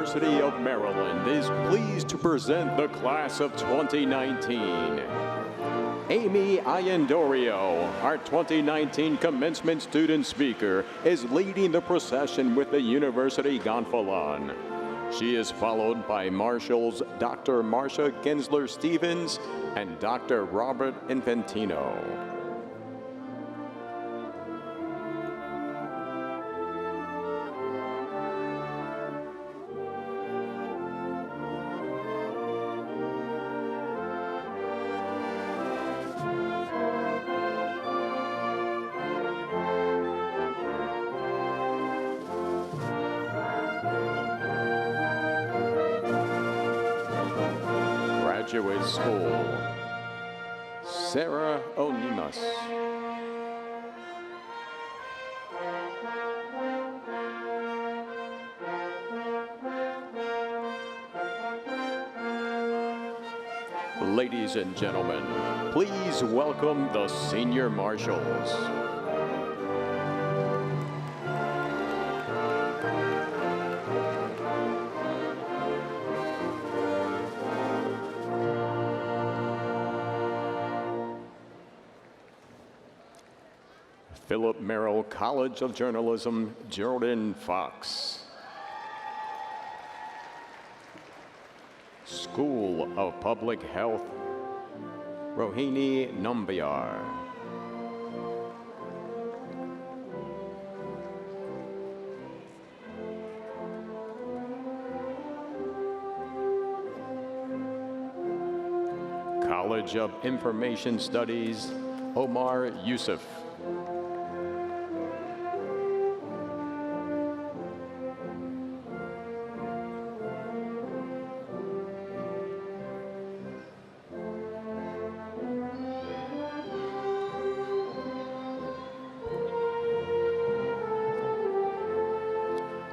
University of Maryland is pleased to present the class of 2019. Amy Iandorio, our 2019 commencement student speaker, is leading the procession with the University Gonfalon. She is followed by Marshals Dr. Marcia Gensler-Stevens and Dr. Robert Infantino. Graduate School, Sarah Onimus. Ladies and gentlemen, please welcome the Senior Marshals. Philip Merrill College of Journalism, Jordan Fox. School of Public Health, Rohini Nambiar. College of Information Studies, Omar Yusuf.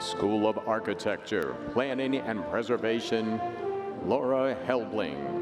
School of Architecture, Planning and Preservation, Laura Helbling.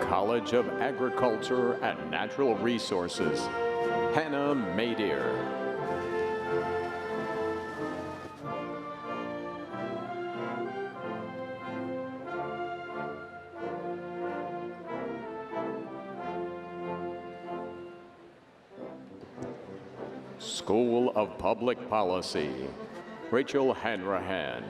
College of Agriculture and Natural Resources, Hannah Madier. School of Public Policy, Rachel Hanrahan.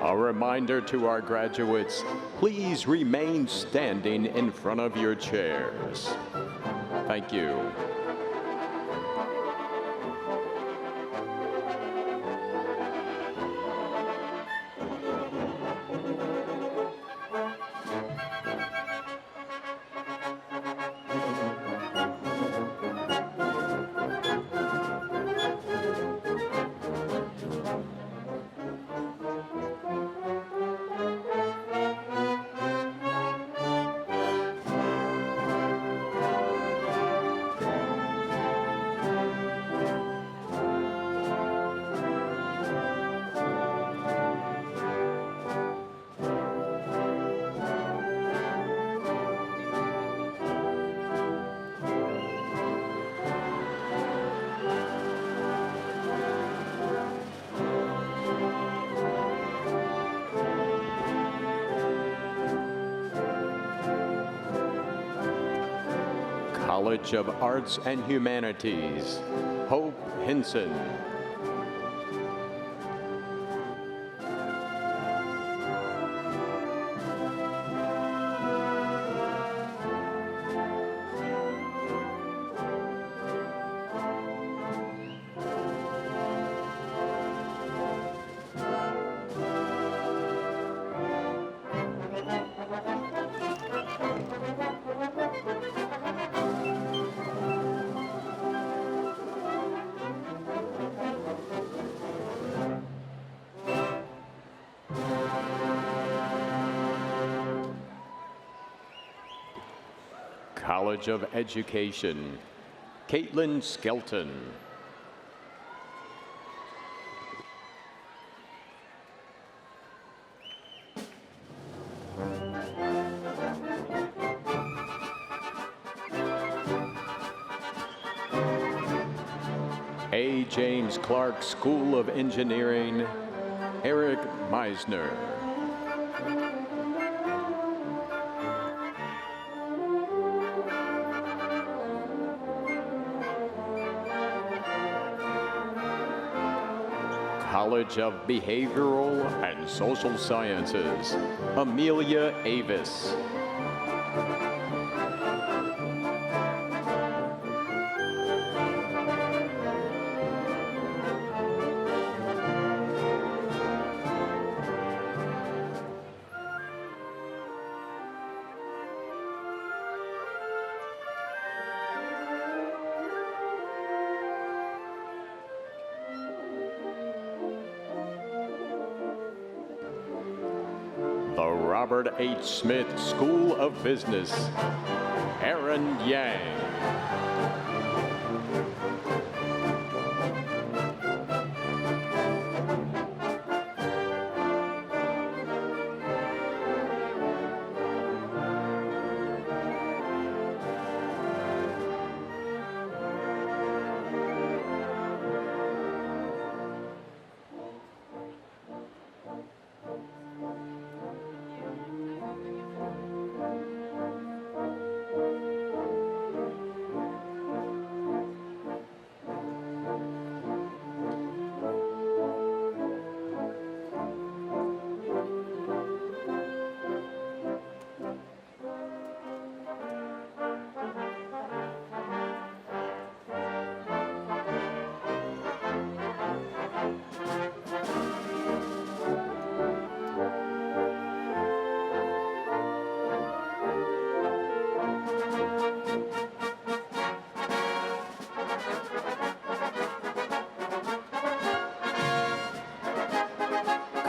A reminder to our graduates, please remain standing in front of your chairs. Thank you. College of Arts and Humanities, Hope Hinson. College of Education, Caitlin Skelton. A. James Clark School of Engineering, Eric Meisner. College of Behavioral and Social Sciences, Amelia Avis. The Robert H. Smith School of Business, Aaron Yang.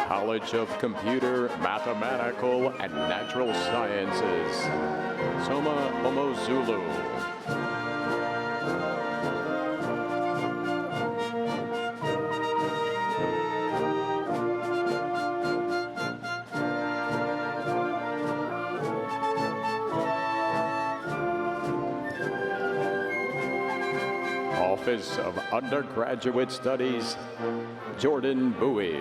College of Computer, Mathematical, and Natural Sciences, Soma Omozulu. Office of Undergraduate Studies, Jordan Bowie.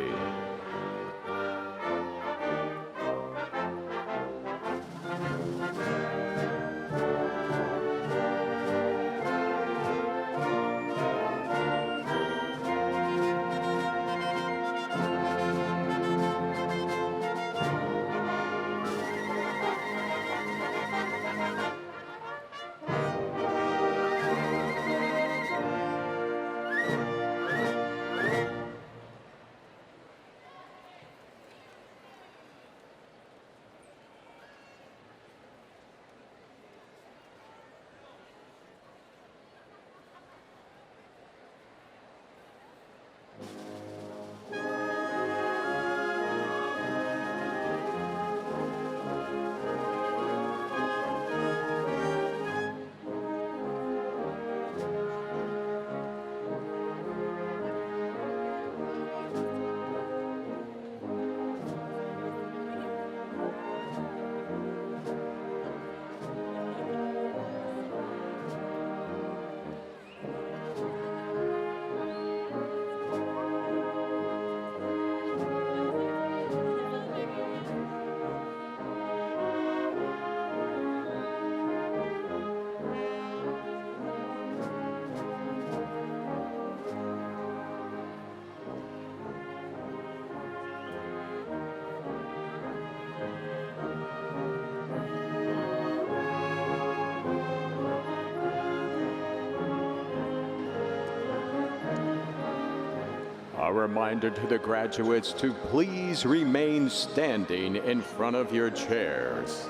A reminder to the graduates to please remain standing in front of your chairs.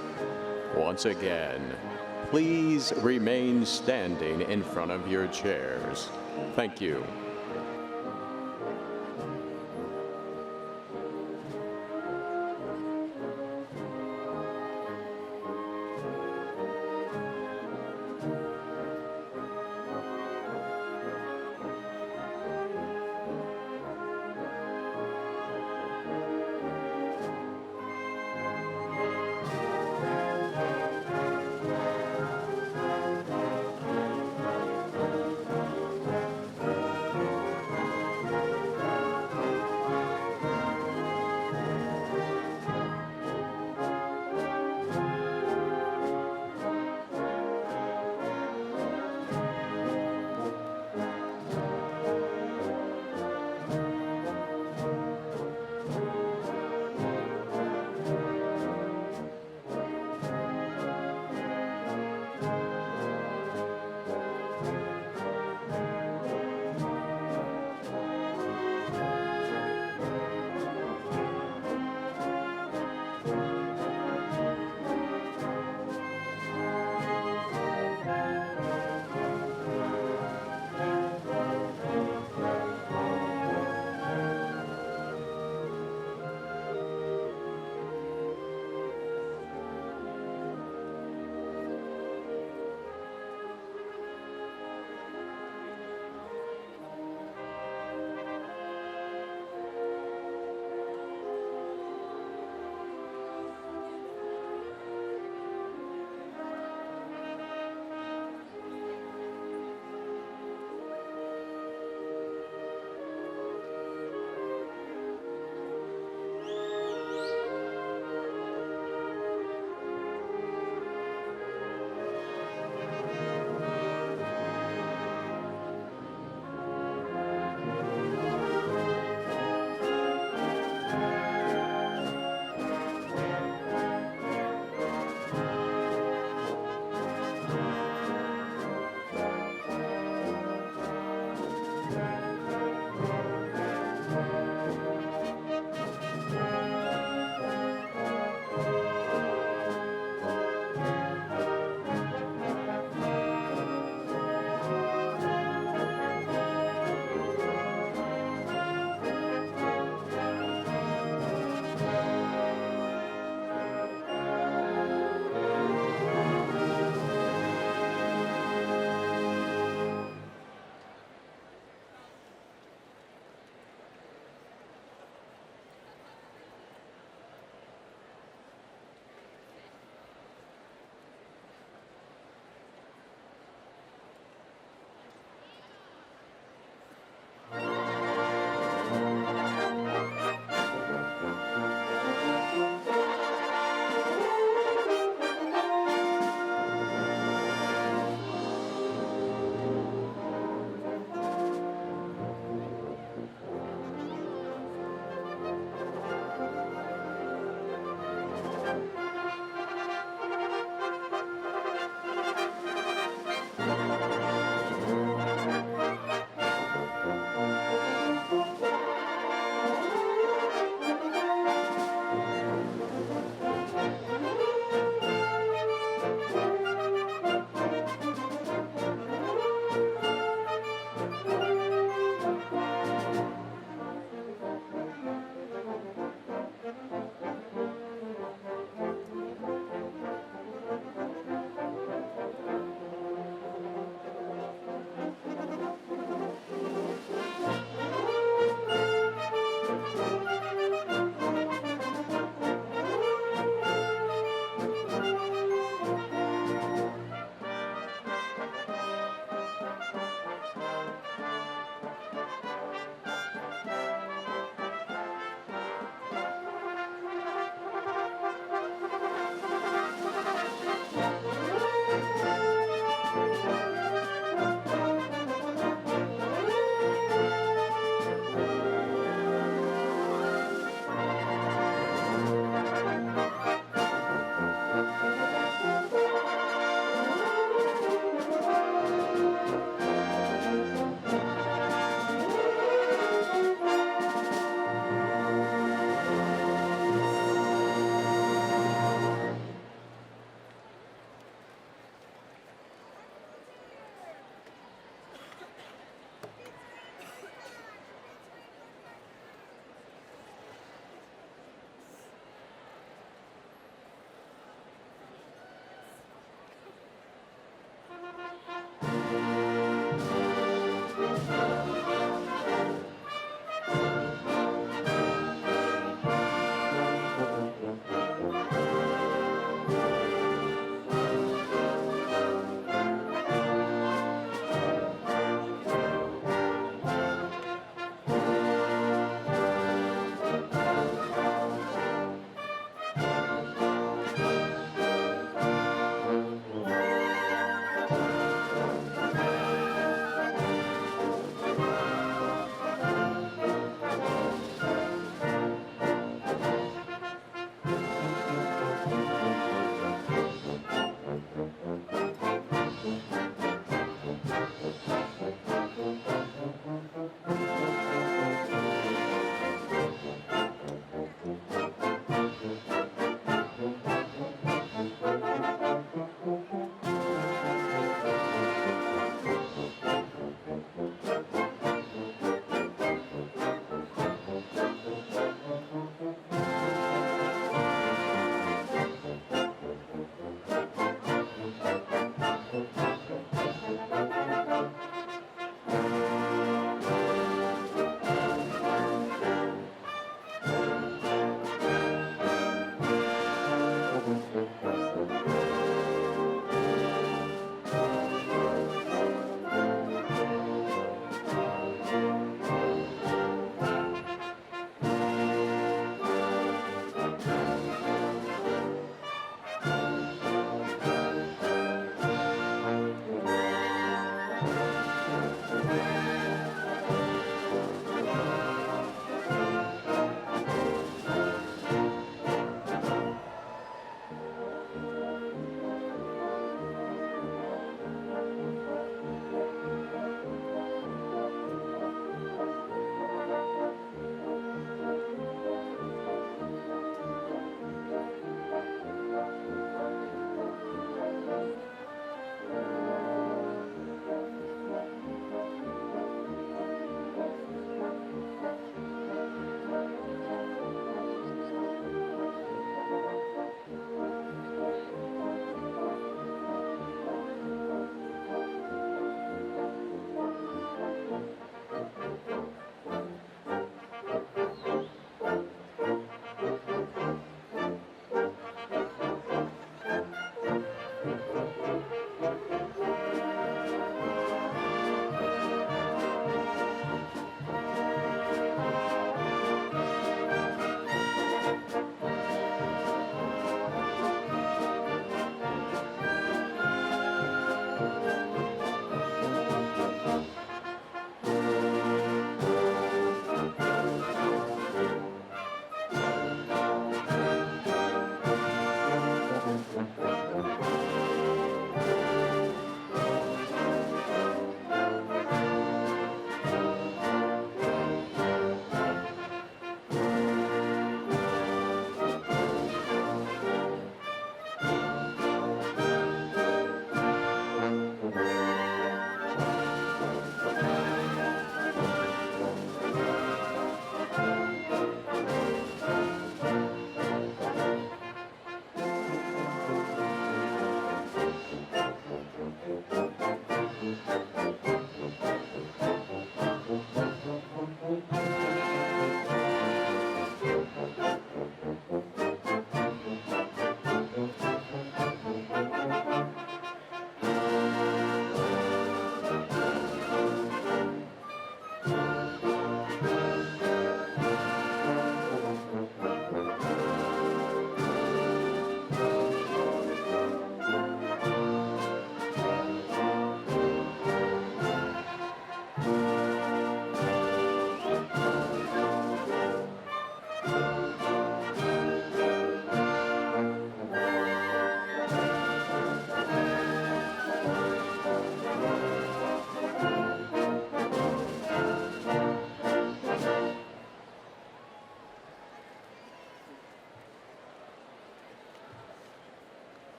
Once again, please remain standing in front of your chairs. Thank you.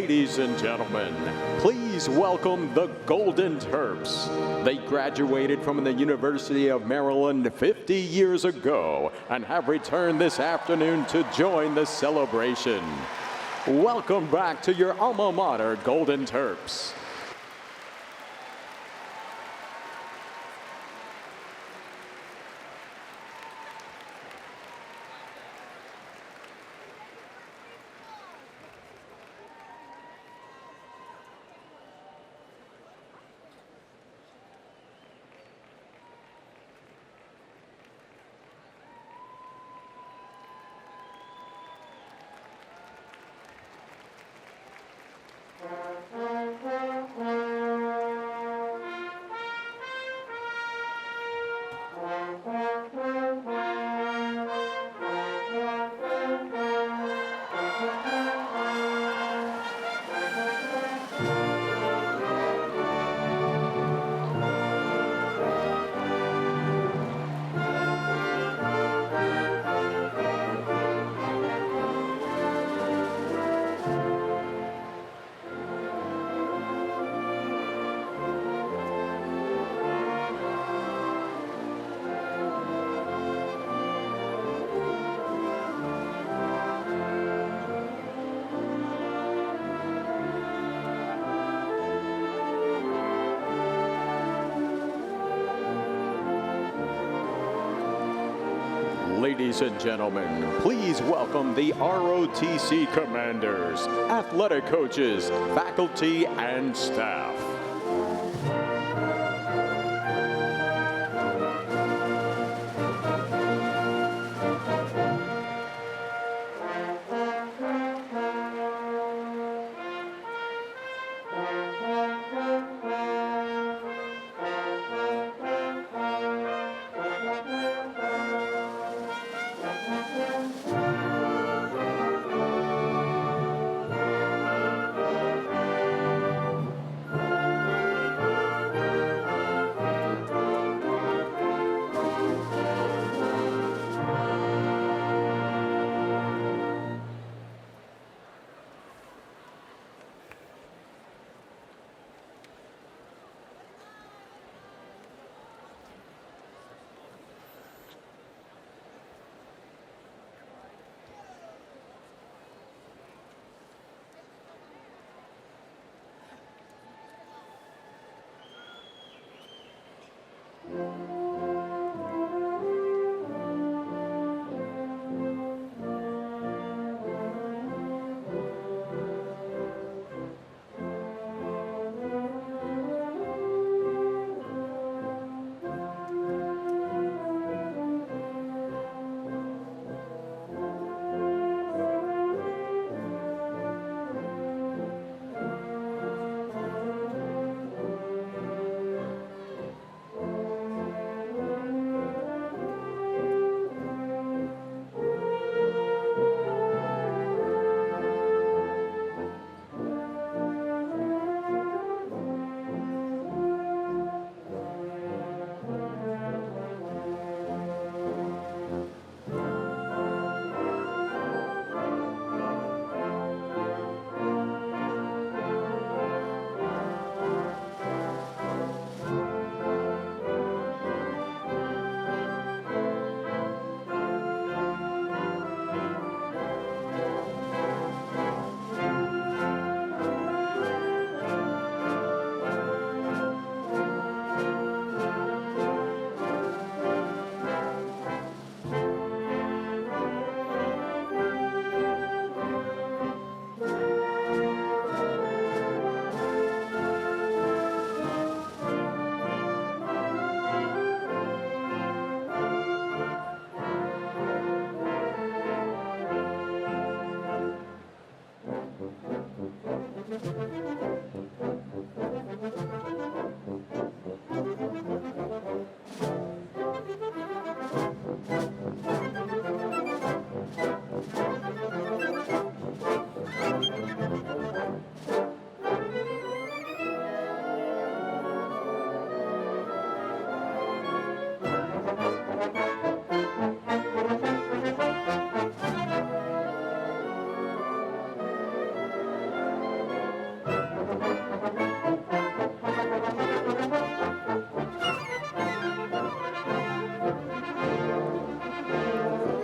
Ladies and gentlemen, please welcome the Golden Terps. They graduated from the University of Maryland 50 years ago and have returned this afternoon to join the celebration. Welcome back to your alma mater, Golden Terps. Ladies and gentlemen, please welcome the ROTC commanders, athletic coaches, faculty, and staff.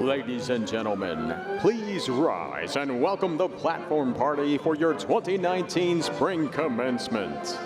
Ladies and gentlemen, please rise and welcome the platform party for your 2019 spring commencement.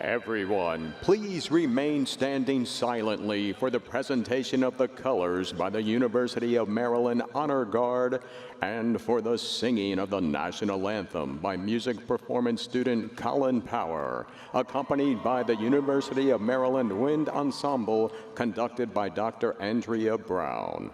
Everyone, please remain standing silently for the presentation of the colors by the University of Maryland Honor Guard and for the singing of the national anthem by music performance student Colin Power, accompanied by the University of Maryland Wind Ensemble conducted by Dr. Andrea Brown.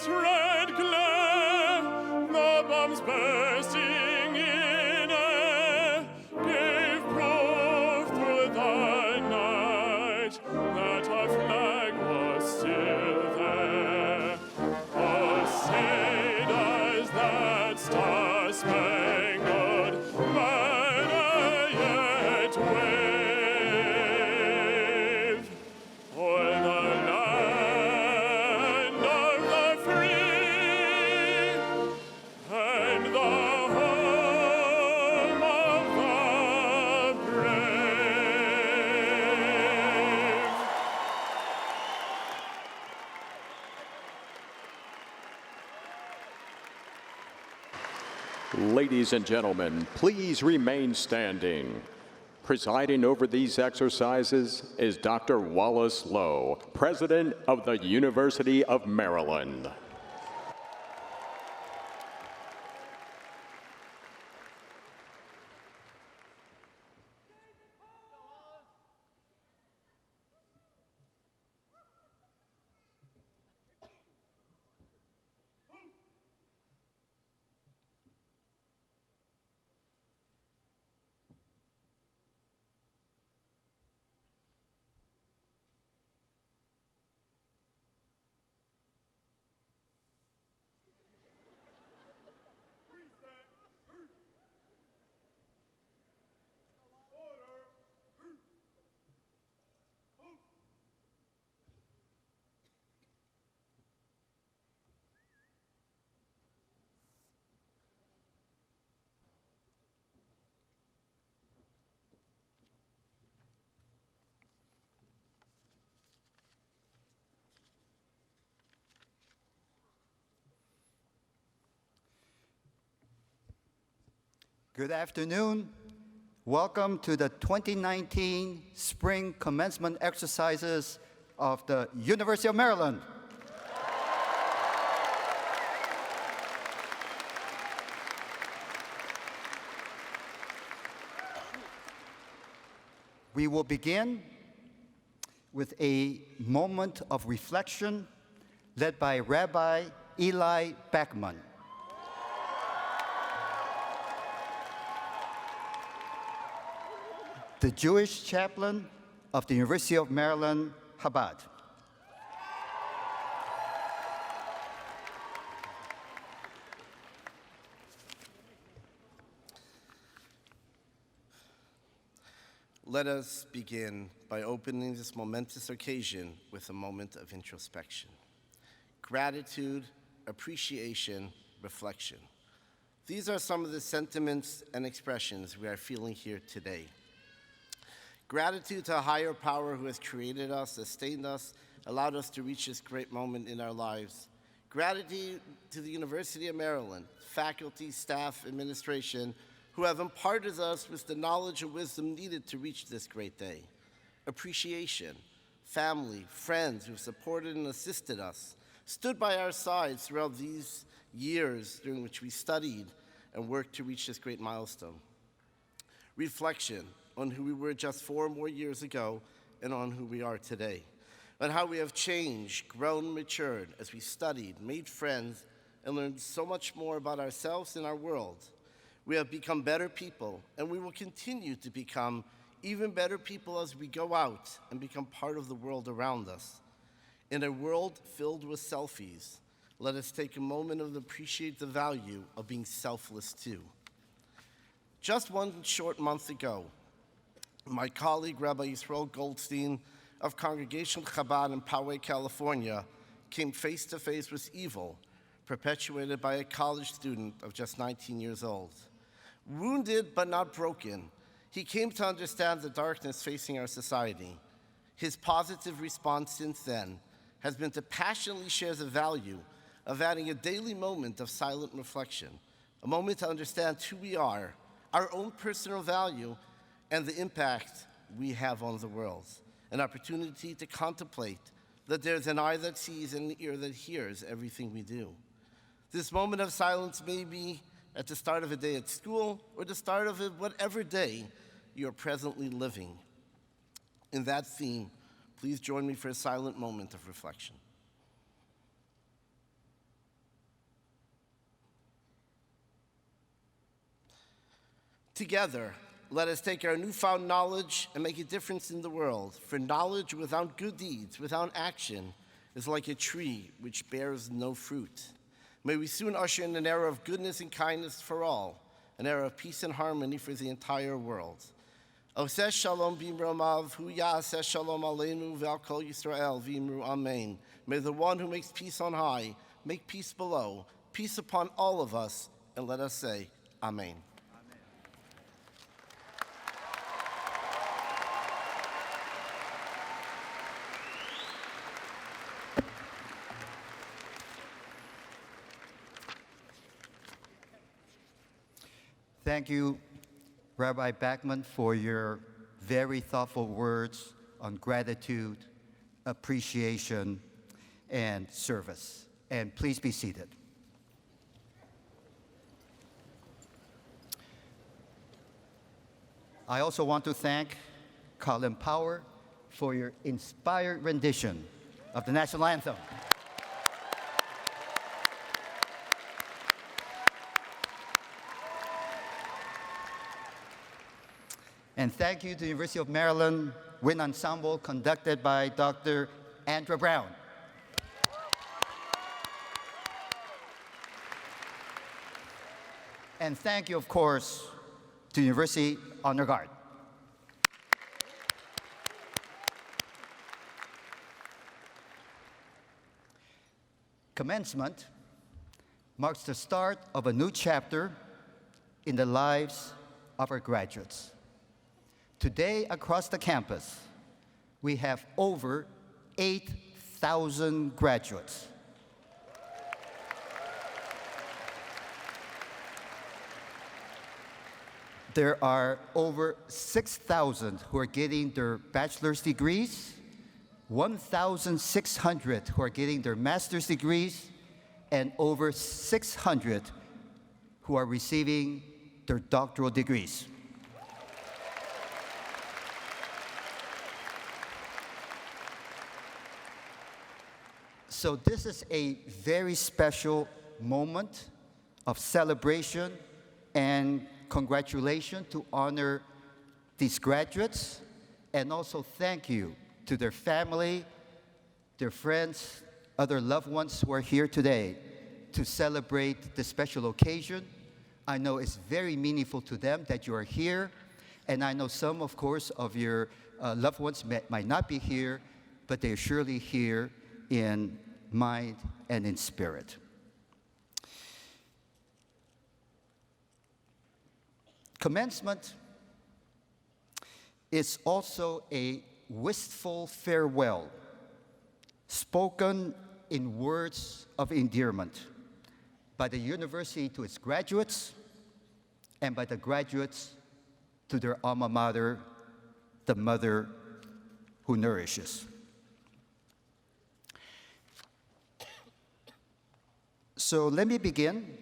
its red glare, the bombs bursting in air, gave proof through the night that our flag was still there. Oh, say does that star-spangled banner yet wave o'er the land of the free and the home of the brave. Ladies and gentlemen, please remain standing. Presiding over these exercises is Dr. Wallace Lowe, President of the University of Maryland. Good afternoon. Welcome to the 2019 Spring Commencement Exercises of the University of Maryland. We will begin with a moment of reflection led by Rabbi Eli Beckman. The Jewish chaplain of the University of Maryland, Chabad. Let us begin by opening this momentous occasion with a moment of introspection. Gratitude, appreciation, reflection. These are some of the sentiments and expressions we are feeling here today. Gratitude to a higher power who has created us, sustained us, allowed us to reach this great moment in our lives. Gratitude to the University of Maryland, faculty, staff, administration, who have imparted us with the knowledge and wisdom needed to reach this great day. Appreciation, family, friends who have supported and assisted us, stood by our sides throughout these years during which we studied and worked to reach this great milestone. Reflection on who we were just 4 more years ago and on who we are today, on how we have changed, grown, matured as we studied, made friends, and learned so much more about ourselves and our world. We have become better people, and we will continue to become even better people as we go out and become part of the world around us. In a world filled with selfies, let us take a moment to appreciate the value of being selfless too. Just one short month ago, my colleague, Rabbi Yisrael Goldstein of Congregational Chabad in Poway, California, came face to face with evil, perpetuated by a college student of just 19 years old. Wounded but not broken, he came to understand the darkness facing our society. His positive response since then has been to passionately share the value of adding a daily moment of silent reflection, a moment to understand who we are, our own personal value, and the impact we have on the world, an opportunity to contemplate that there's an eye that sees and an ear that hears everything we do. This moment of silence may be at the start of a day at school or the start of whatever day you're presently living. In that theme, please join me for a silent moment of reflection. Together, let us take our newfound knowledge and make a difference in the world. For knowledge without good deeds, without action, is like a tree which bears no fruit. May we soon usher in an era of goodness and kindness for all, an era of peace and harmony for the entire world. Oseh shalom b'imromav, hu ya'aseh shalom aleinu ve'al kol Yisrael v'imru amen. May the one who makes peace on high make peace below, peace upon all of us, and let us say, Amen. Thank you, Rabbi Backman, for your very thoughtful words on gratitude, appreciation, and service. And please be seated. I also want to thank Colin Power for your inspired rendition of the national anthem. And thank you to the University of Maryland Wind Ensemble, conducted by Dr. Andra Brown. And thank you, of course, to University Honor Guard. Commencement marks the start of a new chapter in the lives of our graduates. Today, across the campus, we have over 8,000 graduates. There are over 6,000 who are getting their bachelor's degrees, 1,600 who are getting their master's degrees, and over 600 who are receiving their doctoral degrees. So this is a very special moment of celebration and congratulations to honor these graduates, and also thank you to their family, their friends, other loved ones who are here today to celebrate this special occasion. I know it's very meaningful to them that you are here, and I know some, of course, of your loved ones might not be here, but they are surely here in mind and in spirit. Commencement is also a wistful farewell, spoken in words of endearment by the university to its graduates and by the graduates to their alma mater, the mother who nourishes. So let me begin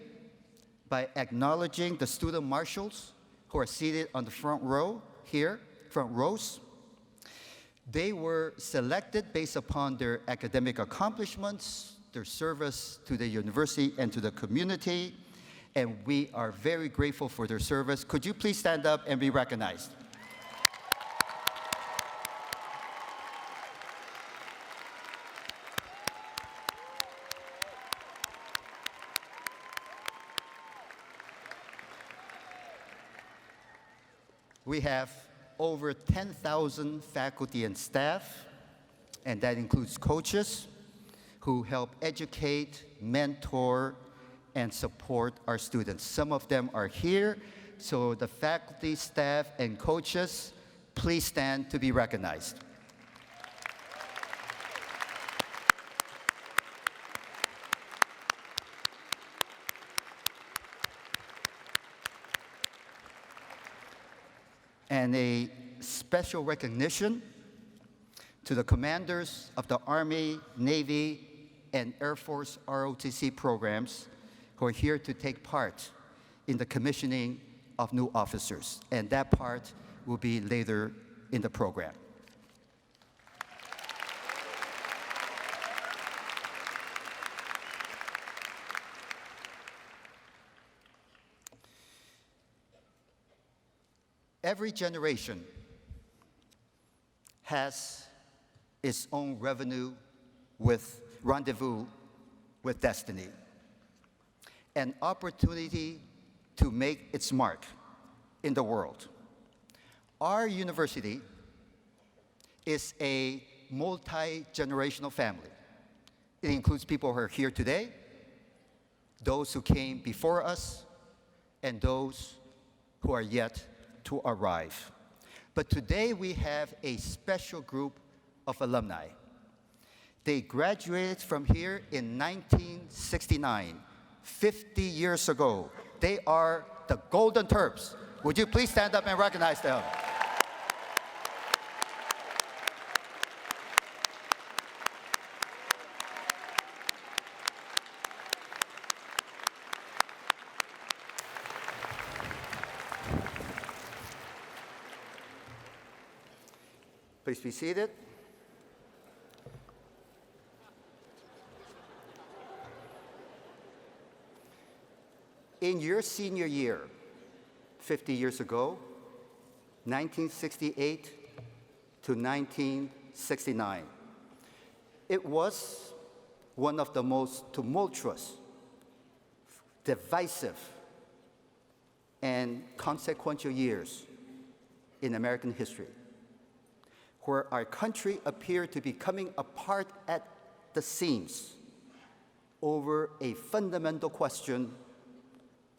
by acknowledging the student marshals who are seated on the front row here, front rows. They were selected based upon their academic accomplishments, their service to the university and to the community, and we are very grateful for their service. Could you please stand up and be recognized? We have over 10,000 faculty and staff, and that includes coaches who help educate, mentor, and support our students. Some of them are here, so the faculty, staff, and coaches, please stand to be recognized. And a special recognition to the commanders of the Army, Navy, and Air Force ROTC programs who are here to take part in the commissioning of new officers. And that part will be later in the program. Every generation has its own rendezvous with destiny, an opportunity to make its mark in the world. Our university is a multi-generational family. It includes people who are here today, those who came before us, and those who are yet to arrive. But today we have a special group of alumni. They graduated from here in 1969, 50 years ago. They are the Golden Terps. Would you please stand up and recognize them? Please be seated. In your senior year, 50 years ago, 1968 to 1969, it was one of the most tumultuous, divisive, and consequential years in American history, where our country appeared to be coming apart at the seams over a fundamental question: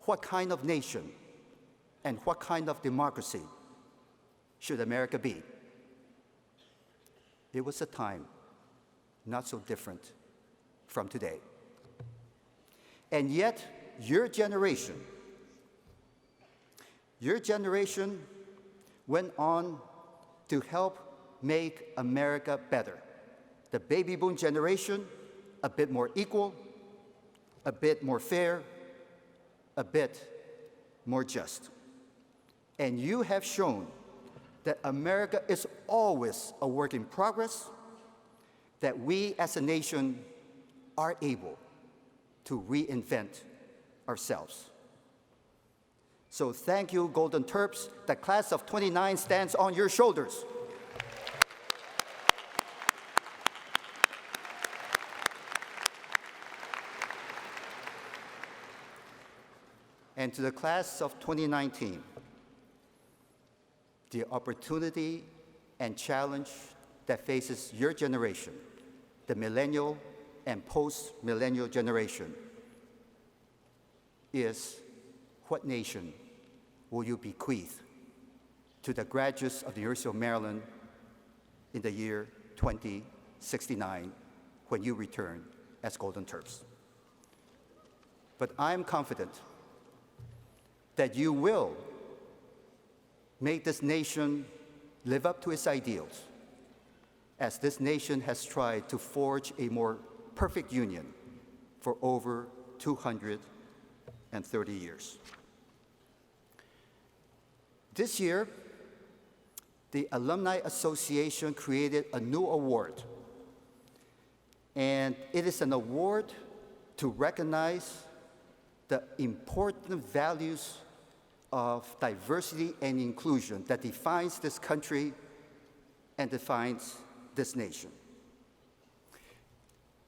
what kind of nation and what kind of democracy should America be? It was a time not so different from today. And yet, your generation went on to help make America better. The baby boom generation, a bit more equal, a bit more fair, a bit more just. And you have shown that America is always a work in progress, that we as a nation are able to reinvent ourselves. So thank you, Golden Terps. The class of '29 stands on your shoulders. And to the class of 2019, the opportunity and challenge that faces your generation, the millennial and post-millennial generation, is: what nation will you bequeath to the graduates of the University of Maryland in the year 2069 when you return as Golden Terps? But I'm confident that you will make this nation live up to its ideals, as this nation has tried to forge a more perfect union for over 230 years. This year, the Alumni Association created a new award, and it is an award to recognize the important values of diversity and inclusion that defines this country and defines this nation.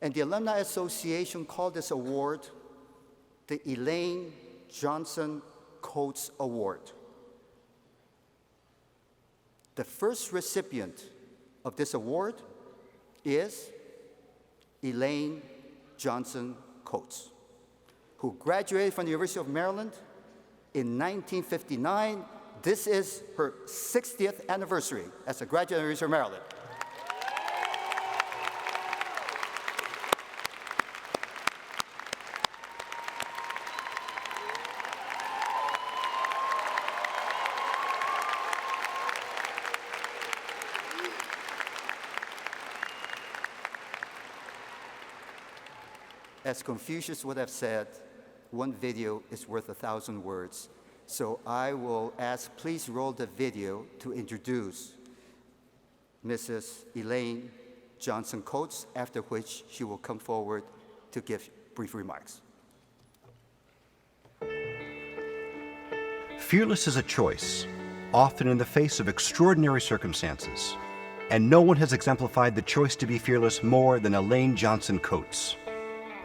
And the Alumni Association called this award the Elaine Johnson Coates Award. The first recipient of this award is Elaine Johnson Coates, who graduated from the University of Maryland in 1959. This is her 60th anniversary as a graduate of the University of Maryland. As Confucius would have said, one video is worth 1,000 words. So I will ask, please roll the video to introduce Mrs. Elaine Johnson Coates, after which she will come forward to give brief remarks. Fearless is a choice. often in the face of extraordinary circumstances. And no one has exemplified the choice to be fearless more than Elaine Johnson Coates.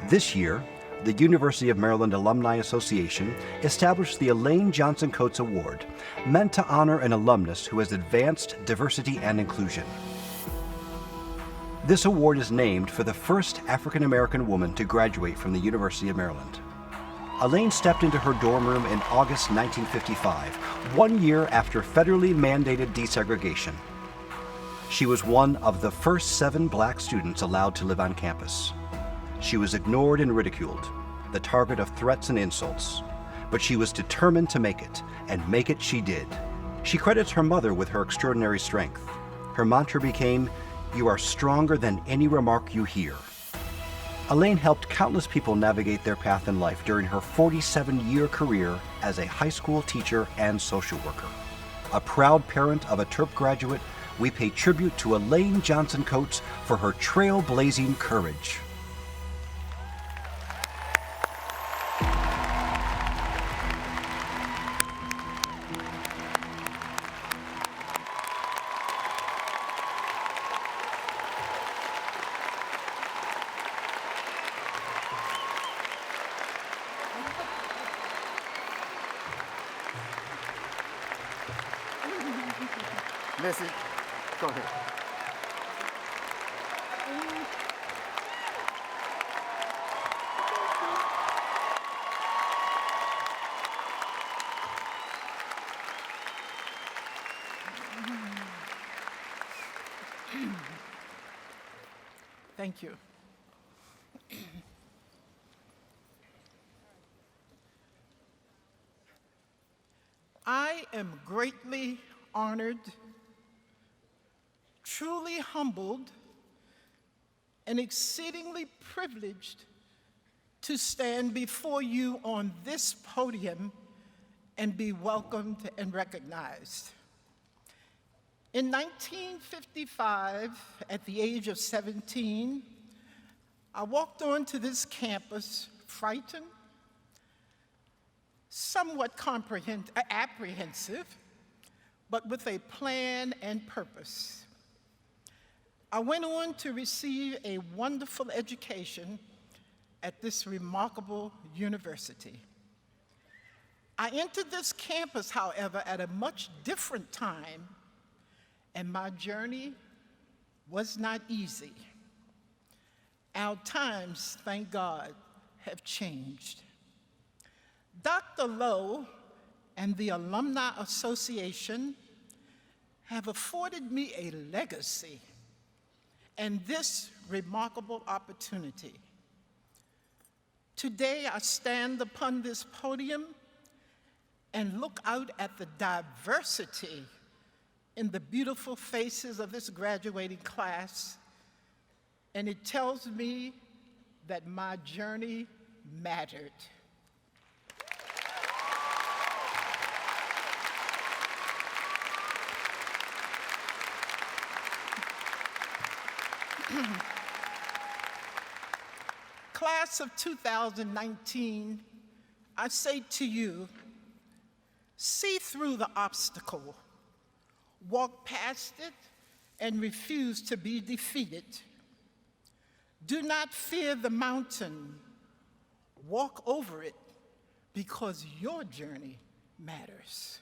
This year, the University of Maryland Alumni Association established the Elaine Johnson Coates Award, meant to honor an alumnus who has advanced diversity and inclusion. This award is named for the first African American woman to graduate from the University of Maryland. Elaine stepped into her dorm room in August 1955, 1 year after federally mandated desegregation. She was one of the first 7 black students allowed to live on campus. She was ignored and ridiculed, the target of threats and insults, but she was determined to make it, and make it she did. She credits her mother with her extraordinary strength. Her mantra became, "You are stronger than any remark you hear." Elaine helped countless people navigate their path in life during her 47-year career as a high school teacher and social worker. A proud parent of a Terp graduate, we pay tribute to Elaine Johnson Coates for her trailblazing courage. Missy, go ahead. Thank you. I am greatly honored, truly humbled, and exceedingly privileged to stand before you on this podium and be welcomed and recognized. In 1955, at the age of 17, I walked onto this campus frightened, somewhat apprehensive, but with a plan and purpose. I went on to receive a wonderful education at this remarkable university. I entered this campus, however, at a much different time, and my journey was not easy. Our times, thank God, have changed. Dr. Lowe and the Alumni Association have afforded me a legacy and this remarkable opportunity. Today, I stand upon this podium and look out at the diversity in the beautiful faces of this graduating class, and it tells me that my journey mattered. Class of 2019, I say to you, see through the obstacle, walk past it, and refuse to be defeated. Do not fear the mountain, walk over it, because your journey matters.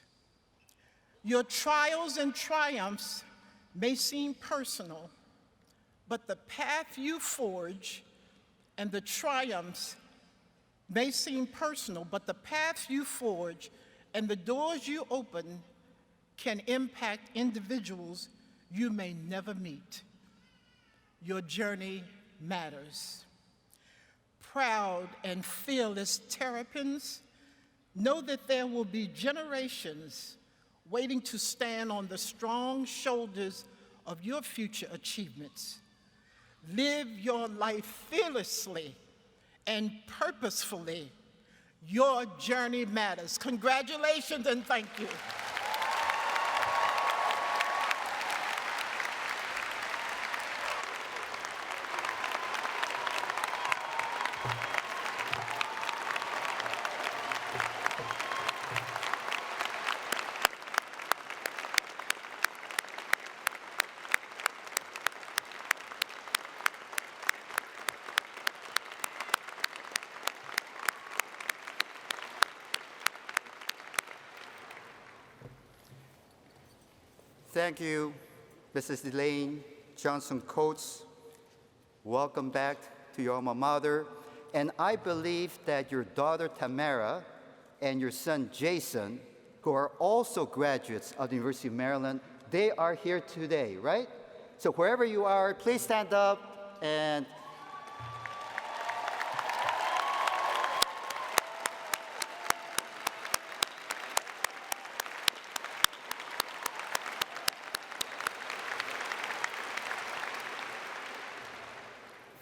Your trials and triumphs may seem personal, but the path you forge and the triumphs may seem personal, but the path you forge and the doors you open can impact individuals you may never meet. Your journey matters. Proud and fearless Terrapins, know that there will be generations waiting to stand on the strong shoulders of your future achievements. Live your life fearlessly and purposefully. Your journey matters. Congratulations and thank you. thank you, Mrs. Elaine Johnson Coates. Welcome back to your alma mater. And I believe that your daughter Tamara and your son Jason, who are also graduates of the University of Maryland, they are here today, right? So wherever you are, please stand up and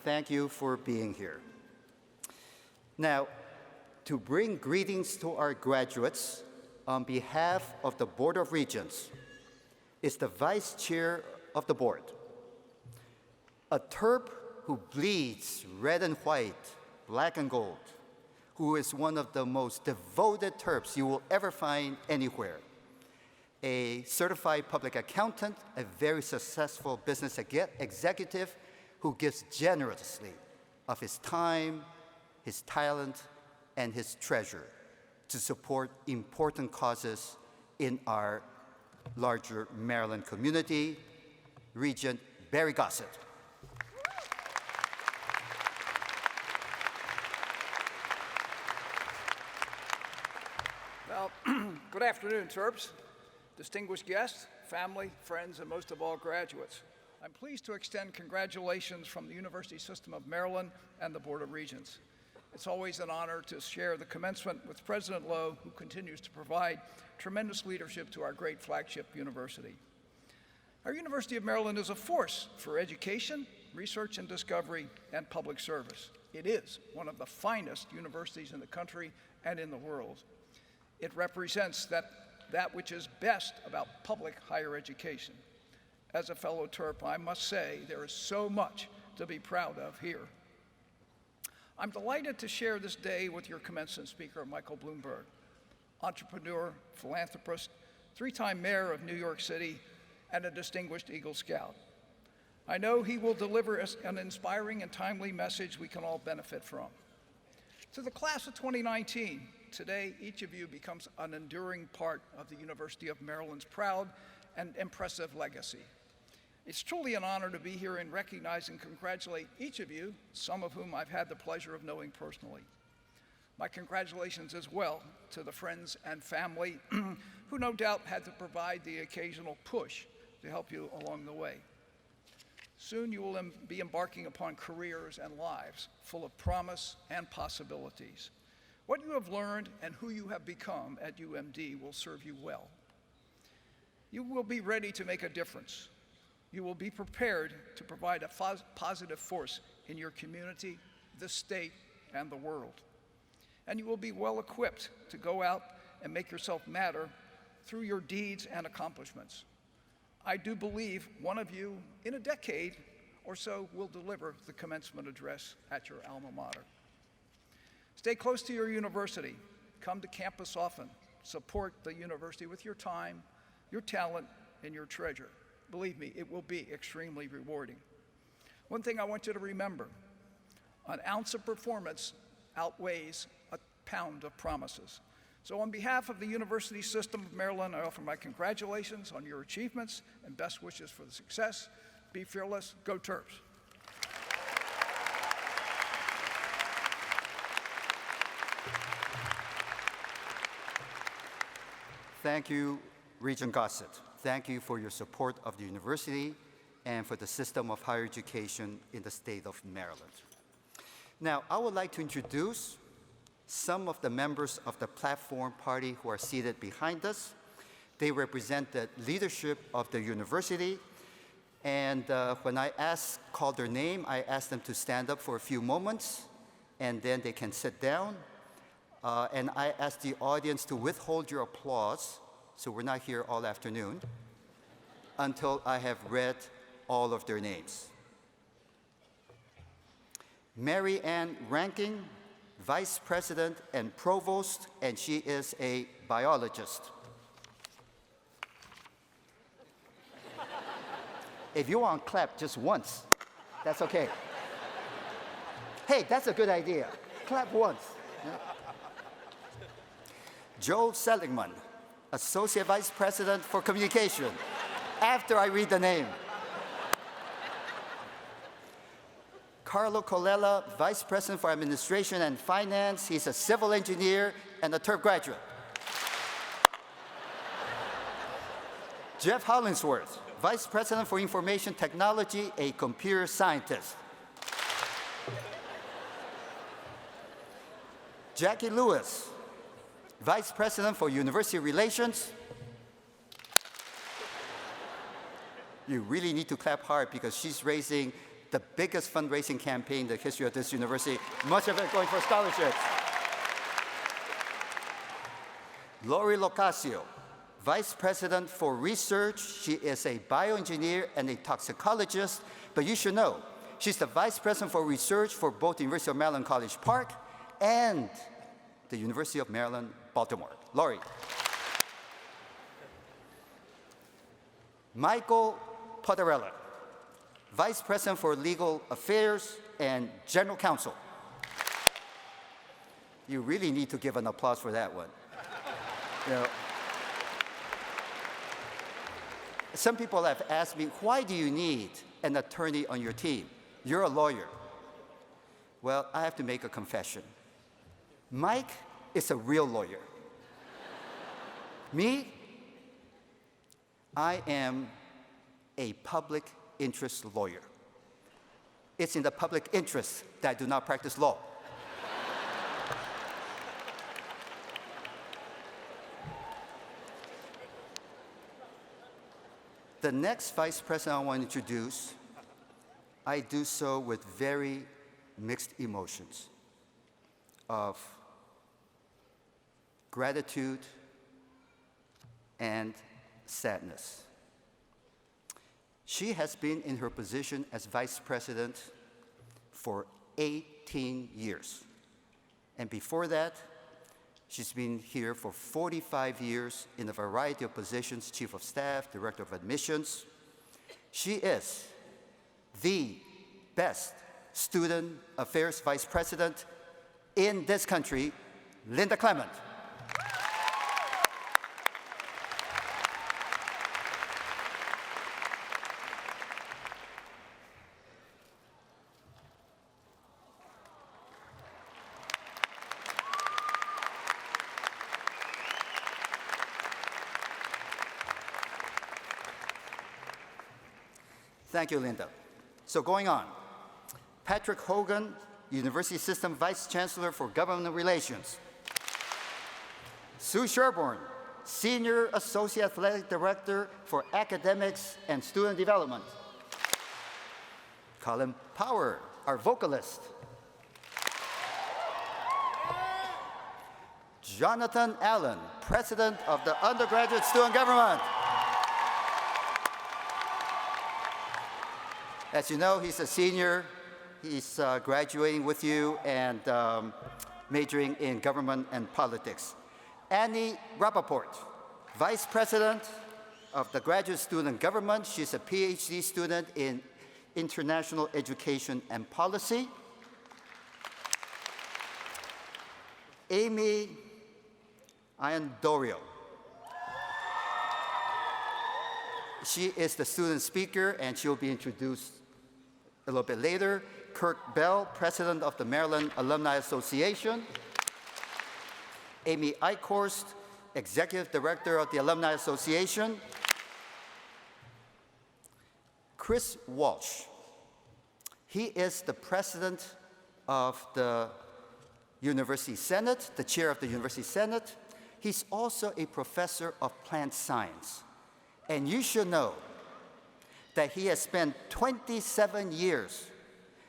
thank you for being here. Now, to bring greetings to our graduates, on behalf of the Board of Regents, is the Vice Chair of the Board, a Terp who bleeds red and white, black and gold, who is one of the most devoted Terps you will ever find anywhere, a certified public accountant, a very successful business executive who gives generously of his time, his talent, and his treasure to support important causes in our larger Maryland community, Regent Barry Gossett. Well, good afternoon, Terps, distinguished guests, family, friends, and most of all, graduates. I'm pleased to extend congratulations from the University System of Maryland and the Board of Regents. It's always an honor to share the commencement with President Lowe, who continues to provide tremendous leadership to our great flagship university. Our University of Maryland is a force for education, research and discovery, and public service. It is one of the finest universities in the country and in the world. It represents that which is best about public higher education. As a fellow Terp, I must say there is so much to be proud of here. I'm delighted to share this day with your commencement speaker, Michael Bloomberg, entrepreneur, philanthropist, three-time mayor of New York City, and a distinguished Eagle Scout. I know he will deliver us an inspiring and timely message we can all benefit from. To the class of 2019, today each of you becomes an enduring part of the University of Maryland's proud and impressive legacy. It's truly an honor to be here and recognize and congratulate each of you, some of whom I've had the pleasure of knowing personally. My congratulations as well to the friends and family who no doubt had to provide the occasional push to help you along the way. Soon you will be embarking upon careers and lives full of promise and possibilities. What you have learned and who you have become at UMD will serve you well. You will be ready to make a difference. You will be prepared to provide a positive force in your community, the state, and the world. And you will be well equipped to go out and make yourself matter through your deeds and accomplishments. I do believe one of you, in a decade or so, will deliver the commencement address at your alma mater. Stay close to your university. Come to campus often. Support the university with your time, your talent, and your treasure. Believe me, it will be extremely rewarding. One thing I want you to remember, an ounce of performance outweighs a pound of promises. So on behalf of the University System of Maryland, I offer my congratulations on your achievements and best wishes for the success. Be fearless, go Terps. Thank you, Regent Gossett. Thank you for your support of the university and for the system of higher education in the state of Maryland. Now, I would like to introduce some of the members of the platform party who are seated behind us. They represent the leadership of the university. And when I call their name, I ask them to stand up for a few moments, and then they can sit down. And I ask the audience to withhold your applause, so we're not here all afternoon, until I have read all of their names. Mary Ann Ranking, Vice President and Provost, and she is a biologist. If you want to clap just once, that's okay. Hey, that's a good idea. Clap once. Yeah. Joel Seligman, Associate Vice President for Communication. after I read the name. Carlo Colella, Vice President for Administration and Finance. He's a civil engineer and a Terp graduate. Jeff Hollingsworth, Vice President for Information Technology, a computer scientist. Jackie Lewis, Vice President for University Relations. You really need to clap hard because she's raising the biggest fundraising campaign in the history of this university, much of it going for scholarships. Lori Locascio, Vice President for Research. She is a bioengineer and a toxicologist, but you should know, she's the Vice President for Research for both the University of Maryland College Park and the University of Maryland, Baltimore. Lori. Michael Podarella, Vice President for Legal Affairs and General Counsel. You really need to give an applause for that one. You know, some people have asked me, why do you need an attorney on your team? You're a lawyer. Well, I have to make a confession. Mike is a real lawyer. Me, I am a public interest lawyer. It's in the public interest that I do not practice law. The next vice president I want to introduce, I do so with very mixed emotions of gratitude and sadness. She has been in her position as vice president for 18 years. And before that, she's been here for 45 years in a variety of positions, chief of staff, director of admissions. She is the best student affairs vice president in this country, Linda Clement. Thank you, Linda. So going on, Patrick Hogan, University System Vice Chancellor for Government Relations. Sue Sherborne, Senior Associate Athletic Director for Academics and Student Development. Colin Power, our vocalist. Jonathan Allen, President of the Undergraduate Student Government. As you know, he's a senior. He's graduating with you and majoring in government and politics. Annie Rappaport, Vice President of the Graduate Student Government. She's a PhD student in International Education and Policy. Amy Iandorio. She is the student speaker, and she'll be introduced a little bit later. Kirk Bell, President of the Maryland Alumni Association. Amy Eichhorst, Executive Director of the Alumni Association. Chris Walsh. He is the President of the University Senate, the Chair of the University Senate. He's also a Professor of Plant Science. And you should know that he has spent 27 years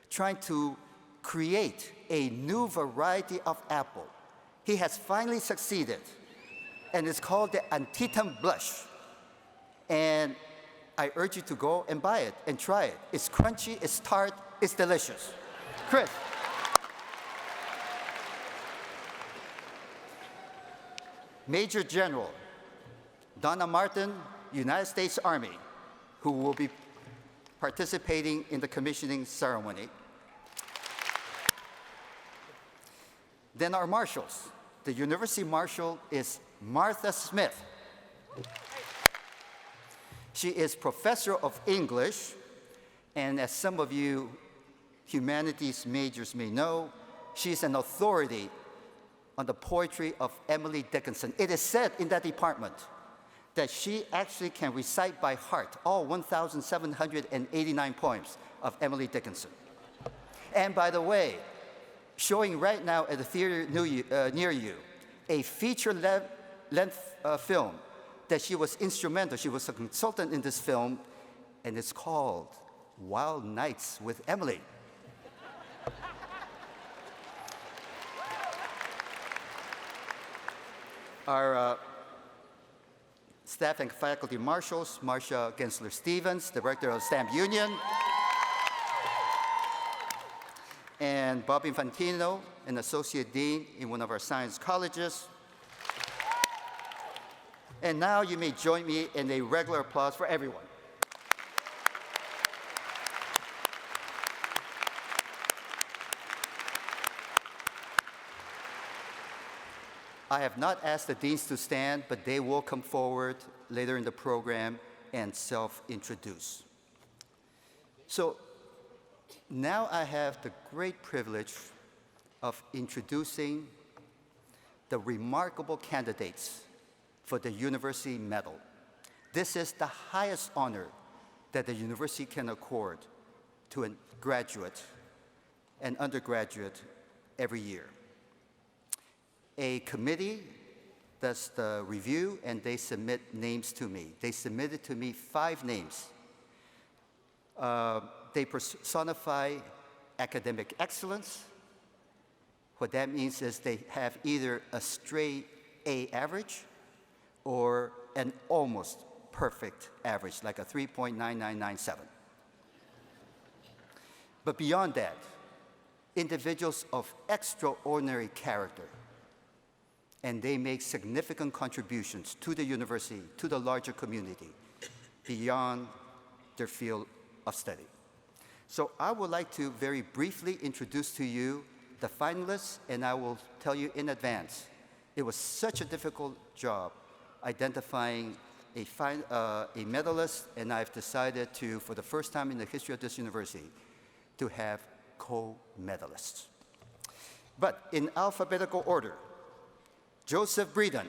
trying to create a new variety of apple. He has finally succeeded, and it's called the Antietam Blush. And I urge you to go and buy it and try it. It's crunchy, it's tart, it's delicious. Chris. Major General Donna Martin, United States Army, who will be participating in the commissioning ceremony. Then our marshals. The University Marshal is Martha Smith. She is professor of English, and as some of you humanities majors may know, she's an authority on the poetry of Emily Dickinson. It is said in that department that she actually can recite by heart all 1,789 poems of Emily Dickinson. And by the way, showing right now at the theater near you, a feature-length film that she was instrumental. She was a consultant in this film, and it's called Wild Nights with Emily. Our staff and faculty marshals, Marcia Gensler-Stevens, Director of Stamp Union, and Bob Infantino, an Associate Dean in one of our science colleges. And now you may join me in a regular applause for everyone. I have not asked the deans to stand, but they will come forward later in the program and self-introduce. So now I have the great privilege of introducing the remarkable candidates for the University Medal. This is the highest honor that the university can accord to a graduate and undergraduate every year. A committee does the review, and they submit names to me. They submitted to me 5 names. They personify academic excellence. What that means is they have either a straight A average or an almost perfect average, like a 3.9997. But beyond that, individuals of extraordinary character, and they make significant contributions to the university, to the larger community, beyond their field of study. So I would like to very briefly introduce to you the finalists, and I will tell you in advance, it was such a difficult job identifying a medalist, and I've decided to, for the first time in the history of this university, to have co-medalists. But in alphabetical order, Joseph Breeden,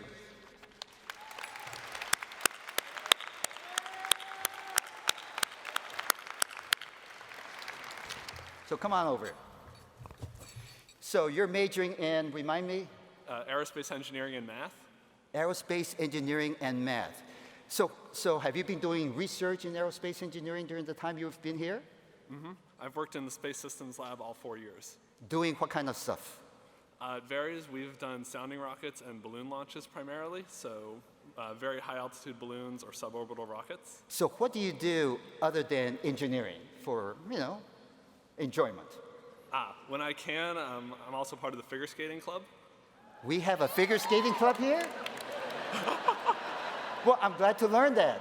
so come on over. So you're majoring in, remind me? Aerospace engineering and math. Aerospace engineering and math. So have you been doing research in aerospace engineering during the time you've been here? Mm-hmm. I've worked in the Space Systems Lab all 4 years. Doing what kind of stuff? It varies. We've done sounding rockets and balloon launches primarily, so very high altitude balloons or suborbital rockets. So what do you do other than engineering for, enjoyment? When I can, I'm also part of the figure skating club. We have a figure skating club here? Well, I'm glad to learn that.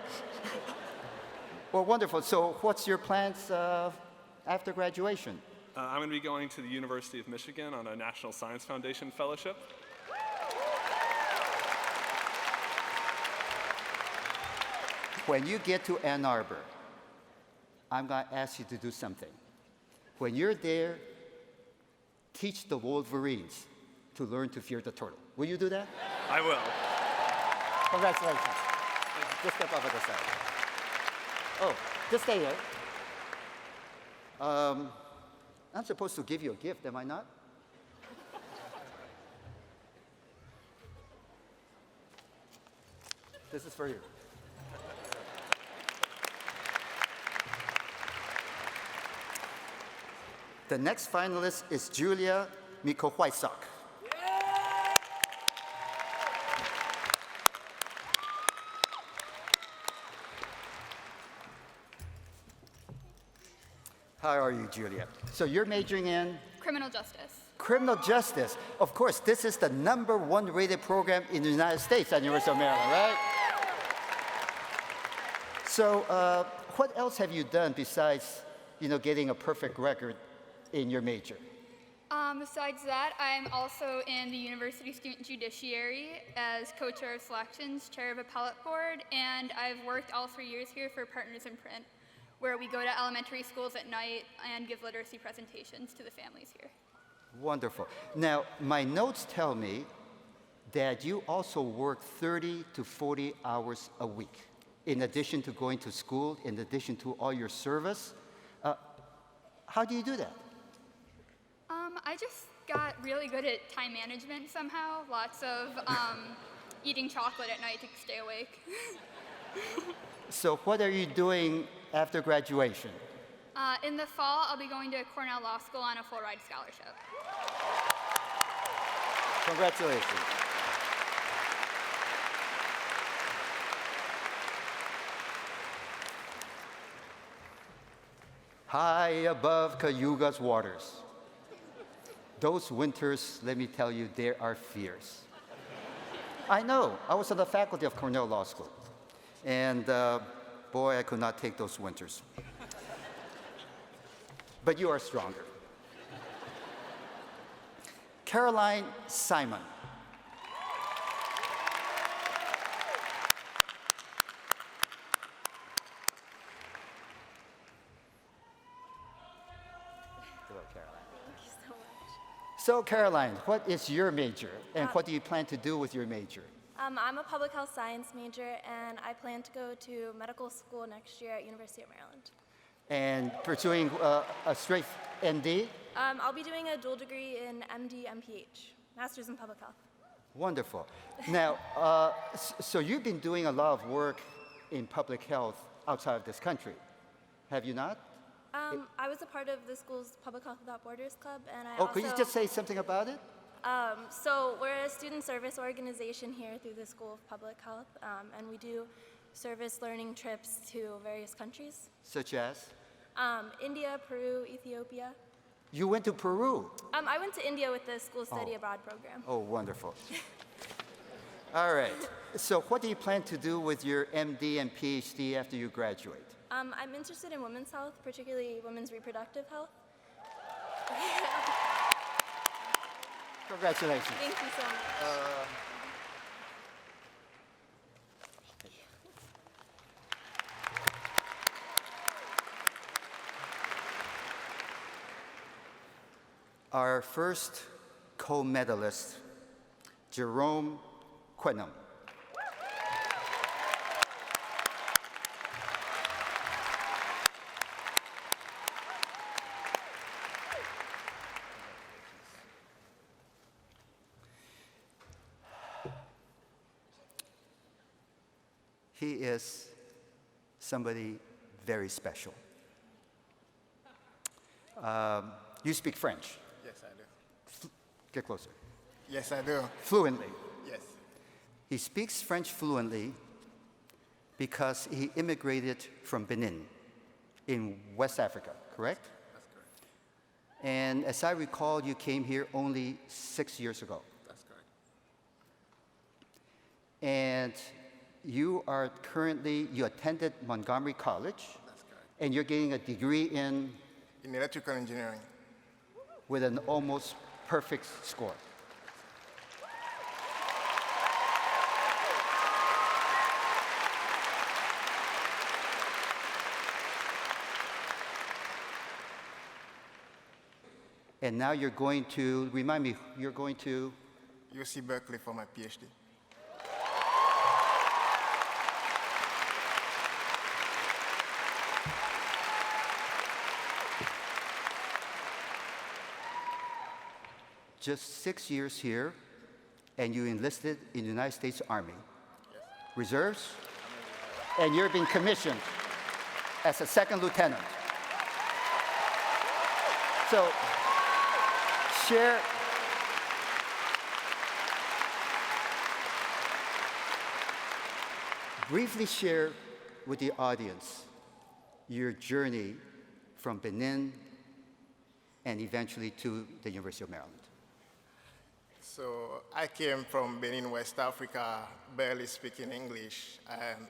Well, wonderful. So what's your plans after graduation? I'm going to be going to the University of Michigan on a National Science Foundation fellowship. When you get to Ann Arbor, I'm going to ask you to do something. When you're there, teach the Wolverines to learn to fear the turtle. Will you do that? I will. Congratulations. Just step over the side. Oh, just stay here. I'm supposed to give you a gift, am I not? This is for you. The next finalist is Julia Miko-Whitesock. How are you, Julia? So you're majoring in? Criminal justice. Criminal justice. Of course, this is the #1 rated program in the United States at the University of Maryland, right? So what else have you done besides, getting a perfect record in your major? Besides that, I'm also in the University Student Judiciary as co-chair of selections, chair of appellate board, and I've worked all 3 years here for Partners in Print, where we go to elementary schools at night and give literacy presentations to the families here. Wonderful. Now, my notes tell me that you also work 30 to 40 hours a week, in addition to going to school, in addition to all your service. How do you do that? I just got really good at time management somehow. Lots of eating chocolate at night to stay awake. So what are you doing after graduation? In the fall, I'll be going to Cornell Law School on a full ride scholarship. Congratulations. High above Cayuga's waters. Those winters, let me tell you, they are fierce. I know, I was on the faculty of Cornell Law School. And boy, I could not take those winters. But you are stronger. Caroline Simon. Hello, Caroline. Thank you so much. So, Caroline, what is your major, and what do you plan to do with your major? I'm a public health science major, and I plan to go to medical school next year at University of Maryland. And pursuing a straight MD? I'll be doing a dual degree in MD, MPH, Master's in Public Health. Wonderful. Now, so you've been doing a lot of work in public health outside of this country, have you not? I was a part of the school's Public Health Without Borders Club, and I Could you just say something about it? So we're a student service organization here through the School of Public Health, and we do service learning trips to various countries. Such as? India, Peru, Ethiopia. You went to Peru? I went to India with the school study abroad program. Oh, wonderful. All right. So what do you plan to do with your MD and PhD after you graduate? I'm interested in women's health, particularly women's reproductive health. Congratulations. Thank you so much. Our first co-medalist, Jerome Quinham. He is somebody very special. You speak French. Yes, I do. Get closer. Yes, I do. Fluently. Yes. He speaks French fluently because he immigrated from Benin in West Africa, correct? That's correct. And as I recall, you came here only 6 years ago. That's correct. And you attended Montgomery College. That's correct. And you're getting a degree in electrical engineering. With an almost perfect score. And now you're going to, remind me, you're going to? UC Berkeley for my PhD. Just 6 years here, and you enlisted in the United States Army. Yes. Reserves? And you're being commissioned as a second lieutenant. So, briefly share with the audience your journey from Benin and eventually to the University of Maryland. So I came from Benin, West Africa, barely speaking English.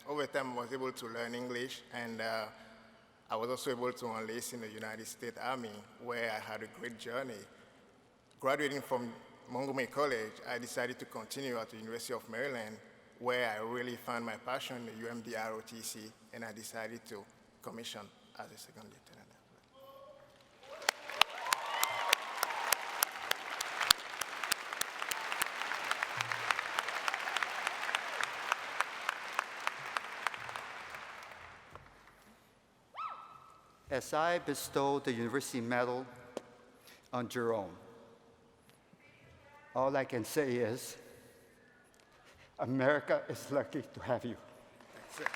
Over time, I was able to learn English, and I was also able to enlist in the United States Army, where I had a great journey. Graduating from Montgomery College, I decided to continue at the University of Maryland, where I really found my passion, the UMD ROTC, and I decided to commission as a second lieutenant. As I bestow the University Medal on Jerome, all I can say is, America is lucky to have you. That's it.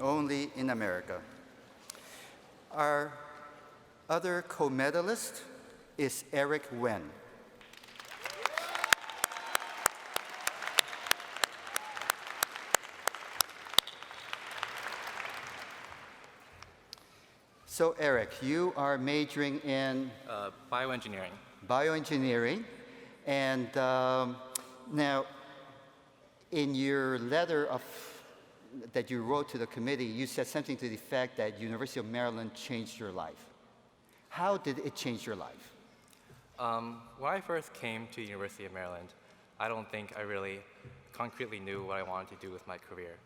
Only in America. Our other co-medalist is Eric Wen. So Eric, you are majoring in bioengineering. Bioengineering, and now in your letter that you wrote to the committee, you said something to the effect that University of Maryland changed your life. How did it change your life? When I first came to University of Maryland, I don't think I really concretely knew what I wanted to do with my career.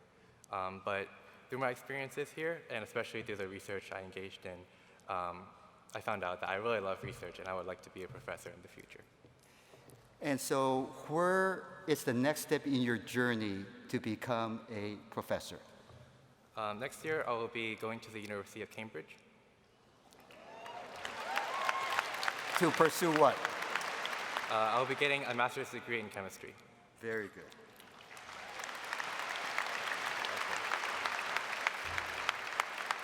But through my experiences here, and especially through the research I engaged in, I found out that I really love research and I would like to be a professor in the future. And so where is the next step in your journey to become a professor? Next year, I will be going to the University of Cambridge. To pursue what? I'll be getting a master's degree in chemistry. Very good.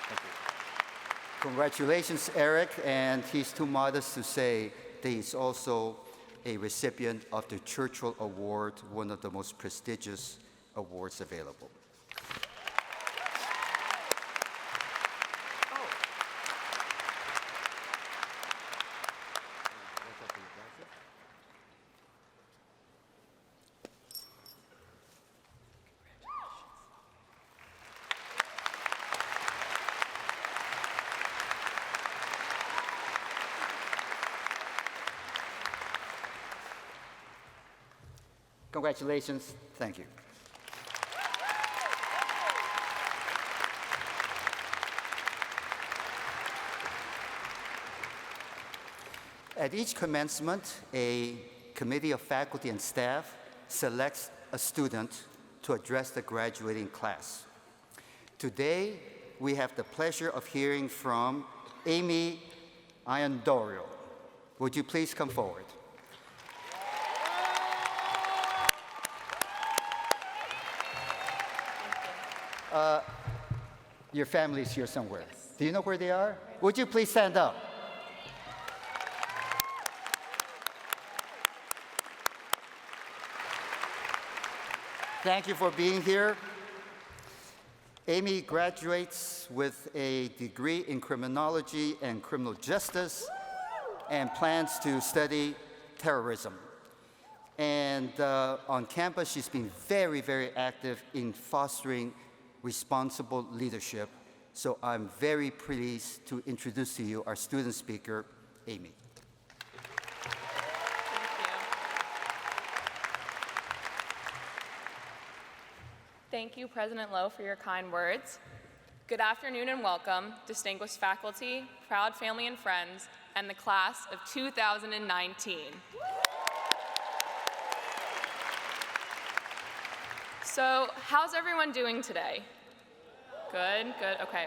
Thank you. Congratulations, Eric, and he's too modest to say that he's also a recipient of the Churchill Award, one of the most prestigious awards available. Congratulations. Thank you. At each commencement, a committee of faculty and staff selects a student to address the graduating class. Today, we have the pleasure of hearing from Amy Iandorio. Would you please come forward? Your family is here somewhere. Yes. Do you know where they are? Would you please stand up? Thank you for being here. Amy graduates with a degree in criminology and criminal justice and plans to study terrorism. And on campus, she's been very, very active in fostering responsible leadership. So I'm very pleased to introduce to you our student speaker, Amy. Thank you, President Lowe, for your kind words. Good afternoon and welcome, distinguished faculty, proud family and friends, and the class of 2019. So, how's everyone doing today? Good, good, okay.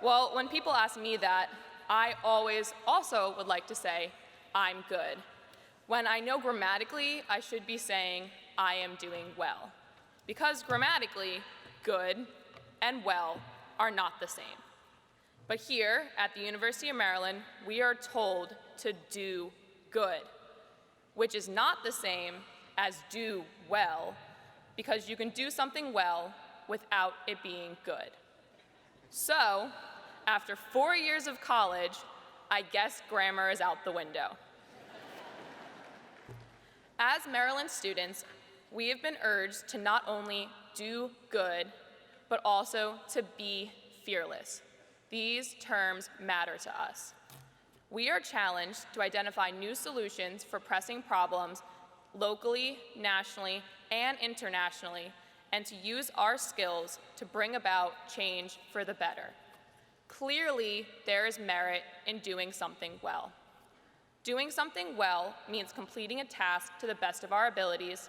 Well, when people ask me that, I always also would like to say, I'm good. When I know grammatically, I should be saying, I am doing well. Because grammatically, good and well are not the same. But here at the University of Maryland, we are told to do good, which is not the same as do well, because you can do something well without it being good. So, after 4 years of college, I guess grammar is out the window. As Maryland students, we have been urged to not only do good, but also to be fearless. These terms matter to us. We are challenged to identify new solutions for pressing problems locally, nationally, and internationally, and to use our skills to bring about change for the better. Clearly, there is merit in doing something well. Doing something well means completing a task to the best of our abilities,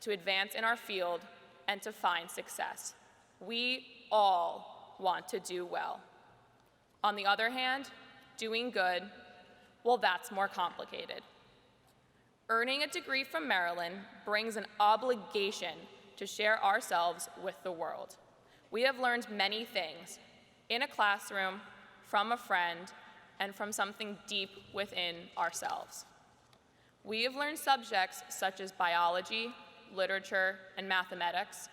to advance in our field, and to find success. We all want to do well. On the other hand, doing good, well, that's more complicated. Earning a degree from Maryland brings an obligation to share ourselves with the world. We have learned many things in a classroom, from a friend, and from something deep within ourselves. We have learned subjects such as biology, literature, and mathematics,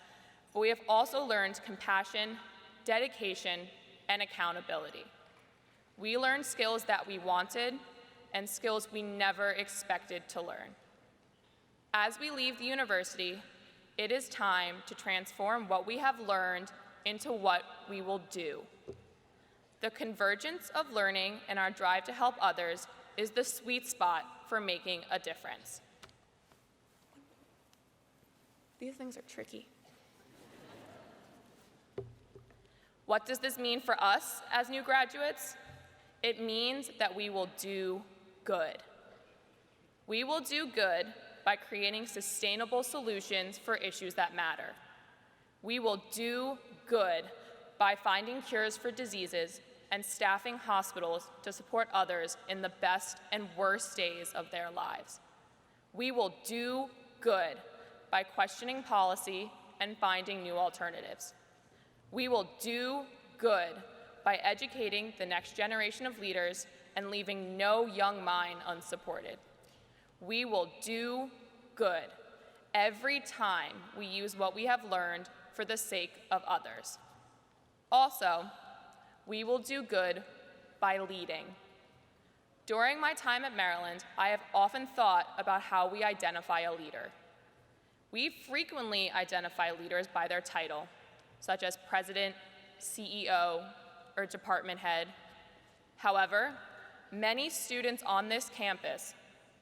but we have also learned compassion, dedication, and accountability. We learned skills that we wanted and skills we never expected to learn. As we leave the university, it is time to transform what we have learned into what we will do. The convergence of learning and our drive to help others is the sweet spot for making a difference. These things are tricky. What does this mean for us as new graduates? It means that we will do good. We will do good by creating sustainable solutions for issues that matter. We will do good by finding cures for diseases and staffing hospitals to support others in the best and worst days of their lives. We will do good by questioning policy and finding new alternatives. We will do good by educating the next generation of leaders and leaving no young mind unsupported. We will do good every time we use what we have learned for the sake of others. Also, we will do good by leading. During my time at Maryland, I have often thought about how we identify a leader. We frequently identify leaders by their title, such as president, CEO, or department head. However, many students on this campus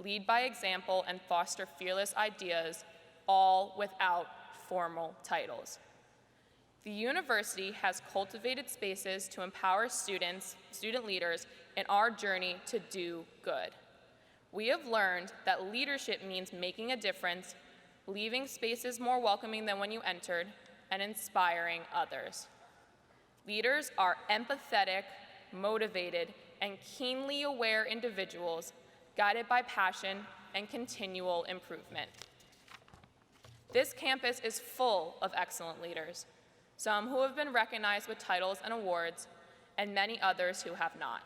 lead by example and foster fearless ideas, all without formal titles. The university has cultivated spaces to empower student leaders in our journey to do good. We have learned that leadership means making a difference, leaving spaces more welcoming than when you entered, and inspiring others. Leaders are empathetic, motivated, and keenly aware individuals guided by passion and continual improvement. This campus is full of excellent leaders, some who have been recognized with titles and awards, and many others who have not.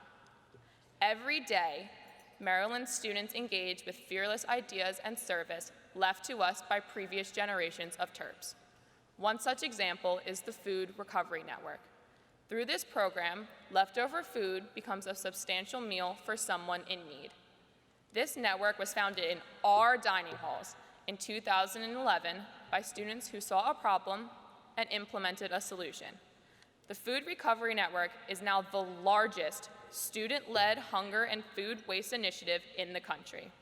Every day, Maryland students engage with fearless ideas and service left to us by previous generations of Terps. One such example is the Food Recovery Network. Through this program, leftover food becomes a substantial meal for someone in need. This network was founded in our dining halls in 2011 by students who saw a problem and implemented a solution. The Food Recovery Network is now the largest student-led hunger and food waste initiative in the country.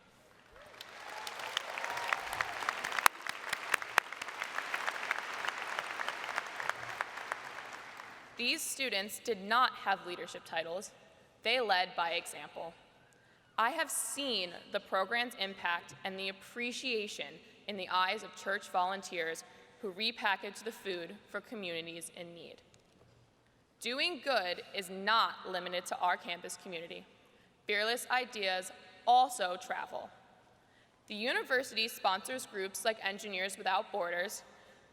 These students did not have leadership titles. They led by example. I have seen the program's impact and the appreciation in the eyes of church volunteers who repackage the food for communities in need. Doing good is not limited to our campus community. Fearless ideas also travel. The university sponsors groups like Engineers Without Borders,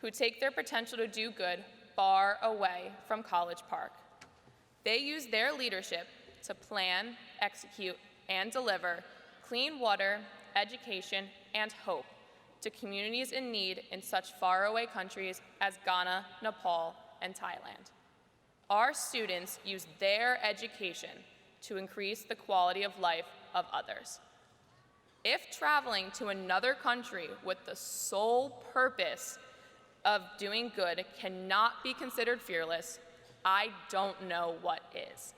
who take their potential to do good far away from College Park. They use their leadership to plan, execute, and deliver clean water, education, and hope to communities in need in such faraway countries as Ghana, Nepal, and Thailand. Our students use their education to increase the quality of life of others. If traveling to another country with the sole purpose of doing good cannot be considered fearless, I don't know what is.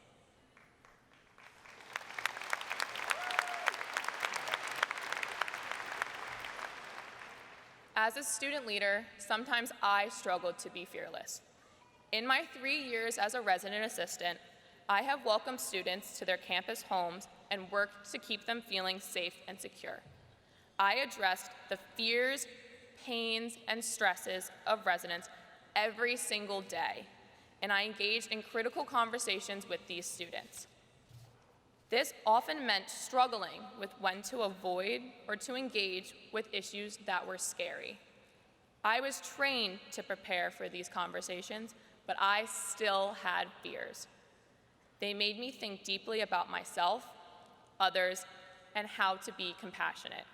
As a student leader, sometimes I struggled to be fearless. In my 3 years as a resident assistant, I have welcomed students to their campus homes and worked to keep them feeling safe and secure. I addressed the fears, pains, and stresses of residents every single day, and I engaged in critical conversations with these students. This often meant struggling with when to avoid or to engage with issues that were scary. I was trained to prepare for these conversations, but I still had fears. They made me think deeply about myself, others, and how to be compassionate.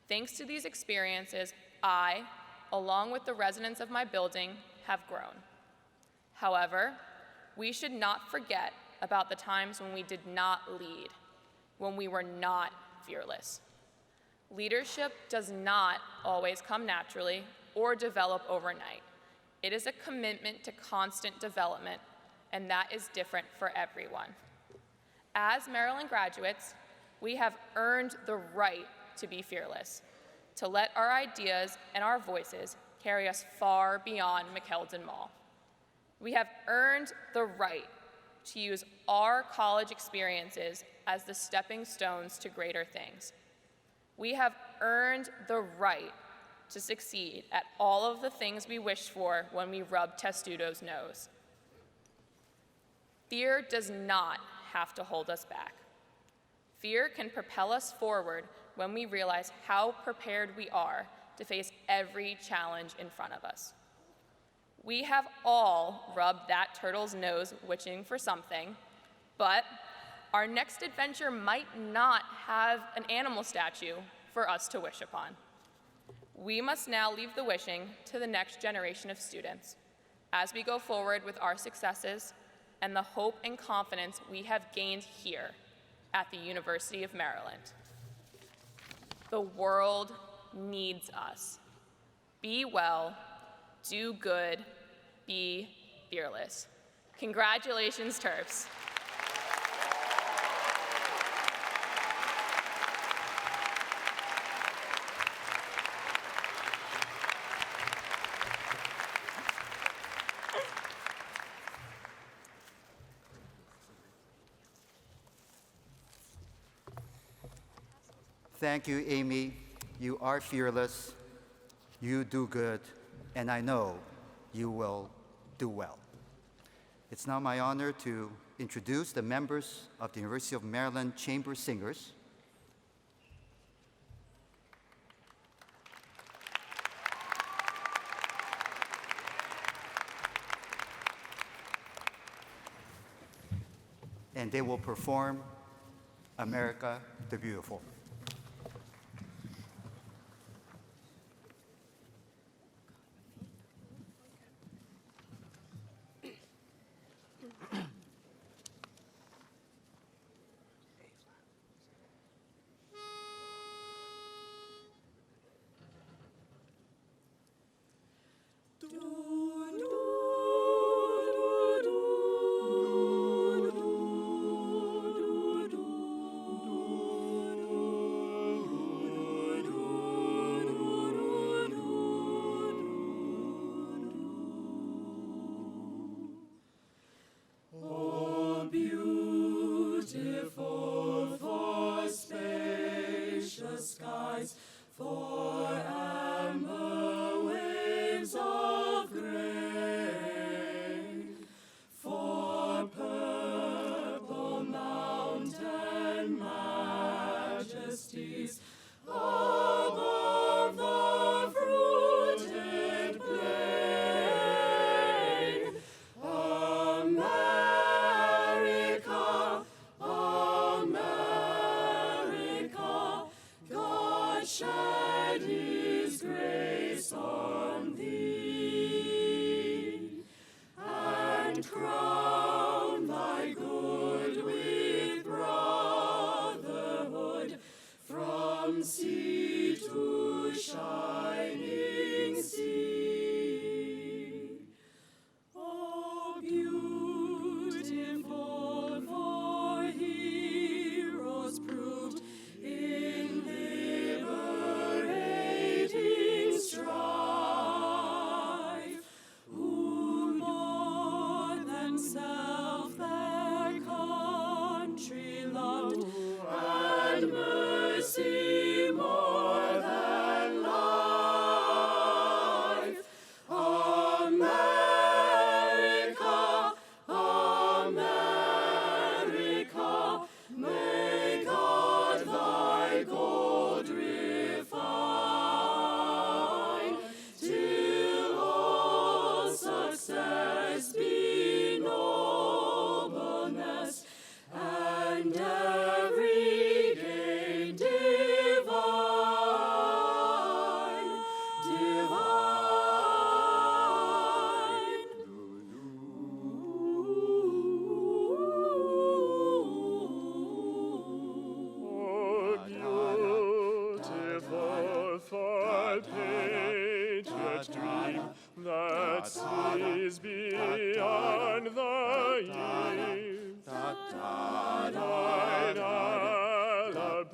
Thanks to these experiences, I, along with the residents of my building, have grown. However, we should not forget about the times when we did not lead, when we were not fearless. Leadership does not always come naturally or develop overnight. It is a commitment to constant development, and that is different for everyone. As Maryland graduates, we have earned the right to be fearless, to let our ideas and our voices carry us far beyond McKeldin Mall. We have earned the right to use our college experiences as the stepping stones to greater things. We have earned the right to succeed at all of the things we wished for when we rubbed Testudo's nose. Fear does not have to hold us back. Fear can propel us forward when we realize how prepared we are to face every challenge in front of us. We have all rubbed that turtle's nose wishing for something, but our next adventure might not have an animal statue for us to wish upon. We must now leave the wishing to the next generation of students as we go forward with our successes and the hope and confidence we have gained here at the University of Maryland. The world needs us. Be well, do good, be fearless. Congratulations, Terps. Thank you, Amy. You are fearless, you do good, and I know you will do well. It's now my honor to introduce the members of the University of Maryland Chamber Singers. And they will perform America the Beautiful.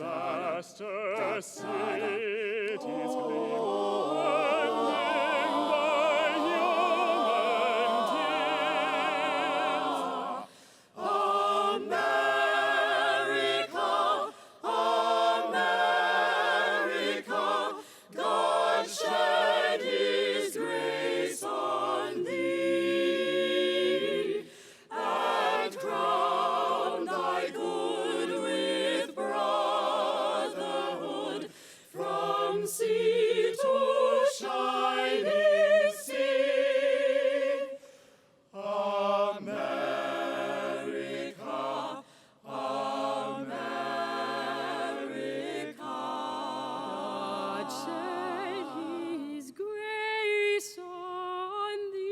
alabaster cities gleam, and ring by human tears. America, America, God shed His grace on thee, and crown thy good with brotherhood, from sea to shining sea. America, America, God shed His grace on thee.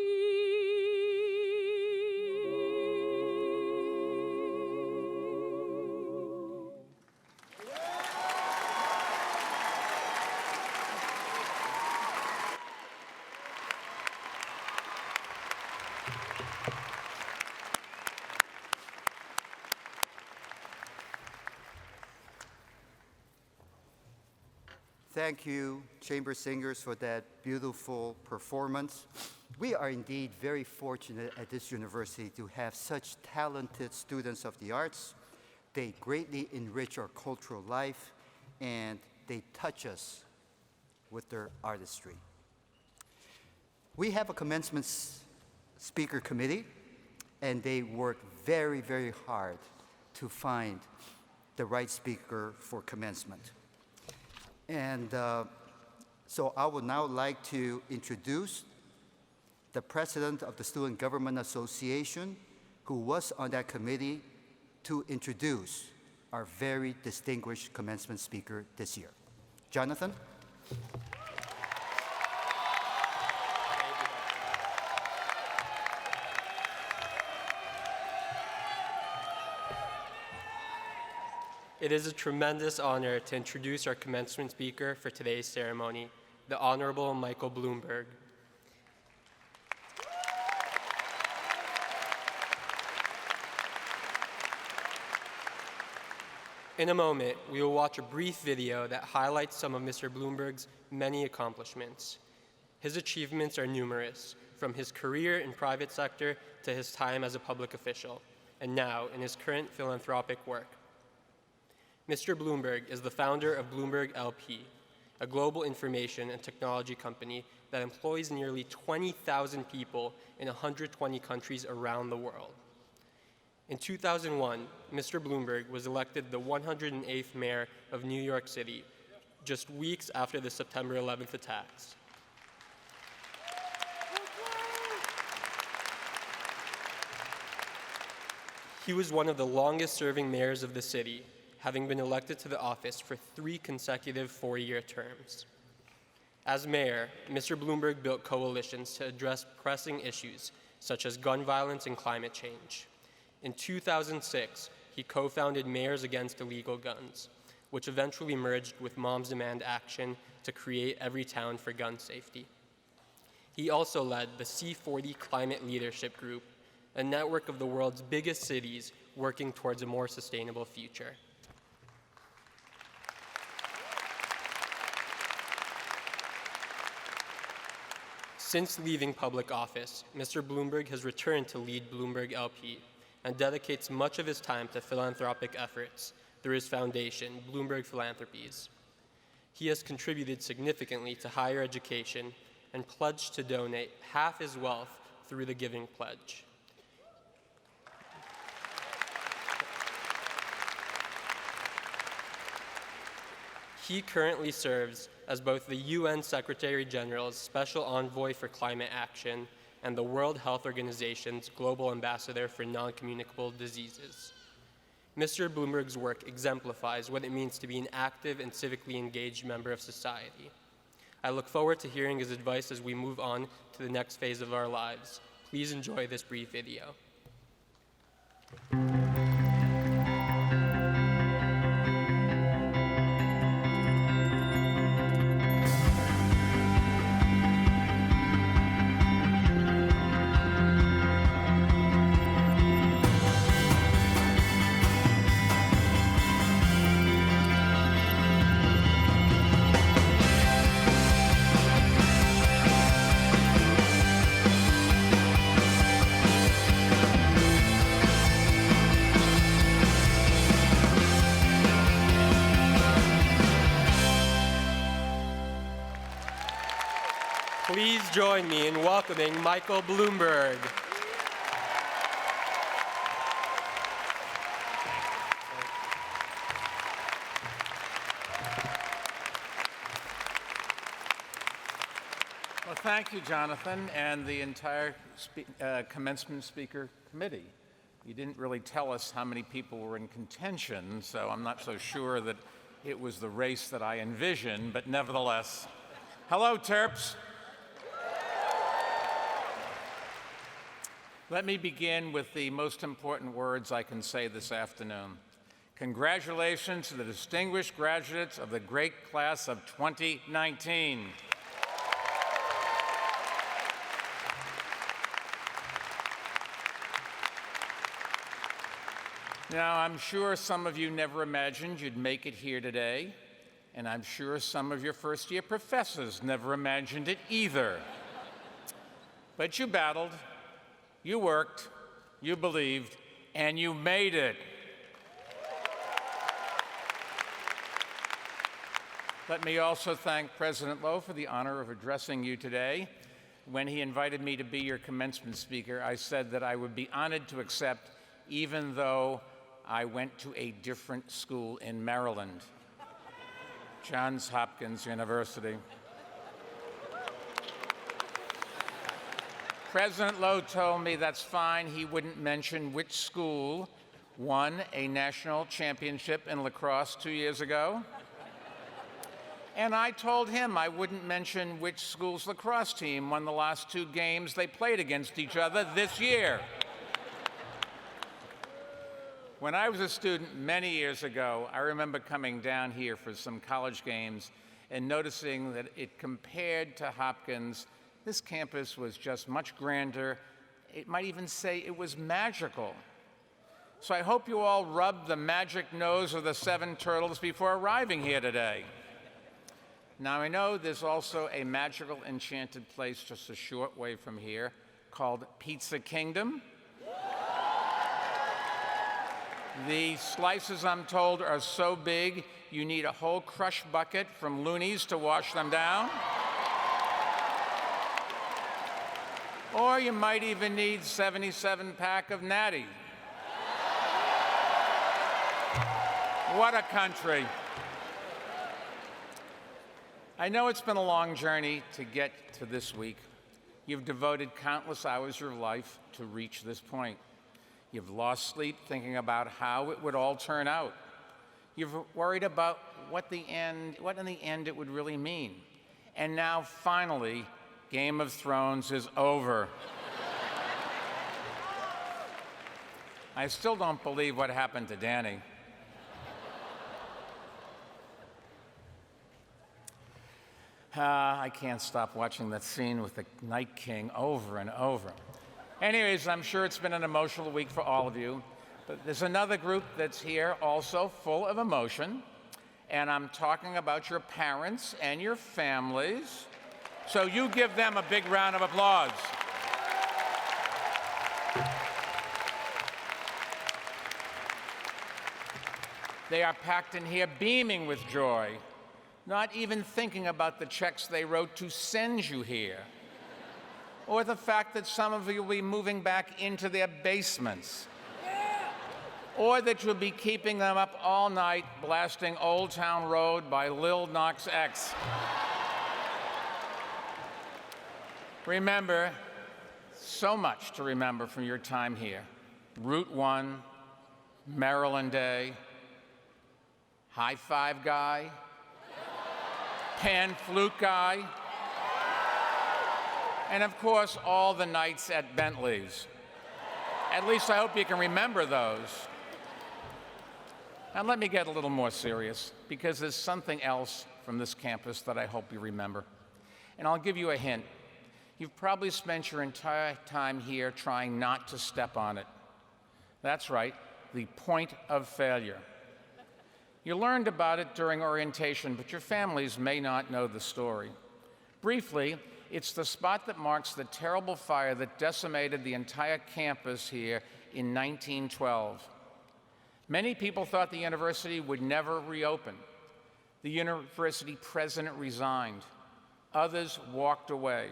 Thank you, chamber singers, for that beautiful performance. We are indeed very fortunate at this university to have such talented students of the arts. They greatly enrich our cultural life, and they touch us with their artistry. We have a commencement speaker committee, and they work very, very hard to find the right speaker for commencement. And so I would now like to introduce the president of the Student Government Association, who was on that committee, to introduce our very distinguished commencement speaker this year. Jonathan? It is a tremendous honor to introduce our commencement speaker for today's ceremony, the Honorable Michael Bloomberg. In a moment, we will watch a brief video that highlights some of Mr. Bloomberg's many accomplishments. His achievements are numerous, from his career in private sector to his time as a public official, and now in his current philanthropic work. Mr. Bloomberg is the founder of Bloomberg LP, a global information and technology company that employs nearly 20,000 people in 120 countries around the world. In 2001, Mr. Bloomberg was elected the 108th mayor of New York City, just weeks after the September 11th attacks. He was one of the longest-serving mayors of the city, having been elected to the office for 3 consecutive 4-year terms. As mayor, Mr. Bloomberg built coalitions to address pressing issues such as gun violence and climate change. In 2006, he co-founded Mayors Against Illegal Guns, which eventually merged with Moms Demand Action to create Every Town for Gun Safety. He also led the C40 Climate Leadership Group, a network of the world's biggest cities working towards a more sustainable future. Since leaving public office, Mr. Bloomberg has returned to lead Bloomberg LP and dedicates much of his time to philanthropic efforts through his foundation, Bloomberg Philanthropies. He has contributed significantly to higher education and pledged to donate half his wealth through the Giving Pledge. He currently serves as both the UN Secretary General's Special Envoy for Climate Action and the World Health Organization's Global Ambassador for Non-Communicable Diseases. Mr. Bloomberg's work exemplifies what it means to be an active and civically engaged member of society. I look forward to hearing his advice as we move on to the next phase of our lives. Please enjoy this brief video. Please join me in welcoming Michael Bloomberg. Well, thank you, Jonathan, and the entire commencement speaker committee. You didn't really tell us how many people were in contention, so I'm not so sure that it was the race that I envisioned, but nevertheless, hello, Terps. Let me begin with the most important words I can say this afternoon. Congratulations to the distinguished graduates of the great class of 2019. Now, I'm sure some of you never imagined you'd make it here today, and I'm sure some of your first-year professors never imagined it either. But you battled, you worked, you believed, and you made it. Let me also thank President Lowe for the honor of addressing you today. When he invited me to be your commencement speaker, I said that I would be honored to accept, even though I went to a different school in Maryland, Johns Hopkins University. President Lowe told me that's fine. He wouldn't mention which school won a national championship in lacrosse 2 years ago. And I told him I wouldn't mention which school's lacrosse team won the last 2 games they played against each other this year. When I was a student many years ago, I remember coming down here for some college games and noticing that it compared to Hopkins, this campus was just much grander. It might even say it was magical. So I hope you all rubbed the magic nose of the 7 turtles before arriving here today. Now I know there's also a magical, enchanted place just a short way from here called Pizza Kingdom. The slices, I'm told, are so big you need a whole crush bucket from Looney's to wash them down. Or you might even need 77-pack of Natty. What a country. I know it's been a long journey to get to this week. You've devoted countless hours of your life to reach this point. You've lost sleep thinking about how it would all turn out. You've worried about what in the end it would really mean. And now, finally, Game of Thrones is over. I still don't believe what happened to Dany. I can't stop watching that scene with the Night King over and over. Anyways, I'm sure it's been an emotional week for all of you. But there's another group that's here also full of emotion. And I'm talking about your parents and your families. So you give them a big round of applause. They are packed in here beaming with joy, not even thinking about the checks they wrote to send you here, or the fact that some of you will be moving back into their basements, or that you'll be keeping them up all night blasting Old Town Road by Lil Nas X. Remember, so much to remember from your time here. Route 1, Maryland Day, High Five Guy, Pan Flute Guy, and of course, all the nights at Bentley's. At least I hope you can remember those. Now let me get a little more serious, because there's something else from this campus that I hope you remember. And I'll give you a hint. You've probably spent your entire time here trying not to step on it. That's right, the point of failure. You learned about it during orientation, but your families may not know the story. Briefly, it's the spot that marks the terrible fire that decimated the entire campus here in 1912. Many people thought the university would never reopen. The university president resigned. Others walked away.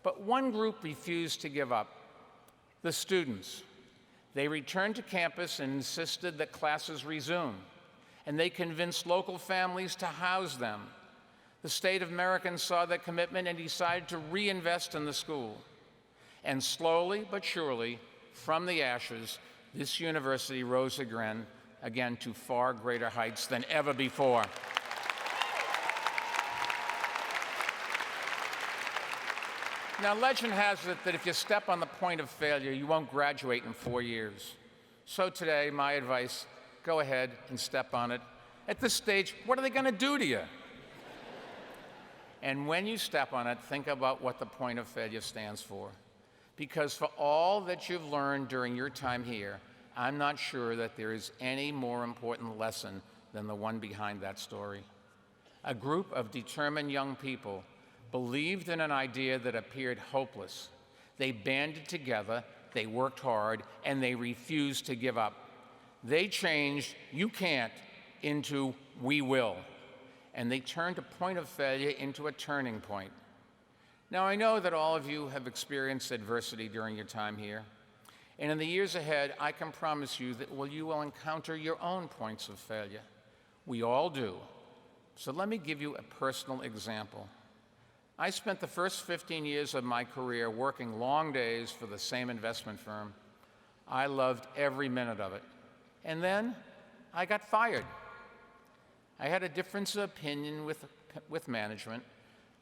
But one group refused to give up, the students. They returned to campus and insisted that classes resume, and they convinced local families to house them. The state of Maryland saw their commitment and decided to reinvest in the school. And slowly but surely, from the ashes, this university rose again to far greater heights than ever before. Now, legend has it that if you step on the point of failure, you won't graduate in 4 years. So today, my advice, go ahead and step on it. At this stage, what are they going to do to you? And when you step on it, think about what the point of failure stands for. Because for all that you've learned during your time here, I'm not sure that there is any more important lesson than the one behind that story. A group of determined young people believed in an idea that appeared hopeless. They banded together, they worked hard, and they refused to give up. They changed "you can't" into "we will." And they turned a point of failure into a turning point. Now, I know that all of you have experienced adversity during your time here. And in the years ahead, I can promise you that you will encounter your own points of failure. We all do. So let me give you a personal example. I spent the first 15 years of my career working long days for the same investment firm. I loved every minute of it. And then I got fired. I had a difference of opinion with management.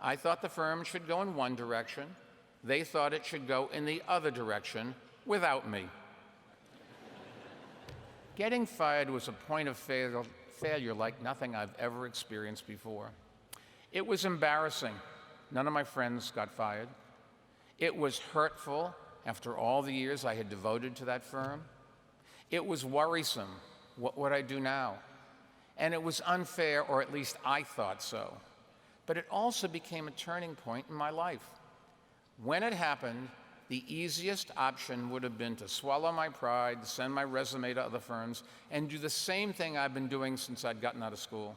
I thought the firm should go in one direction. They thought it should go in the other direction without me. Getting fired was a point of failure like nothing I've ever experienced before. It was embarrassing. None of my friends got fired. It was hurtful after all the years I had devoted to that firm. It was worrisome. What would I do now? And it was unfair, or at least I thought so. But it also became a turning point in my life. When it happened, the easiest option would have been to swallow my pride, send my resume to other firms, and do the same thing I've been doing since I'd gotten out of school.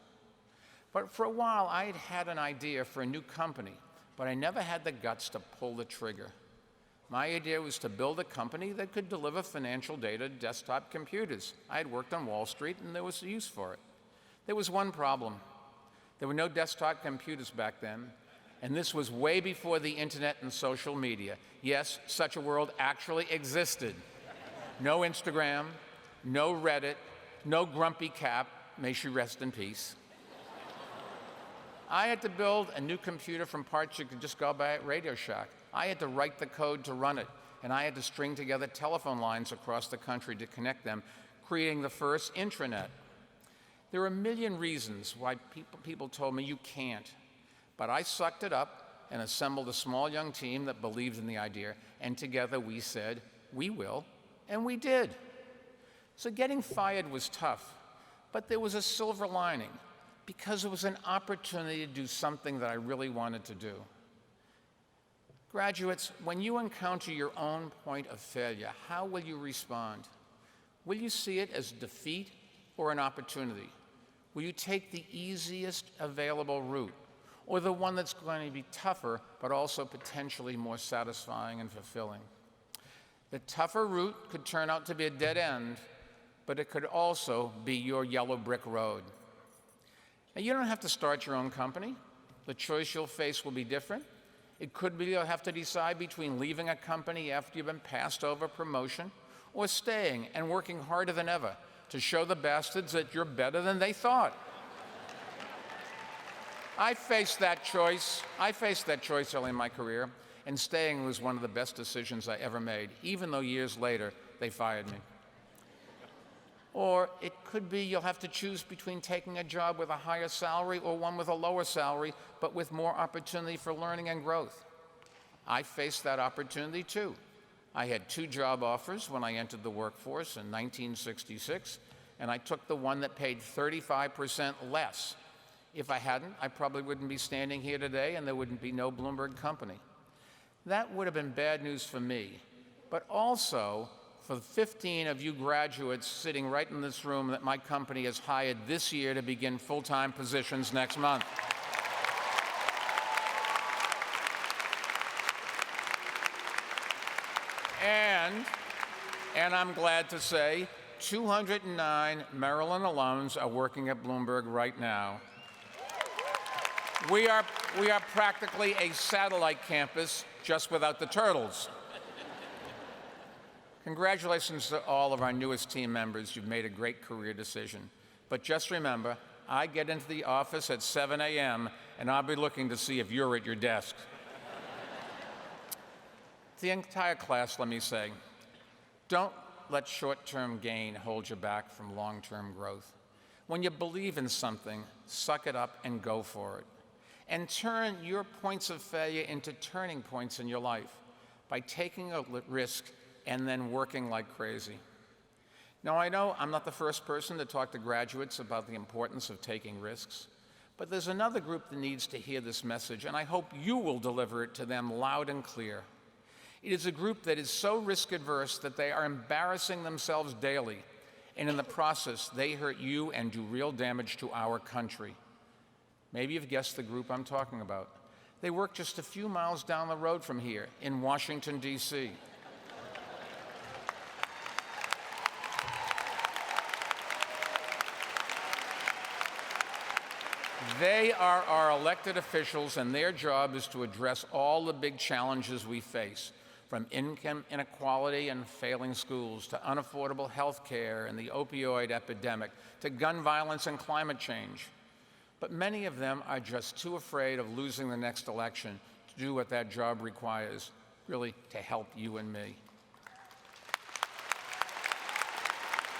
But for a while, I had had an idea for a new company, but I never had the guts to pull the trigger. My idea was to build a company that could deliver financial data to desktop computers. I had worked on Wall Street, and there was a use for it. There was one problem. There were no desktop computers back then, and this was way before the internet and social media. Yes, such a world actually existed. No Instagram, no Reddit, no Grumpy Cap, may she rest in peace. I had to build a new computer from parts you could just go buy at Radio Shack. I had to write the code to run it, and I had to string together telephone lines across the country to connect them, creating the first intranet. There are a million reasons why people told me you can't, but I sucked it up and assembled a small young team that believed in the idea, and together we said, we will, and we did. So getting fired was tough, but there was a silver lining, because it was an opportunity to do something that I really wanted to do. Graduates, when you encounter your own point of failure, how will you respond? Will you see it as defeat or an opportunity? Will you take the easiest available route, or the one that's going to be tougher, but also potentially more satisfying and fulfilling? The tougher route could turn out to be a dead end, but it could also be your yellow brick road. Now, you don't have to start your own company. The choice you'll face will be different. It could be you'll have to decide between leaving a company after you've been passed over promotion, or staying and working harder than ever to show the bastards that you're better than they thought. I faced that choice early in my career, and staying was one of the best decisions I ever made, even though years later they fired me. Or it could be you'll have to choose between taking a job with a higher salary or one with a lower salary, but with more opportunity for learning and growth. I faced that opportunity too. I had 2 job offers when I entered the workforce in 1966, and I took the one that paid 35% less. If I hadn't, I probably wouldn't be standing here today, and there wouldn't be no Bloomberg company. That would have been bad news for me, but also for the 15 of you graduates sitting right in this room that my company has hired this year to begin full-time positions next month. And I'm glad to say 209 Maryland alums are working at Bloomberg right now. We are practically a satellite campus, just without the turtles. Congratulations to all of our newest team members. You've made a great career decision. But just remember, I get into the office at 7 a.m., and I'll be looking to see if you're at your desk. To the entire class, let me say, don't let short-term gain hold you back from long-term growth. When you believe in something, suck it up and go for it. And turn your points of failure into turning points in your life by taking a risk and then working like crazy. Now, I know I'm not the first person to talk to graduates about the importance of taking risks, but there's another group that needs to hear this message, and I hope you will deliver it to them loud and clear. It is a group that is so risk-averse that they are embarrassing themselves daily, and in the process, they hurt you and do real damage to our country. Maybe you've guessed the group I'm talking about. They work just a few miles down the road from here in Washington, D.C. They are our elected officials, and their job is to address all the big challenges we face, from income inequality and failing schools, to unaffordable health care and the opioid epidemic, to gun violence and climate change. But many of them are just too afraid of losing the next election to do what that job requires, really to help you and me.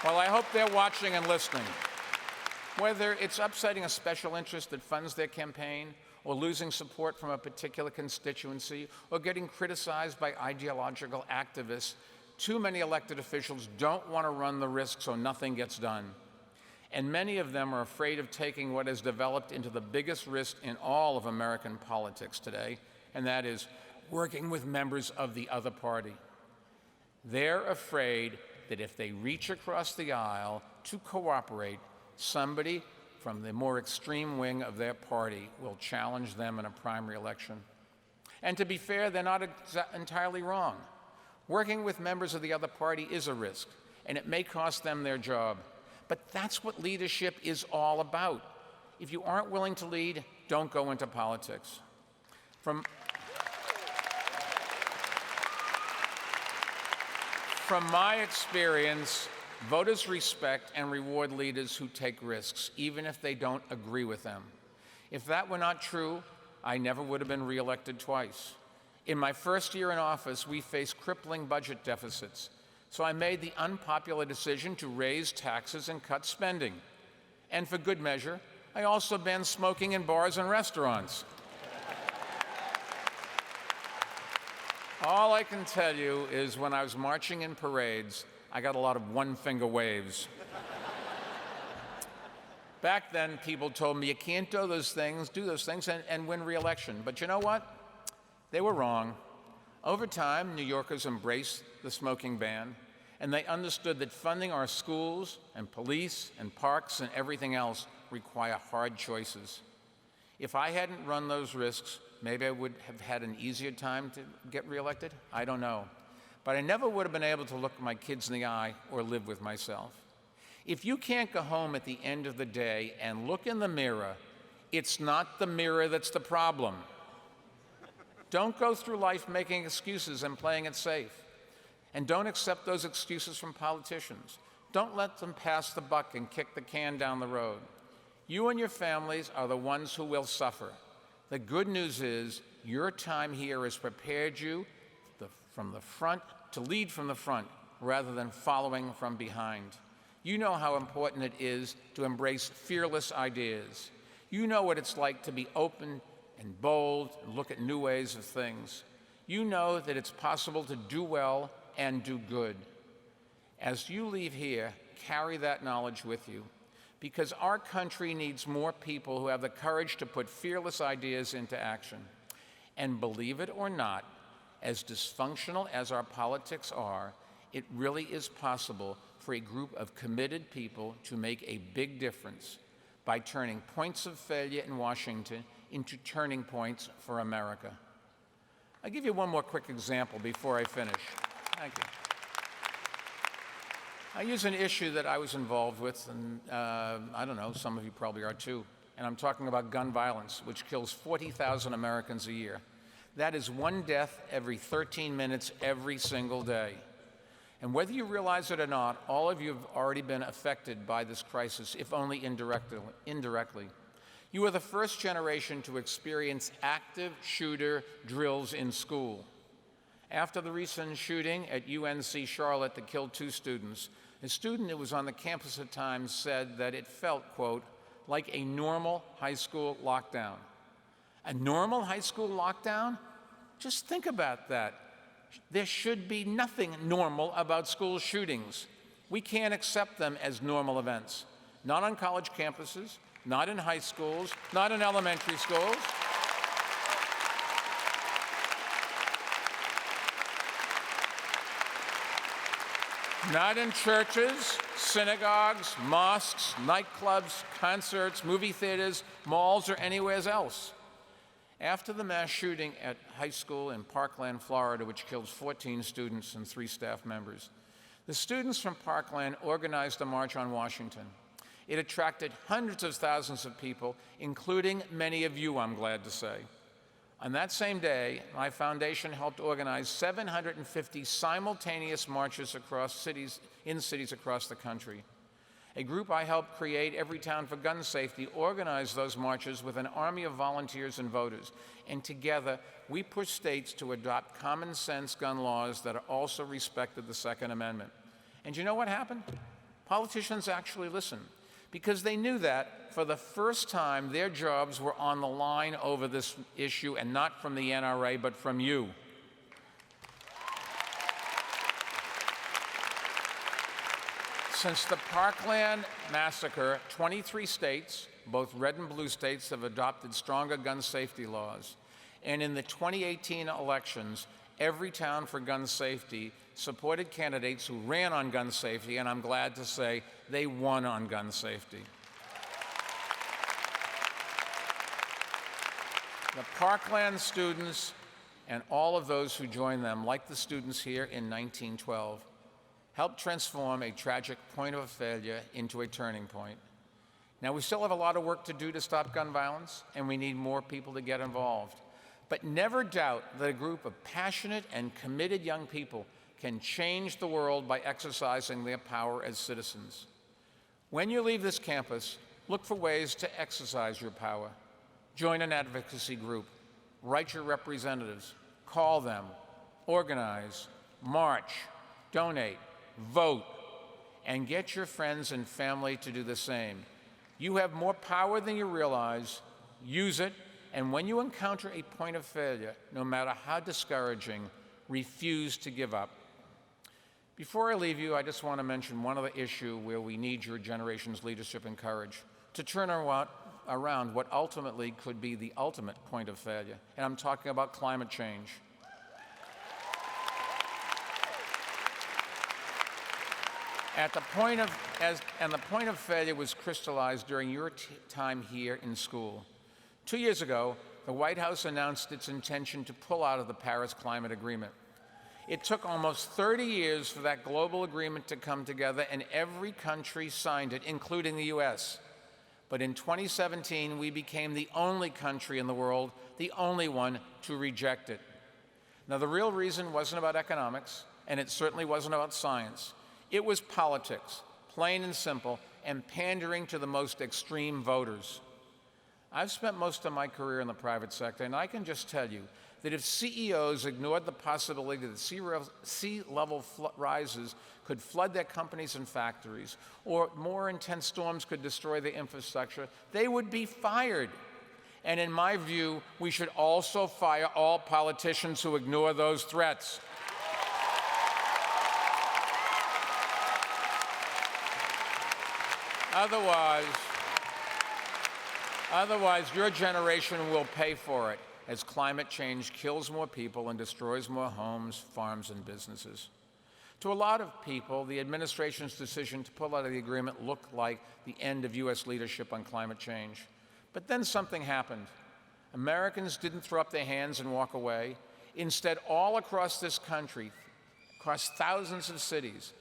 Well, I hope they're watching and listening. Whether it's upsetting a special interest that funds their campaign, or losing support from a particular constituency, or getting criticized by ideological activists, too many elected officials don't want to run the risk so nothing gets done. And many of them are afraid of taking what has developed into the biggest risk in all of American politics today, and that is working with members of the other party. They're afraid that if they reach across the aisle to cooperate, somebody from the more extreme wing of their party will challenge them in a primary election. And to be fair, they're not entirely wrong. Working with members of the other party is a risk, and it may cost them their job. But that's what leadership is all about. If you aren't willing to lead, don't go into politics. From my experience, voters respect and reward leaders who take risks, even if they don't agree with them. If that were not true, I never would have been reelected twice. In my first year in office, we faced crippling budget deficits. So I made the unpopular decision to raise taxes and cut spending. And for good measure, I also banned smoking in bars and restaurants. All I can tell you is when I was marching in parades, I got a lot of one-finger waves. Back then, people told me you can't do those things, and win re-election. But you know what? They were wrong. Over time, New Yorkers embraced the smoking ban, and they understood that funding our schools and police and parks and everything else require hard choices. If I hadn't run those risks, maybe I would have had an easier time to get reelected. I don't know. But I never would have been able to look my kids in the eye or live with myself. If you can't go home at the end of the day and look in the mirror, it's not the mirror that's the problem. Don't go through life making excuses and playing it safe. And don't accept those excuses from politicians. Don't let them pass the buck and kick the can down the road. You and your families are the ones who will suffer. The good news is your time here has prepared you from the front to lead from the front rather than following from behind. You know how important it is to embrace fearless ideas. You know what it's like to be open and bold and look at new ways of things. You know that it's possible to do well and do good. As you leave here, carry that knowledge with you, because our country needs more people who have the courage to put fearless ideas into action. And believe it or not, as dysfunctional as our politics are, it really is possible for a group of committed people to make a big difference by turning points of failure in Washington into turning points for America. I'll give you one more quick example before I finish. Thank you. I use an issue that I was involved with, and I don't know, some of you probably are too, and I'm talking about gun violence, which kills 40,000 Americans a year. That is one death every 13 minutes every single day. And whether you realize it or not, all of you have already been affected by this crisis, if only indirectly. You are the first generation to experience active shooter drills in school. After the recent shooting at UNC Charlotte that killed 2 students, a student who was on the campus at times said that it felt, quote, like a normal high school lockdown. A normal high school lockdown? Just think about that. There should be nothing normal about school shootings. We can't accept them as normal events. Not on college campuses, not in high schools, not in elementary schools. Not in churches, synagogues, mosques, nightclubs, concerts, movie theaters, malls, or anywhere else. After the mass shooting at high school in Parkland, Florida, which killed 14 students and 3 staff members, the students from Parkland organized a march on Washington. It attracted hundreds of thousands of people, including many of you, I'm glad to say. On that same day, my foundation helped organize 750 simultaneous marches in cities across the country. A group I helped create, Every Town for Gun Safety, organized those marches with an army of volunteers and voters. And together, we pushed states to adopt common sense gun laws that also respected the Second Amendment. And you know what happened? Politicians actually listened, because they knew that for the first time, their jobs were on the line over this issue, and not from the NRA, but from you. Since the Parkland massacre, 23 states, both red and blue states, have adopted stronger gun safety laws. And in the 2018 elections, Every Town for Gun Safety supported candidates who ran on gun safety, and I'm glad to say they won on gun safety. The Parkland students and all of those who joined them, like the students here in 1912, helped transform a tragic point of failure into a turning point. Now, we still have a lot of work to do to stop gun violence, and we need more people to get involved. But never doubt that a group of passionate and committed young people can change the world by exercising their power as citizens. When you leave this campus, look for ways to exercise your power. Join an advocacy group, write your representatives, call them, organize, march, donate, vote, and get your friends and family to do the same. You have more power than you realize. Use it, and when you encounter a point of failure, no matter how discouraging, refuse to give up. Before I leave you, I just want to mention one other issue where we need your generation's leadership and courage to turn around what ultimately could be the ultimate point of failure, and I'm talking about climate change. The point of failure was crystallized during your time here in school. 2 years ago, the White House announced its intention to pull out of the Paris Climate Agreement. It took almost 30 years for that global agreement to come together, and every country signed it, including the US. But in 2017, we became the only country in the world, the only one, to reject it. Now, the real reason wasn't about economics, and it certainly wasn't about science. It was politics, plain and simple, and pandering to the most extreme voters. I've spent most of my career in the private sector, and I can just tell you that if CEOs ignored the possibility that sea level rises could flood their companies and factories, or more intense storms could destroy their infrastructure, they would be fired. And in my view, we should also fire all politicians who ignore those threats. Otherwise, your generation will pay for it as climate change kills more people and destroys more homes, farms, and businesses. To a lot of people, the administration's decision to pull out of the agreement looked like the end of U.S. leadership on climate change. But then something happened. Americans didn't throw up their hands and walk away. Instead, all across this country, across thousands of cities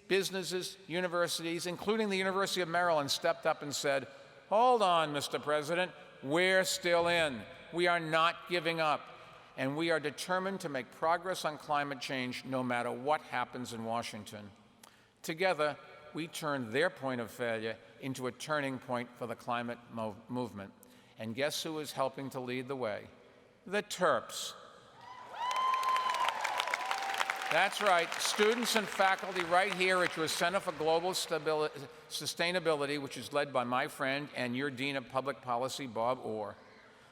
businesses, universities, including the University of Maryland, stepped up and said, "Hold on, Mr. President, we're still in. We are not giving up, and we are determined to make progress on climate change no matter what happens in Washington." Together, we turned their point of failure into a turning point for the climate movement. And guess who is helping to lead the way? The Terps. That's right, students and faculty right here at your Center for Global Sustainability, which is led by my friend and your Dean of Public Policy, Bob Orr.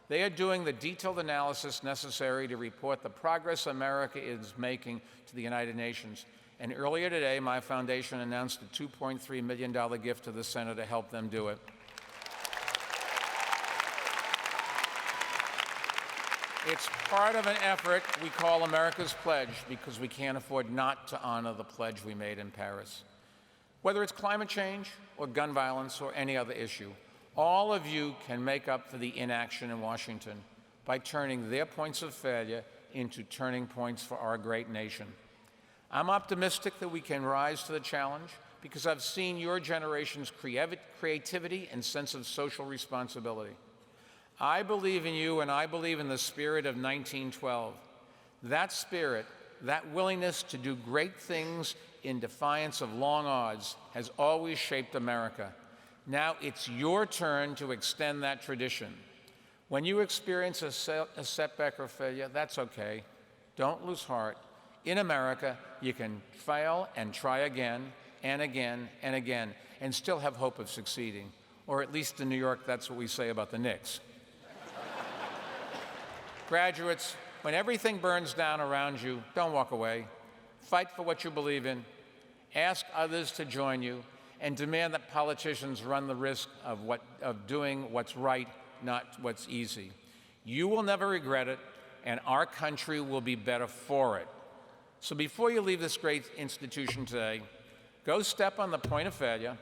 They are doing the detailed analysis necessary to report the progress America is making to the United Nations. And earlier today, my foundation announced a $2.3 million gift to the center to help them do it. It's part of an effort we call America's Pledge, because we can't afford not to honor the pledge we made in Paris. Whether it's climate change or gun violence or any other issue, all of you can make up for the inaction in Washington by turning their points of failure into turning points for our great nation. I'm optimistic that we can rise to the challenge because I've seen your generation's creativity and sense of social responsibility. I believe in you, and I believe in the spirit of 1912. That spirit, that willingness to do great things in defiance of long odds, has always shaped America. Now it's your turn to extend that tradition. When you experience a setback or failure, that's okay. Don't lose heart. In America, you can fail and try again and again and again and still have hope of succeeding. Or at least in New York, that's what we say about the Knicks. Graduates, when everything burns down around you, don't walk away. Fight for what you believe in. Ask others to join you, and demand that politicians run the risk of doing what's right, not what's easy. You will never regret it, and our country will be better for it. So before you leave this great institution today, go step on the point of failure,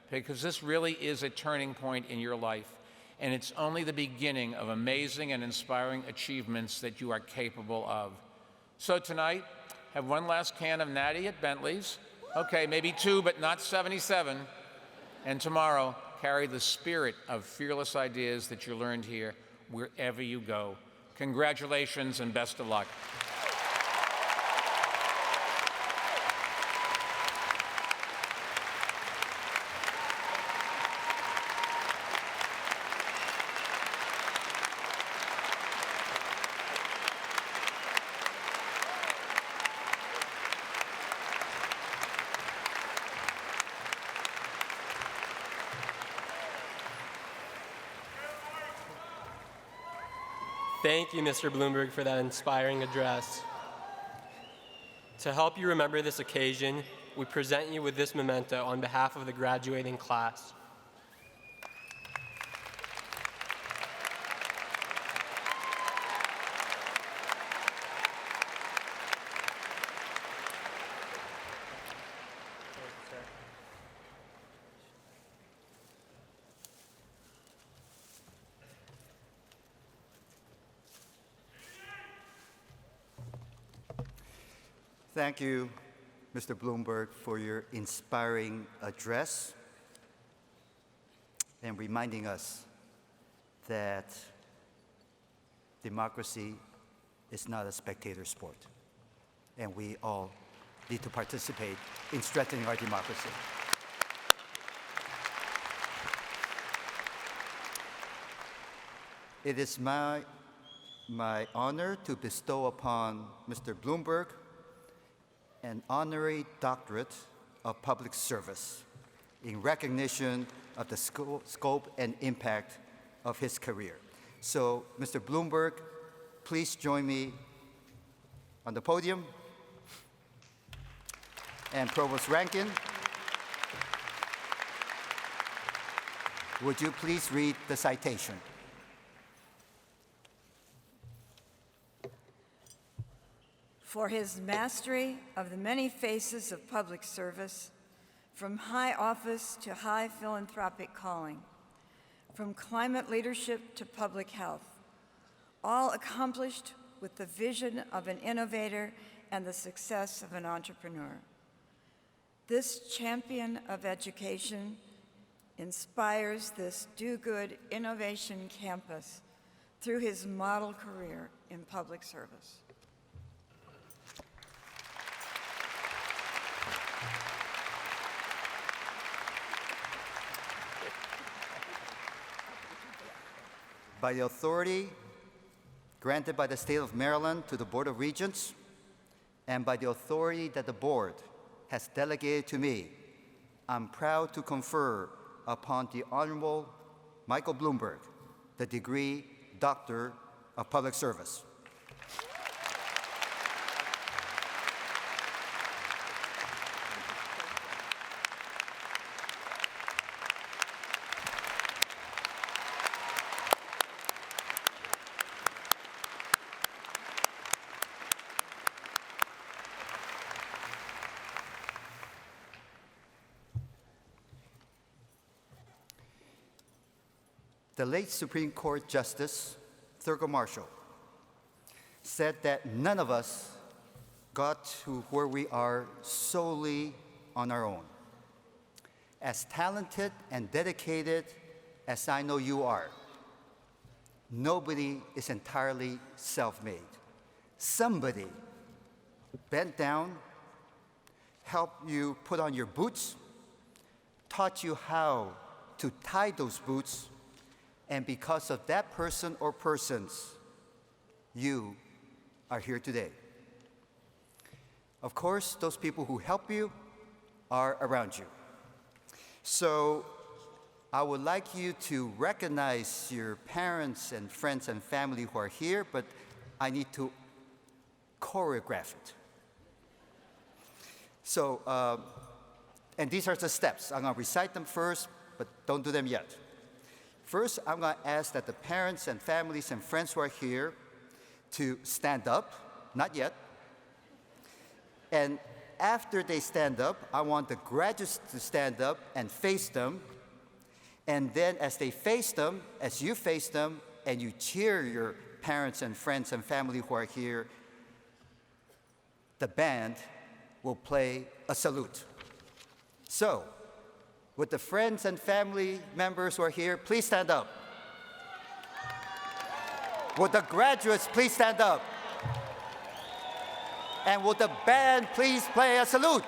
because this really is a turning point in your life. And it's only the beginning of amazing and inspiring achievements that you are capable of. So tonight, have one last can of Natty at Bentley's. Okay, maybe two, but not 77. And tomorrow, carry the spirit of fearless ideas that you learned here wherever you go. Congratulations and best of luck. Thank you, Mr. Bloomberg, for that inspiring address. To help you remember this occasion, we present you with this memento on behalf of the graduating class. Thank you, Mr. Bloomberg, for your inspiring address and reminding us that democracy is not a spectator sport, and we all need to participate in strengthening our democracy. It is my honor to bestow upon Mr. Bloomberg an honorary doctorate of public service in recognition of the scope and impact of his career. So, Mr. Bloomberg, please join me on the podium. And Provost Rankin, would you please read the citation? For his mastery of the many faces of public service, from high office to high philanthropic calling, from climate leadership to public health, all accomplished with the vision of an innovator and the success of an entrepreneur. This champion of education inspires this do-good innovation campus through his model career in public service. By the authority granted by the state of Maryland to the Board of Regents, and by the authority that the board has delegated to me, I'm proud to confer upon the Honorable Michael Bloomberg the degree Doctor of Public Service. The late Supreme Court Justice Thurgood Marshall said that none of us got to where we are solely on our own. As talented and dedicated as I know you are, nobody is entirely self-made. Somebody bent down, helped you put on your boots, taught you how to tie those boots, and because of that person or persons, you are here today. Of course, those people who help you are around you. So I would like you to recognize your parents and friends and family who are here, but I need to choreograph it. So, and these are the steps. I'm going to recite them first, but don't do them yet. First, I'm going to ask that the parents and families and friends who are here to stand up, not yet. And after they stand up, I want the graduates to stand up and face them. And then as they face them, as you face them, and you cheer your parents and friends and family who are here, the band will play a salute. So, would the friends and family members who are here please stand up? Would the graduates please stand up? And would the band please play a salute?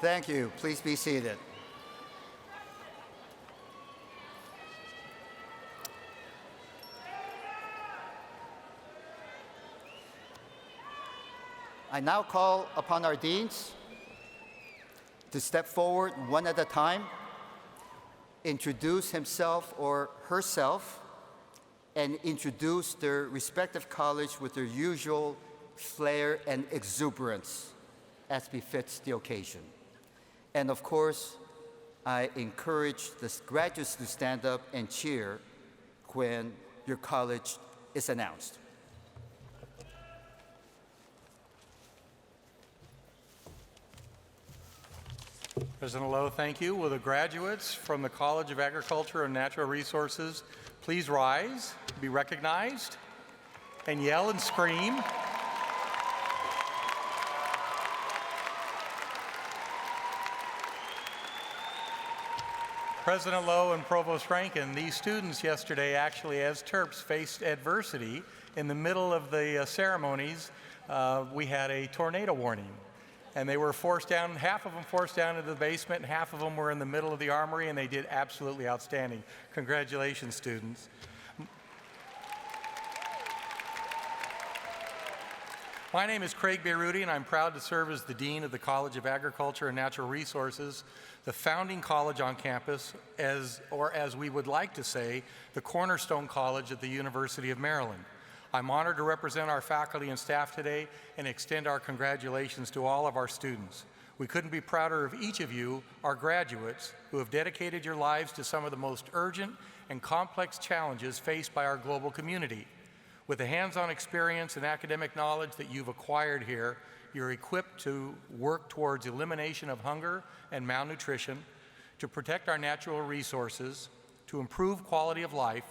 Thank you. Please be seated. I now call upon our deans to step forward one at a time, introduce himself or herself, and introduce their respective college with their usual flair and exuberance as befits the occasion. And of course, I encourage the graduates to stand up and cheer when your college is announced. President Lowe, thank you. Will the graduates from the College of Agriculture and Natural Resources please rise, be recognized, and yell and scream? President Lowe and Provost Rankin, these students yesterday actually, as Terps, faced adversity. In the middle of the ceremonies, we had a tornado warning. And they were forced down, half of them forced down into the basement, and half of them were in the middle of the armory, and they did absolutely outstanding. Congratulations, students. My name is Craig Beiruti, and I'm proud to serve as the Dean of the College of Agriculture and Natural Resources, the founding college on campus, as we would like to say, the cornerstone college at the University of Maryland. I'm honored to represent our faculty and staff today and extend our congratulations to all of our students. We couldn't be prouder of each of you, our graduates, who have dedicated your lives to some of the most urgent and complex challenges faced by our global community. With the hands-on experience and academic knowledge that you've acquired here, you're equipped to work towards elimination of hunger and malnutrition, to protect our natural resources, to improve quality of life,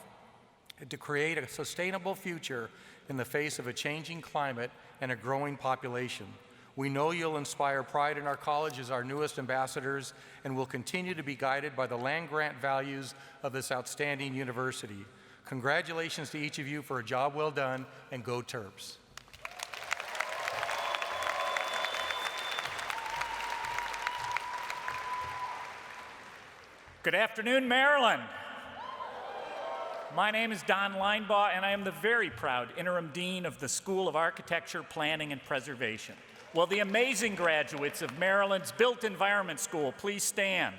and to create a sustainable future in the face of a changing climate and a growing population. We know you'll inspire pride in our college as our newest ambassadors and will continue to be guided by the land-grant values of this outstanding university. Congratulations to each of you for a job well done, and go Terps. Good afternoon, Maryland. My name is Don Linebaugh, and I am the very proud Interim Dean of the School of Architecture, Planning, and Preservation. Will the amazing graduates of Maryland's Built Environment School please stand?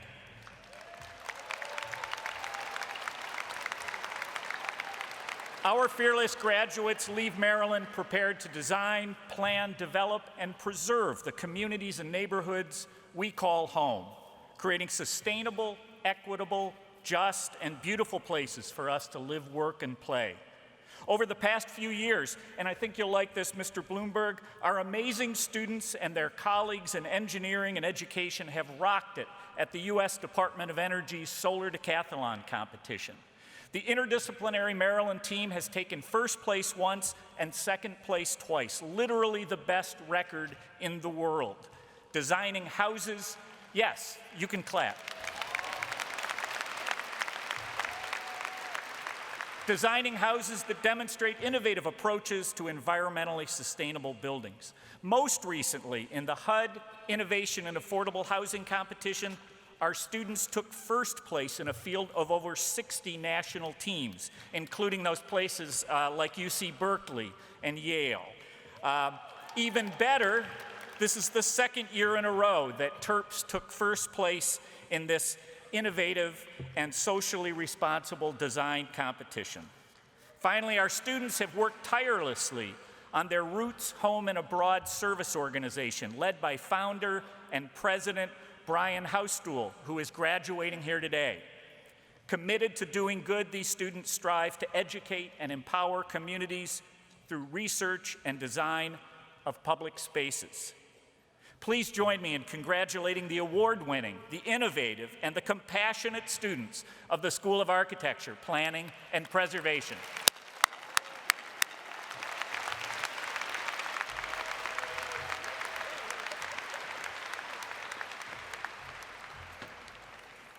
Our fearless graduates leave Maryland prepared to design, plan, develop, and preserve the communities and neighborhoods we call home, creating sustainable, equitable, just, and beautiful places for us to live, work, and play. Over the past few years, and I think you'll like this, Mr. Bloomberg, our amazing students and their colleagues in engineering and education have rocked it at the U.S. Department of Energy's Solar Decathlon competition. The interdisciplinary Maryland team has taken first place once and second place twice, literally the best record in the world. Designing houses, yes, you can clap. Designing houses that demonstrate innovative approaches to environmentally sustainable buildings. Most recently, in the HUD Innovation and Affordable Housing Competition, our students took first place in a field of over 60 national teams, including those places like UC Berkeley and Yale. Even better, this is the second year in a row that Terps took first place in this innovative and socially responsible design competition. Finally, our students have worked tirelessly on their Roots Home and Abroad service organization, led by founder and president Brian Housestool, who is graduating here today. Committed to doing good, these students strive to educate and empower communities through research and design of public spaces. Please join me in congratulating the award-winning, the innovative, and the compassionate students of the School of Architecture, Planning, and Preservation.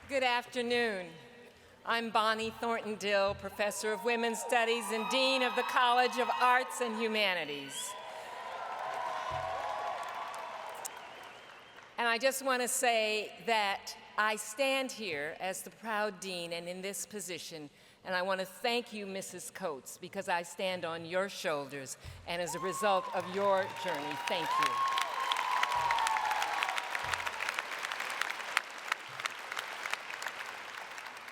Good afternoon. I'm Bonnie Thornton-Dill, Professor of Women's Studies and Dean of the College of Arts and Humanities. And I just want to say that I stand here as the proud dean and in this position, and I want to thank you, Mrs. Coates, because I stand on your shoulders, and as a result of your journey, thank you.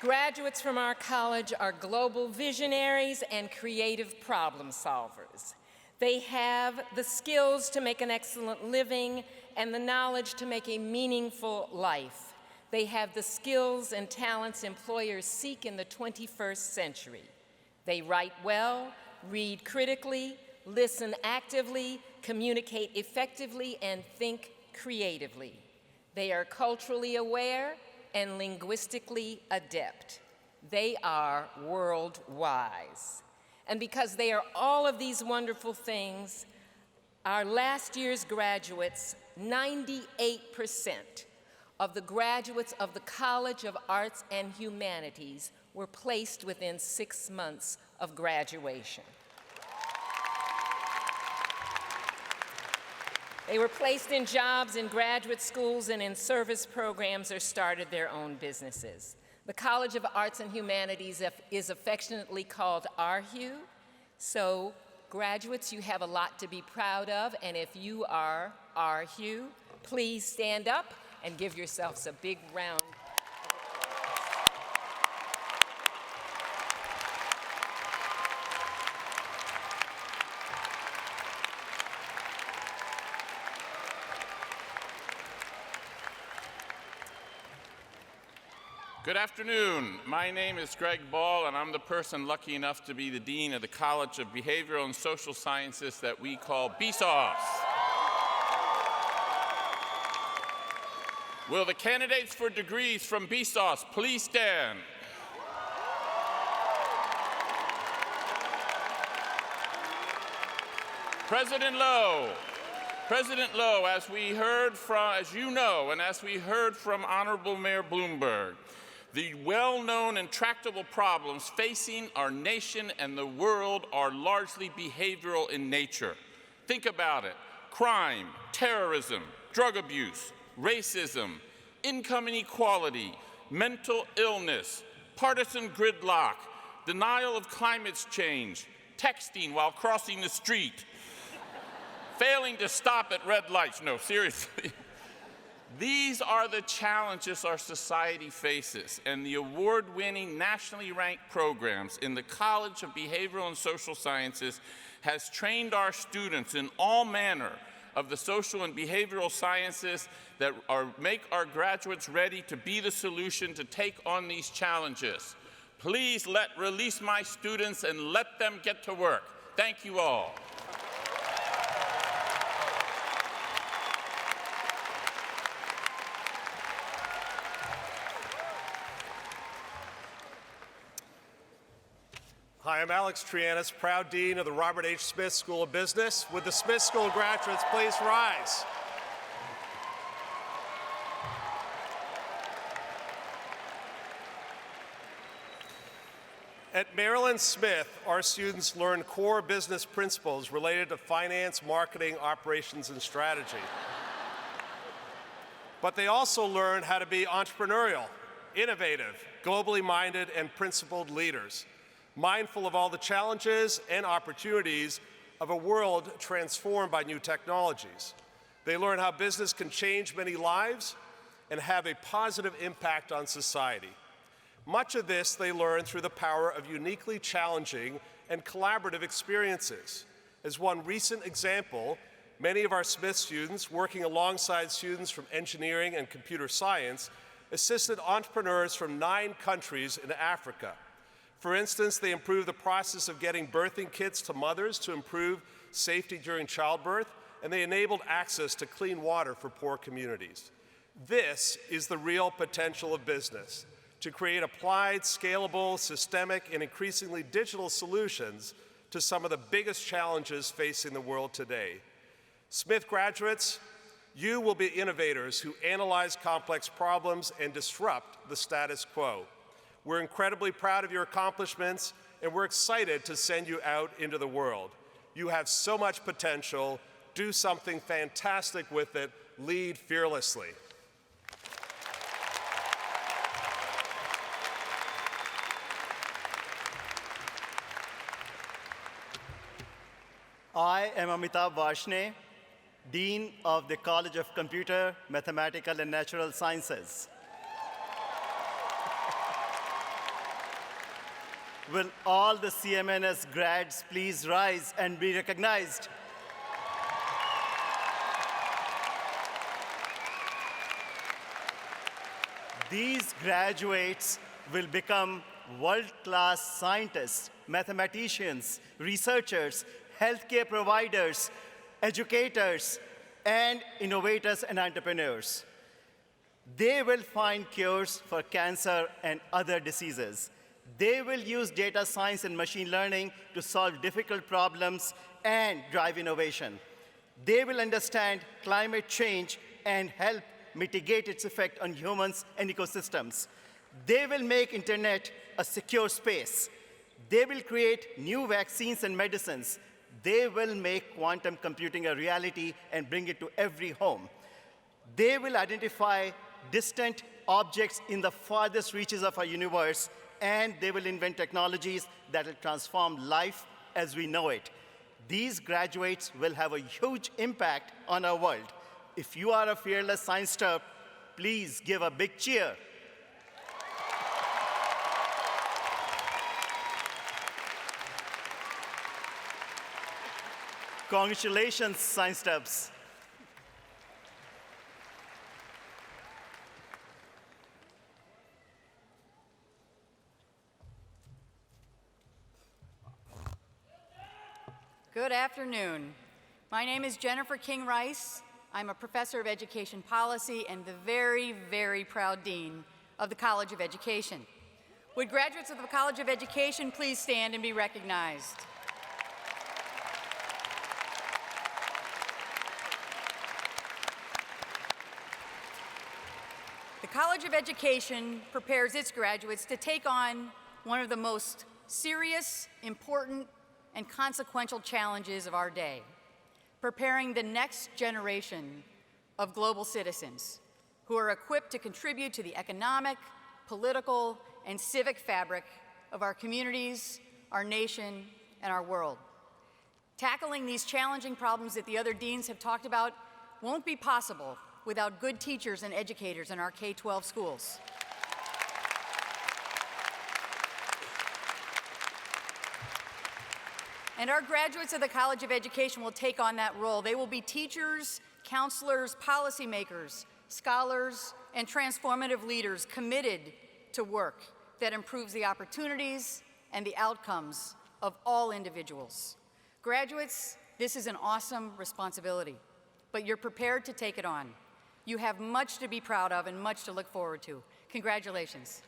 Graduates from our college are global visionaries and creative problem solvers. They have the skills to make an excellent living and the knowledge to make a meaningful life. They have the skills and talents employers seek in the 21st century. They write well, read critically, listen actively, communicate effectively, and think creatively. They are culturally aware and linguistically adept. They are world wise. And because they are all of these wonderful things, our last year's graduates, 98% of the graduates of the College of Arts and Humanities were placed within 6 months of graduation. They were placed in jobs in graduate schools and in service programs or started their own businesses. The College of Arts and Humanities is affectionately called ARHU. So graduates, you have a lot to be proud of, and if you are ARHU, please stand up and give yourselves a big round. Good afternoon. My name is Greg Ball, and I'm the person lucky enough to be the Dean of the College of Behavioral and Social Sciences that we call BSOS. Will the candidates for degrees from BSOS please stand? President Lowe, as we heard from, as you know, and as we heard from Honorable Mayor Bloomberg, the well-known and tractable problems facing our nation and the world are largely behavioral in nature. Think about it. Crime, terrorism, drug abuse, racism, income inequality, mental illness, partisan gridlock, denial of climate change, texting while crossing the street, failing to stop at red lights. No, seriously. These are the challenges our society faces, and the award-winning, nationally ranked programs in the College of Behavioral and Social Sciences has trained our students in all manner of the social and behavioral sciences that make our graduates ready to be the solution to take on these challenges. Please release my students and let them get to work. Thank you all. Hi, I'm Alex Trianis, proud Dean of the Robert H. Smith School of Business. Would the Smith School graduates please rise? At Maryland Smith, our students learn core business principles related to finance, marketing, operations, and strategy. But they also learn how to be entrepreneurial, innovative, globally minded, and principled leaders, mindful of all the challenges and opportunities of a world transformed by new technologies. They learn how business can change many lives and have a positive impact on society. Much of this they learn through the power of uniquely challenging and collaborative experiences. As one recent example, many of our Smith students, working alongside students from engineering and computer science, assisted entrepreneurs from 9 countries in Africa. For instance, they improved the process of getting birthing kits to mothers to improve safety during childbirth, and they enabled access to clean water for poor communities. This is the real potential of business, to create applied, scalable, systemic, and increasingly digital solutions to some of the biggest challenges facing the world today. Smith graduates, you will be innovators who analyze complex problems and disrupt the status quo. We're incredibly proud of your accomplishments, and we're excited to send you out into the world. You have so much potential. Do something fantastic with it. Lead fearlessly. I am Amitabh Varshney, Dean of the College of Computer, Mathematical, and Natural Sciences. Will all the CMNS grads please rise and be recognized? These graduates will become world-class scientists, mathematicians, researchers, healthcare providers, educators, and innovators and entrepreneurs. They will find cures for cancer and other diseases. They will use data science and machine learning to solve difficult problems and drive innovation. They will understand climate change and help mitigate its effect on humans and ecosystems. They will make internet a secure space. They will create new vaccines and medicines. They will make quantum computing a reality and bring it to every home. They will identify distant objects in the farthest reaches of our universe, and they will invent technologies that will transform life as we know it. These graduates will have a huge impact on our world. If you are a fearless science Terp, please give a big cheer. Congratulations, science Terps. Good afternoon. My name is Jennifer King Rice. I'm a professor of education policy and the very, very proud dean of the College of Education. Would graduates of the College of Education please stand and be recognized? The College of Education prepares its graduates to take on one of the most serious, important, and consequential challenges of our day, preparing the next generation of global citizens who are equipped to contribute to the economic, political, and civic fabric of our communities, our nation, and our world. Tackling these challenging problems that the other deans have talked about won't be possible without good teachers and educators in our K-12 schools. And our graduates of the College of Education will take on that role. They will be teachers, counselors, policymakers, scholars, and transformative leaders committed to work that improves the opportunities and the outcomes of all individuals. Graduates, this is an awesome responsibility, but you're prepared to take it on. You have much to be proud of and much to look forward to. Congratulations.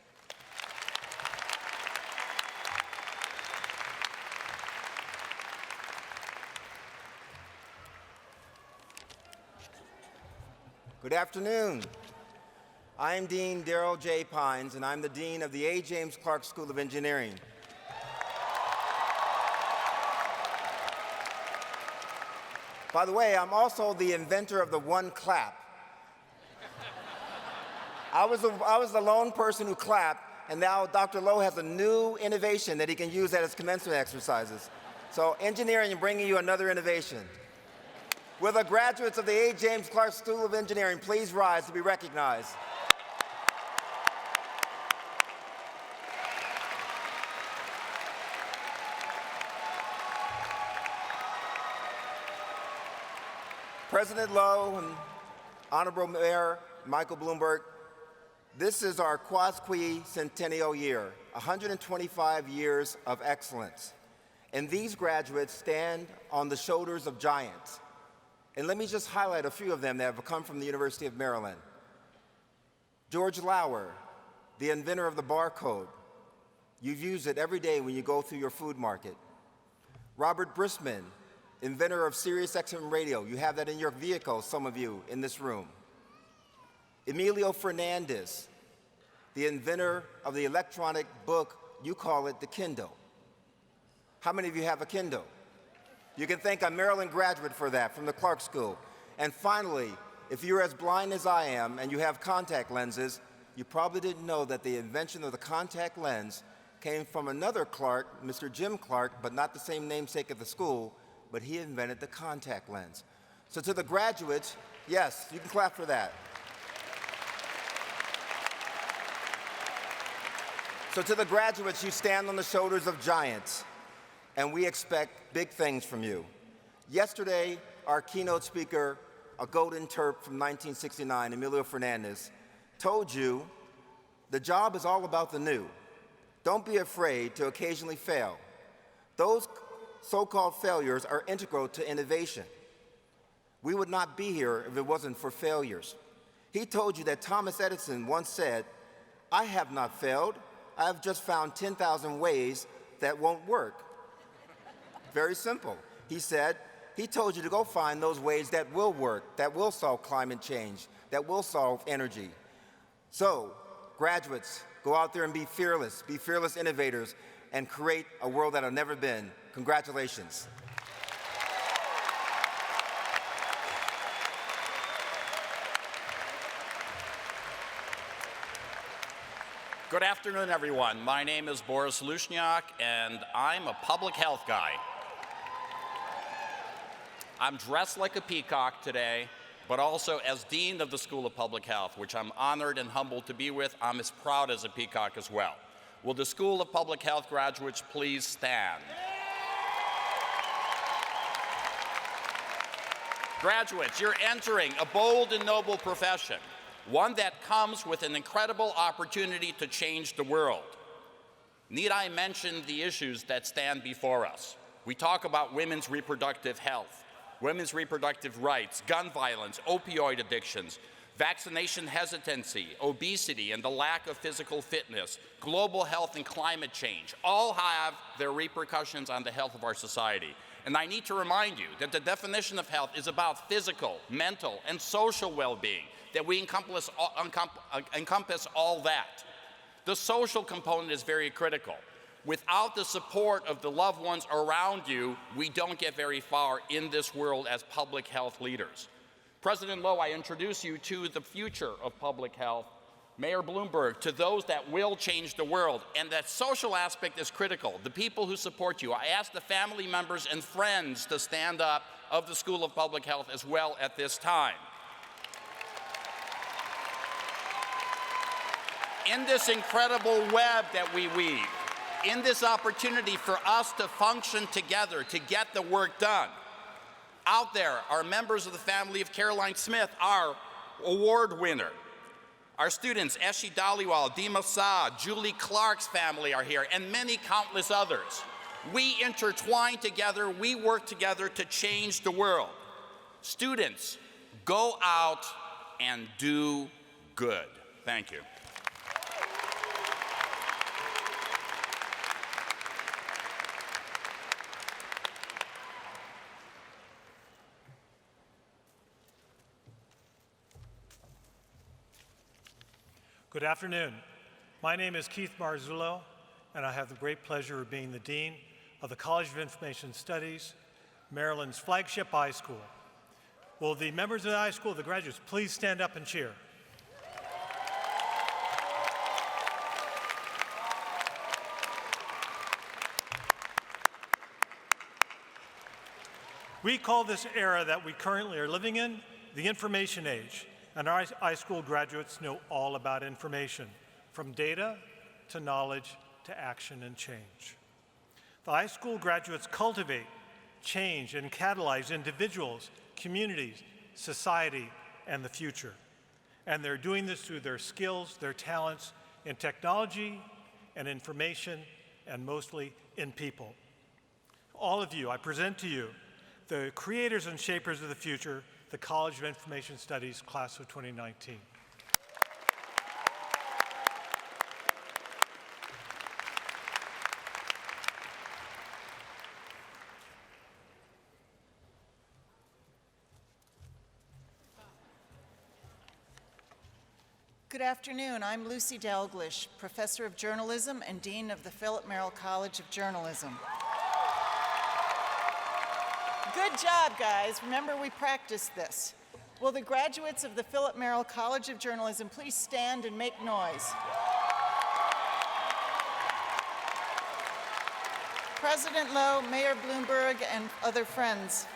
Good afternoon. I'm Dean Darrell J. Pines, and I'm the Dean of the A. James Clark School of Engineering. By the way, I'm also the inventor of the one clap. I was the lone person who clapped, and now Dr. Lowe has a new innovation that he can use at his commencement exercises. So engineering is bringing you another innovation. Will the graduates of the A. James Clark School of Engineering please rise to be recognized? President Lowe and Honorable Mayor Michael Bloomberg, this is our quasi-centennial year, 125 years of excellence. And these graduates stand on the shoulders of giants. And let me just highlight a few of them that have come from the University of Maryland. George Lauer, the inventor of the barcode. You've used it every day when you go through your food market. Robert Brisman, inventor of Sirius XM radio. You have that in your vehicle, some of you in this room. Emilio Fernandez, the inventor of the electronic book, you call it the Kindle. How many of you have a Kindle? You can thank a Maryland graduate for that from the Clark School. And finally, if you're as blind as I am and you have contact lenses, you probably didn't know that the invention of the contact lens came from another Clark, Mr. Jim Clark, but not the same namesake of the school, but he invented the contact lens. So to the graduates, yes, you can clap for that. So to the graduates, you stand on the shoulders of giants, and we expect big things from you. Yesterday, our keynote speaker, a golden Terp from 1969, Emilio Fernandez, told you the job is all about the new. Don't be afraid to occasionally fail. Those so-called failures are integral to innovation. We would not be here if it wasn't for failures. He told you that Thomas Edison once said, "I have not failed. I have just found 10,000 ways that won't work." Very simple. He told you to go find those ways that will work, that will solve climate change, that will solve energy. So, graduates, go out there and be fearless innovators, and create a world that has never been. Congratulations. Good afternoon, everyone. My name is Boris Lushniak, and I'm a public health guy. I'm dressed like a peacock today, but also as Dean of the School of Public Health, which I'm honored and humbled to be with. I'm as proud as a peacock as well. Will the School of Public Health graduates please stand? Graduates, you're entering a bold and noble profession, one that comes with an incredible opportunity to change the world. Need I mention the issues that stand before us? We talk about women's reproductive health, women's reproductive rights, gun violence, opioid addictions, vaccination hesitancy, obesity, and the lack of physical fitness, global health and climate change, all have their repercussions on the health of our society. And I need to remind you that the definition of health is about physical, mental, and social well-being, that we encompass all that. The social component is very critical. Without the support of the loved ones around you, we don't get very far in this world as public health leaders. President Lowe, I introduce you to the future of public health. Mayor Bloomberg, to those that will change the world, and that social aspect is critical. The people who support you, I ask the family members and friends to stand up of the School of Public Health as well at this time. In this incredible web that we weave, in this opportunity for us to function together to get the work done, out there are members of the family of Caroline Smith, our award winner. Our students, Eshi Dhaliwal, Dima Saad, Julie Clark's family are here, and many countless others. We intertwine together, we work together to change the world. Students, go out and do good. Thank you. Good afternoon. My name is Keith Marzullo, and I have the great pleasure of being the Dean of the College of Information Studies, Maryland's flagship high school. Will the members of the high school, the graduates, please stand up and cheer? We call this era that we currently are living in the information age. And our high school graduates know all about information, from data to knowledge to action and change. The high school graduates cultivate, change, and catalyze individuals, communities, society, and the future. And they're doing this through their skills, their talents in technology and information, and mostly in people. All of you, I present to you the creators and shapers of the future, the College of Information Studies class of 2019. Good afternoon. I'm Lucy Dalglish, Professor of Journalism and Dean of the Philip Merrill College of Journalism. Good job, guys. Remember, we practiced this. Will the graduates of the Philip Merrill College of Journalism please stand and make noise? President Lowe, Mayor Bloomberg, and other friends,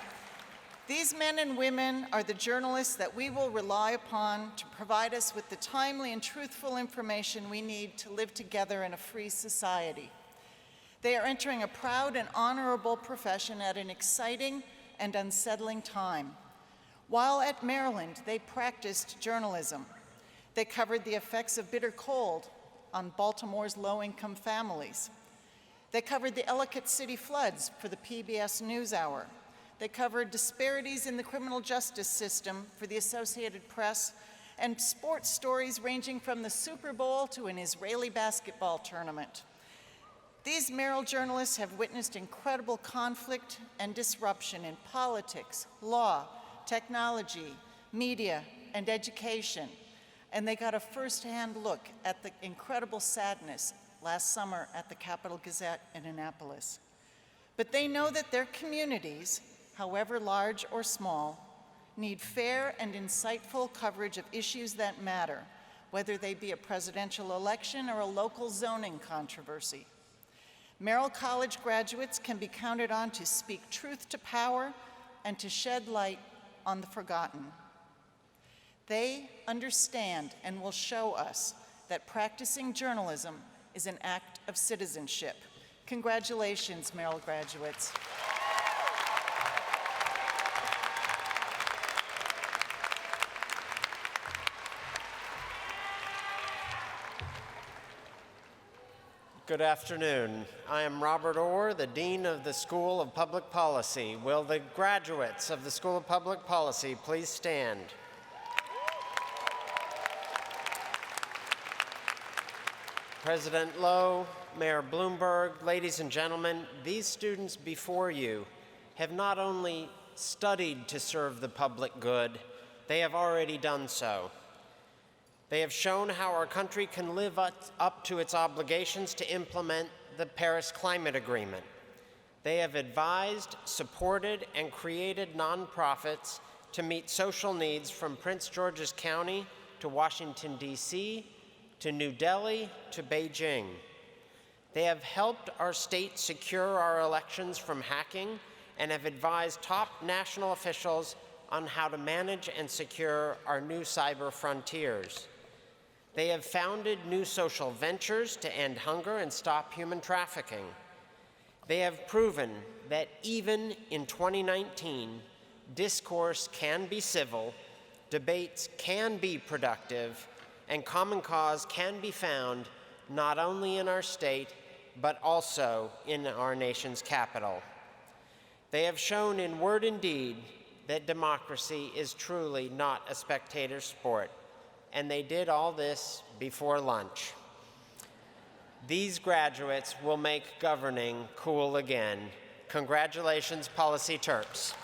these men and women are the journalists that we will rely upon to provide us with the timely and truthful information we need to live together in a free society. They are entering a proud and honorable profession at an exciting and unsettling time. While at Maryland, they practiced journalism. They covered the effects of bitter cold on Baltimore's low-income families. They covered the Ellicott City floods for the PBS NewsHour. They covered disparities in the criminal justice system for the Associated Press, and sports stories ranging from the Super Bowl to an Israeli basketball tournament. These Merrill journalists have witnessed incredible conflict and disruption in politics, law, technology, media, and education. And they got a first-hand look at the incredible sadness last summer at the Capitol Gazette in Annapolis. But they know that their communities, however large or small, need fair and insightful coverage of issues that matter, whether they be a presidential election or a local zoning controversy. Merrill College graduates can be counted on to speak truth to power and to shed light on the forgotten. They understand and will show us that practicing journalism is an act of citizenship. Congratulations, Merrill graduates. Good afternoon. I am Robert Orr, the Dean of the School of Public Policy. Will the graduates of the School of Public Policy please stand? President Lowe, Mayor Bloomberg, ladies and gentlemen, these students before you have not only studied to serve the public good, they have already done so. They have shown how our country can live up to its obligations to implement the Paris Climate Agreement. They have advised, supported, and created nonprofits to meet social needs from Prince George's County to Washington, D.C., to New Delhi, to Beijing. They have helped our state secure our elections from hacking and have advised top national officials on how to manage and secure our new cyber frontiers. They have founded new social ventures to end hunger and stop human trafficking. They have proven that even in 2019, discourse can be civil, debates can be productive, and common cause can be found not only in our state, but also in our nation's capital. They have shown in word and deed that democracy is truly not a spectator sport, and they did all this before lunch. These graduates will make governing cool again. Congratulations, Policy Terps.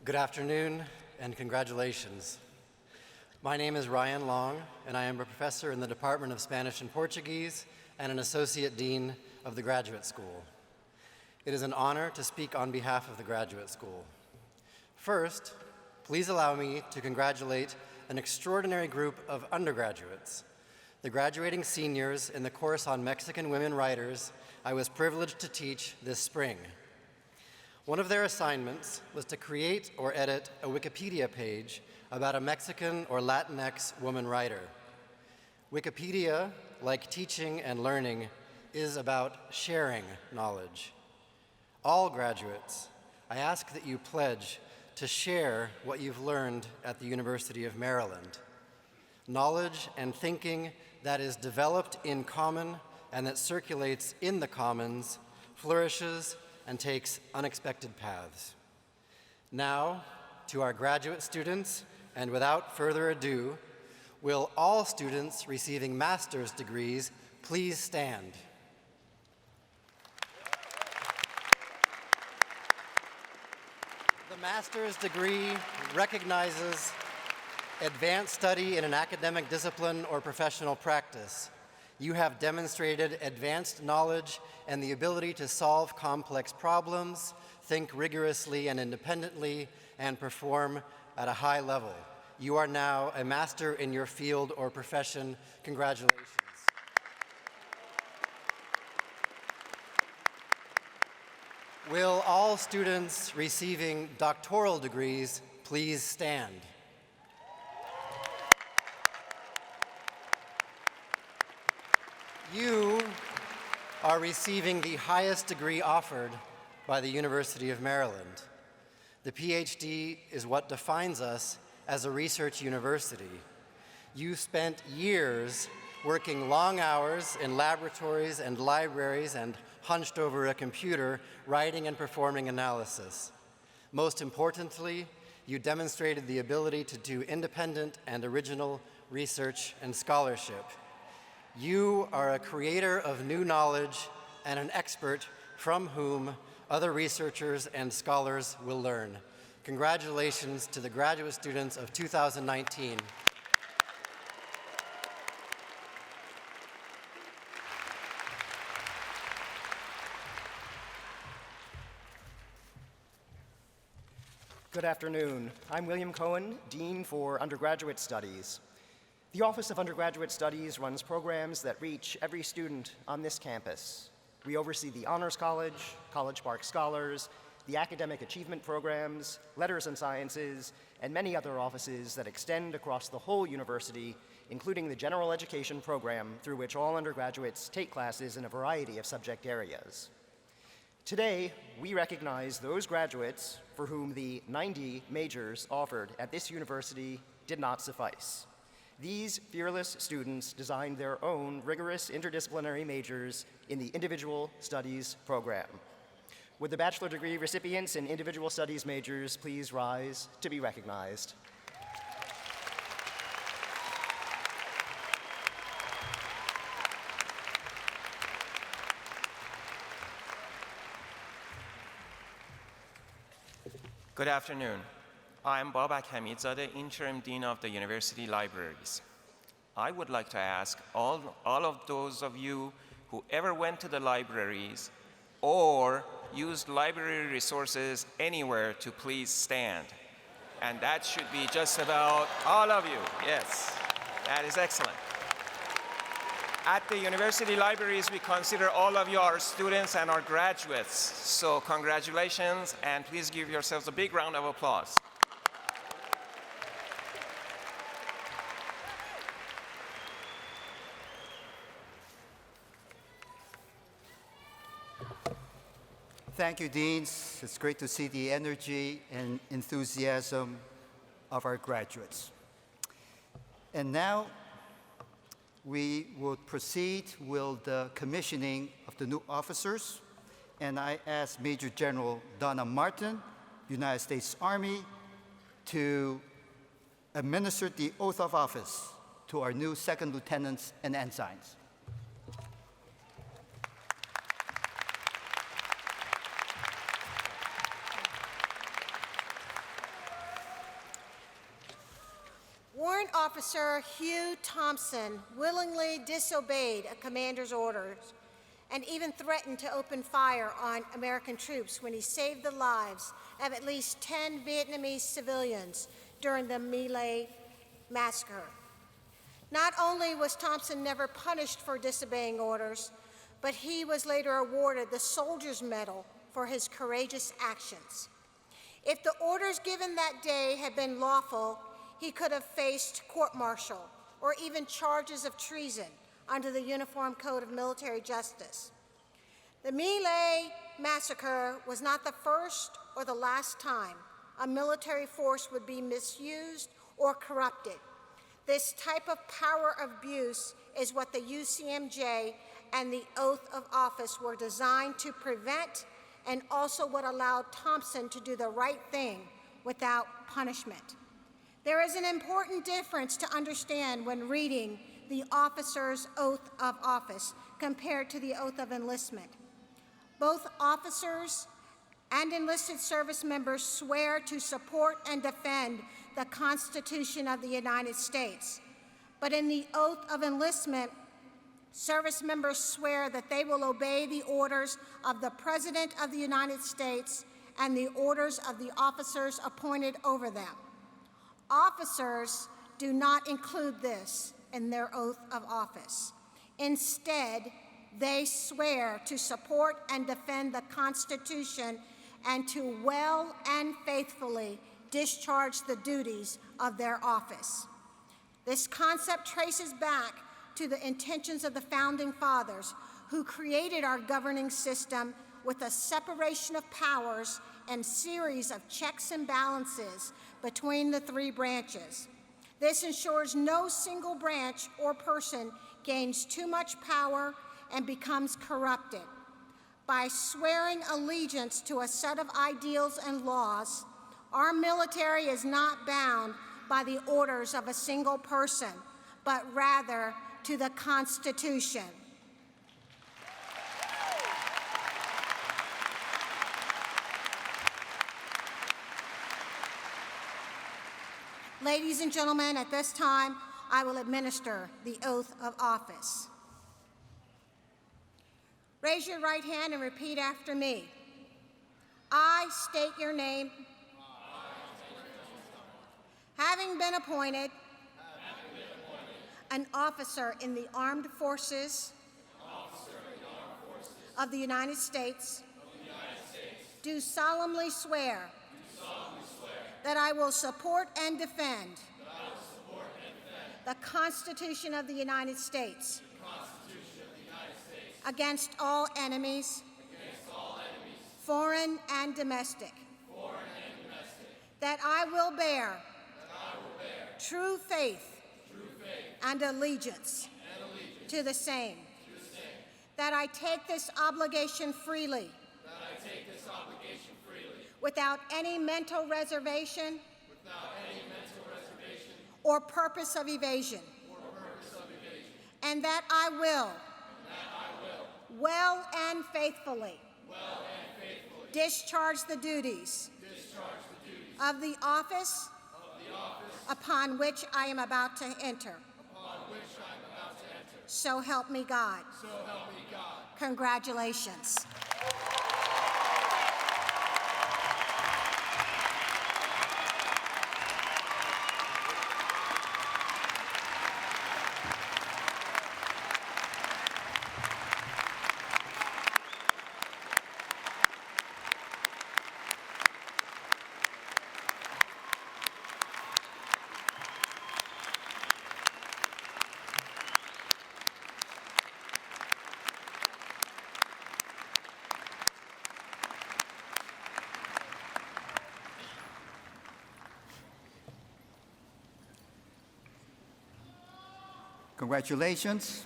Good afternoon and congratulations. My name is Ryan Long, and I am a professor in the Department of Spanish and Portuguese and an associate dean of the Graduate School. It is an honor to speak on behalf of the Graduate School. First, please allow me to congratulate an extraordinary group of undergraduates, the graduating seniors in the course on Mexican women writers I was privileged to teach this spring. One of their assignments was to create or edit a Wikipedia page about a Mexican or Latinx woman writer. Wikipedia, like teaching and learning, is about sharing knowledge. All graduates, I ask that you pledge to share what you've learned at the University of Maryland. Knowledge and thinking that is developed in common and that circulates in the commons flourishes and takes unexpected paths. Now, to our graduate students, and without further ado, will all students receiving master's degrees please stand? The master's degree recognizes advanced study in an academic discipline or professional practice. You have demonstrated advanced knowledge and the ability to solve complex problems, think rigorously and independently, and perform at a high level. You are now a master in your field or profession. Congratulations. Will all students receiving doctoral degrees please stand? You are receiving the highest degree offered by the University of Maryland. The PhD is what defines us as a research university. You spent years working long hours in laboratories and libraries and hunched over a computer, writing and performing analysis. Most importantly, you demonstrated the ability to do independent and original research and scholarship. You are a creator of new knowledge and an expert from whom other researchers and scholars will learn. Congratulations to the graduate students of 2019. Good afternoon. I'm William Cohen, Dean for Undergraduate Studies. The Office of Undergraduate Studies runs programs that reach every student on this campus. We oversee the Honors College, College Park Scholars, the Academic Achievement Programs, Letters and Sciences, and many other offices that extend across the whole university, including the General Education Program, through which all undergraduates take classes in a variety of subject areas. Today, we recognize those graduates for whom the 90 majors offered at this university did not suffice. These fearless students designed their own rigorous interdisciplinary majors in the Individual Studies program. Would the bachelor degree recipients in Individual Studies majors please rise to be recognized? Good afternoon. I'm Babak Hamidzadeh, Interim Dean of the University Libraries. I would like to ask all of those of you who ever went to the libraries or used library resources anywhere to please stand. And that should be just about all of you. Yes, that is excellent. At the university libraries, we consider all of you our students and our graduates. So congratulations, and please give yourselves a big round of applause. Thank you, Deans. It's great to see the energy and enthusiasm of our graduates. And now, we will proceed with the commissioning of the new officers. And I ask Major General Donna Martin, United States Army, to administer the oath of office to our new second lieutenants and ensigns. Warrant Officer Hugh Thompson willingly disobeyed a commander's orders and even threatened to open fire on American troops when he saved the lives of at least 10 Vietnamese civilians during the My Lai massacre. Not only was Thompson never punished for disobeying orders, but he was later awarded the Soldier's Medal for his courageous actions. If the orders given that day had been lawful, he could have faced court-martial or even charges of treason under the Uniform Code of Military Justice. The My Lai massacre was not the first or the last time a military force would be misused or corrupted. This type of power abuse is what the UCMJ and the oath of office were designed to prevent, and also what allowed Thompson to do the right thing without punishment. There is an important difference to understand when reading the officer's oath of office compared to the oath of enlistment. Both officers and enlisted service members swear to support and defend the Constitution of the United States. But in the oath of enlistment, service members swear that they will obey the orders of the President of the United States and the orders of the officers appointed over them. Officers do not include this in their oath of office. Instead, they swear to support and defend the Constitution and to well and faithfully discharge the duties of their office. This concept traces back to the intentions of the Founding Fathers, who created our governing system with a separation of powers and series of checks and balances between the three branches. This ensures no single branch or person gains too much power and becomes corrupted. By swearing allegiance to a set of ideals and laws, our military is not bound by the orders of a single person, but rather to the Constitution. Ladies and gentlemen, at this time, I will administer the oath of office. Raise your right hand and repeat after me. I state your name. Having been appointed an officer in the Armed Forces of the United States, do solemnly swear that I will support and defend the Constitution of the United States against all enemies, foreign and domestic, that I will bear true faith and allegiance to the same, that I take this obligation freely without any mental reservation or purpose of evasion, and that I will well and faithfully discharge the duties of the office upon which I am about to enter. So help me God. Congratulations. Congratulations,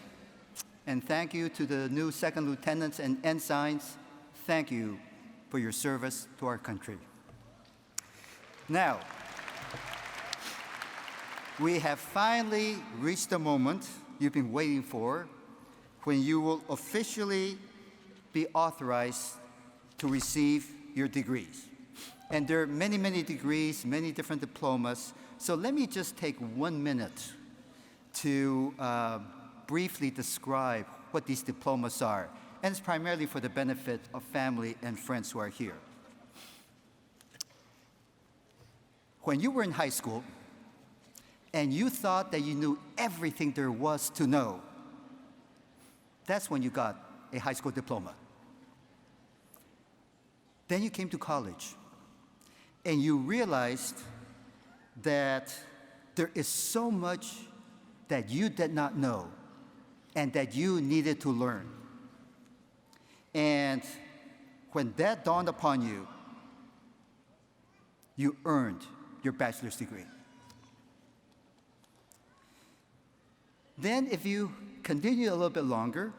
and thank you to the new second lieutenants and ensigns. Thank you for your service to our country. Now, we have finally reached the moment you've been waiting for, when you will officially be authorized to receive your degrees. And there are many, many degrees, many different diplomas, so let me just take 1 minute to briefly describe what these diplomas are, and it's primarily for the benefit of family and friends who are here. When you were in high school and you thought that you knew everything there was to know, that's when you got a high school diploma. Then you came to college and you realized that there is so much that you did not know and that you needed to learn. And when that dawned upon you, you earned your bachelor's degree. Then if you continue a little bit longer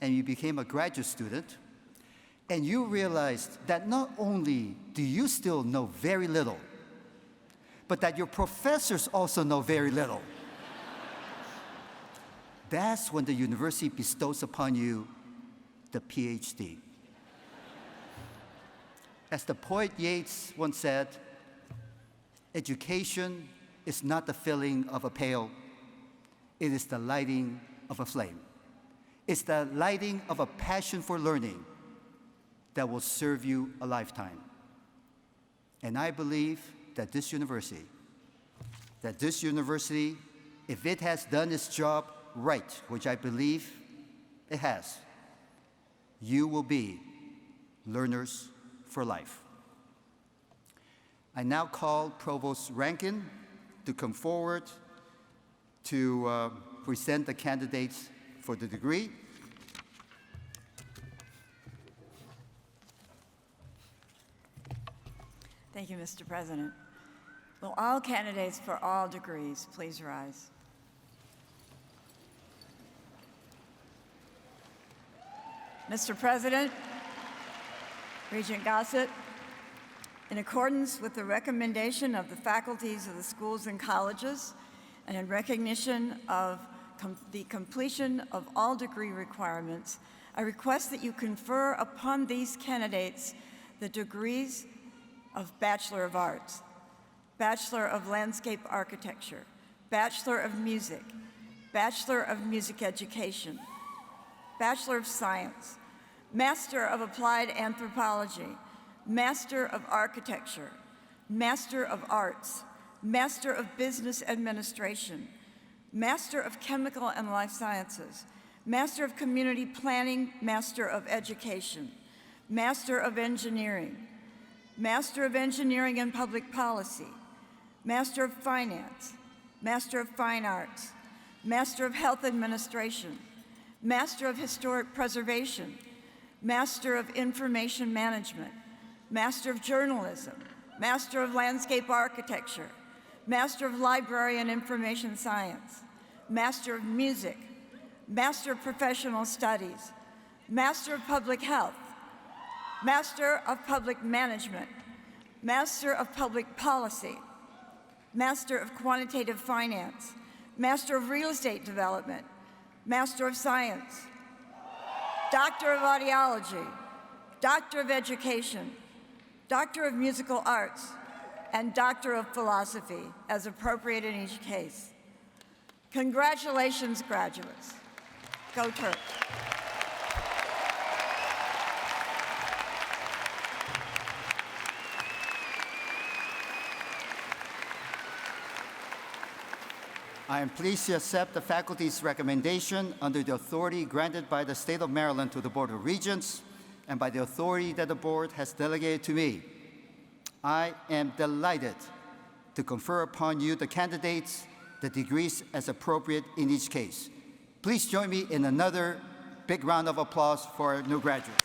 and you became a graduate student, and you realized that not only do you still know very little, but that your professors also know very little. That's when the university bestows upon you the PhD. As the poet Yeats once said, education is not the filling of a pail, it is the lighting of a flame. It's the lighting of a passion for learning that will serve you a lifetime. And I believe that this university, if it has done its job right, which I believe it has, you will be learners for life. I now call Provost Rankin to come forward to present the candidates for the degree. Thank you, Mr. President. Will all candidates for all degrees please rise? Mr. President, Regent Gossett, in accordance with the recommendation of the faculties of the schools and colleges, and in recognition of the completion of all degree requirements, I request that you confer upon these candidates the degrees of Bachelor of Arts, Bachelor of Landscape Architecture, Bachelor of Music, Bachelor of Music Education, Bachelor of Science, Master of Applied Anthropology, Master of Architecture, Master of Arts, Master of Business Administration, Master of Chemical and Life Sciences, Master of Community Planning, Master of Education, Master of Engineering, Master of Engineering and Public Policy, Master of Finance, Master of Fine Arts, Master of Health Administration, Master of Historic Preservation, Master of Information Management, Master of Journalism, Master of Landscape Architecture, Master of Library and Information Science, Master of Music, Master of Professional Studies, Master of Public Health, Master of Public Management, Master of Public Policy, Master of Quantitative Finance, Master of Real Estate Development, Master of Science, Doctor of Audiology, Doctor of Education, Doctor of Musical Arts, and Doctor of Philosophy, as appropriate in each case. Congratulations, graduates. Go Terps. I am pleased to accept the faculty's recommendation under the authority granted by the State of Maryland to the Board of Regents and by the authority that the Board has delegated to me. I am delighted to confer upon you the candidates, the degrees as appropriate in each case. Please join me in another big round of applause for our new graduates.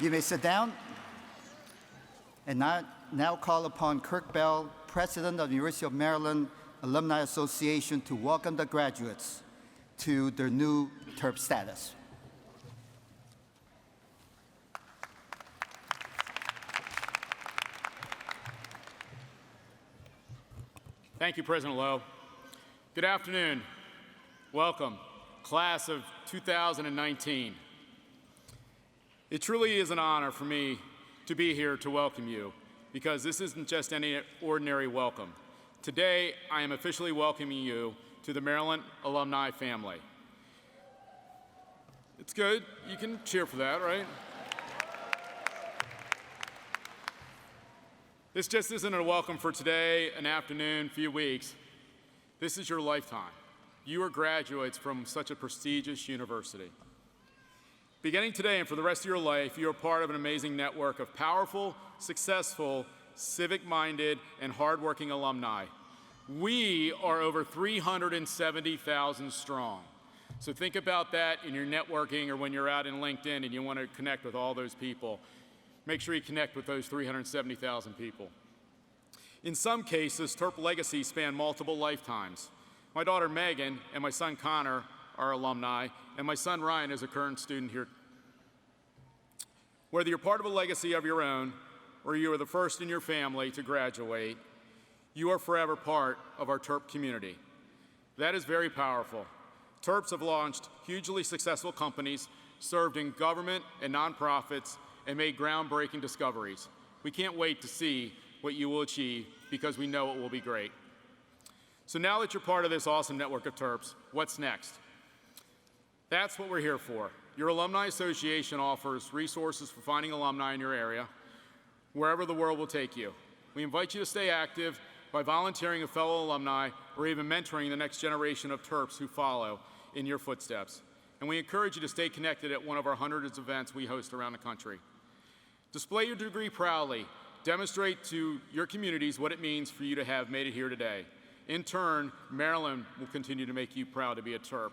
You may sit down. And now call upon Kirk Bell, President of the University of Maryland Alumni Association, to welcome the graduates to their new Terp status. Thank you, President Lowe. Good afternoon. Welcome, class of 2019. It truly is an honor for me to be here to welcome you, because this isn't just any ordinary welcome. Today, I am officially welcoming you to the Maryland alumni family. It's good. You can cheer for that, right? This just isn't a welcome for today, an afternoon, few weeks. This is your lifetime. You are graduates from such a prestigious university. Beginning today and for the rest of your life, you are part of an amazing network of powerful, successful, civic-minded, and hardworking alumni. We are over 370,000 strong. So think about that in your networking or when you're out in LinkedIn and you want to connect with all those people. Make sure you connect with those 370,000 people. In some cases, Terp legacies span multiple lifetimes. My daughter Megan and my son Connor are alumni, and my son Ryan is a current student here. Whether you're part of a legacy of your own or you are the first in your family to graduate, you are forever part of our Terp community. That is very powerful. Terps have launched hugely successful companies, served in government and nonprofits, and made groundbreaking discoveries. We can't wait to see what you will achieve because we know it will be great. So now that you're part of this awesome network of Terps, what's next? That's what we're here for. Your Alumni Association offers resources for finding alumni in your area, wherever the world will take you. We invite you to stay active by volunteering with fellow alumni or even mentoring the next generation of Terps who follow in your footsteps. And we encourage you to stay connected at one of our hundreds of events we host around the country. Display your degree proudly. Demonstrate to your communities what it means for you to have made it here today. In turn, Maryland will continue to make you proud to be a Terp.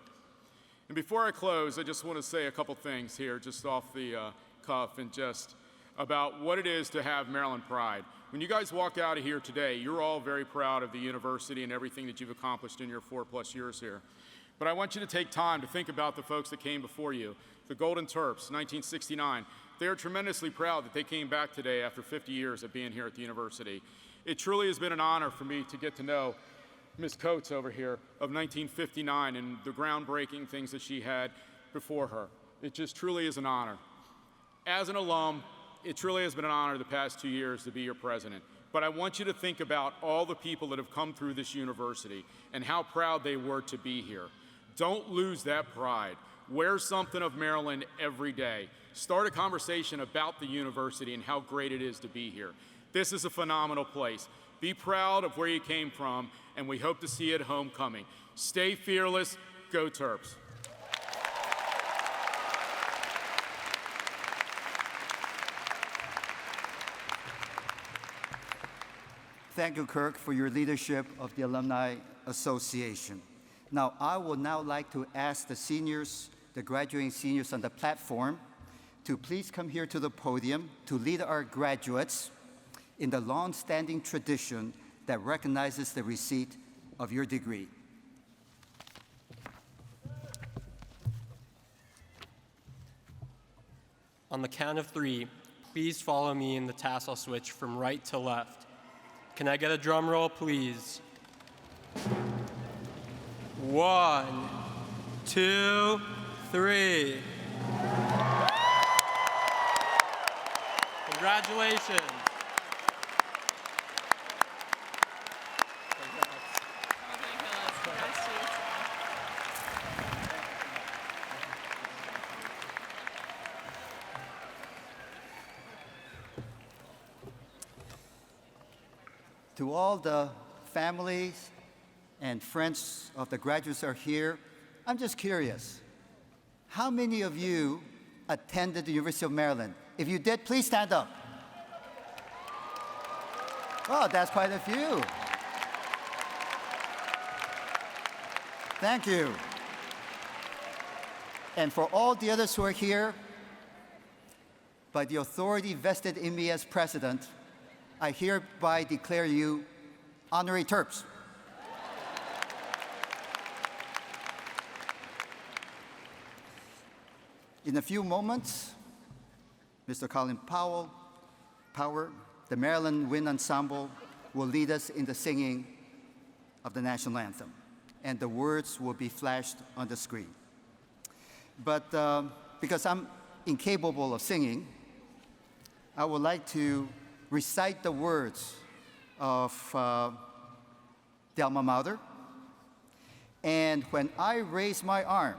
And before I close, I just want to say a couple things here, just off the cuff, and just about what it is to have Maryland pride. When you guys walk out of here today, you're all very proud of the university and everything that you've accomplished in your 4+ years here. But I want you to take time to think about the folks that came before you, the Golden Terps, 1969. They are tremendously proud that they came back today after 50 years of being here at the university. It truly has been an honor for me to get to know Ms. Coates over here of 1959 and the groundbreaking things that she had before her. It just truly is an honor. As an alum, it truly has been an honor the past 2 years to be your president. But I want you to think about all the people that have come through this university and how proud they were to be here. Don't lose that pride. Wear something of Maryland every day. Start a conversation about the university and how great it is to be here. This is a phenomenal place. Be proud of where you came from, and we hope to see you at homecoming. Stay fearless. Go Terps. Thank you, Kirk, for your leadership of the Alumni Association. Now, I would now like to ask the seniors, the graduating seniors on the platform, to please come here to the podium to lead our graduates in the long-standing tradition that recognizes the receipt of your degree. On the count of 3, please follow me in the tassel switch from right to left. Can I get a drum roll, please? 1, 2, 3. Congratulations. To all the families and friends of the graduates are here, I'm just curious. How many of you attended the University of Maryland? If you did, please stand up. Oh, that's quite a few. Thank you. And for all the others who are here, by the authority vested in me as president, I hereby declare you Honorary Terps. In a few moments, Mr. Colin Power, the Maryland Wind Ensemble, will lead us in the singing of the national anthem, and the words will be flashed on the screen. But because I'm incapable of singing, I would like to recite the words of the alma mater. And when I raise my arm,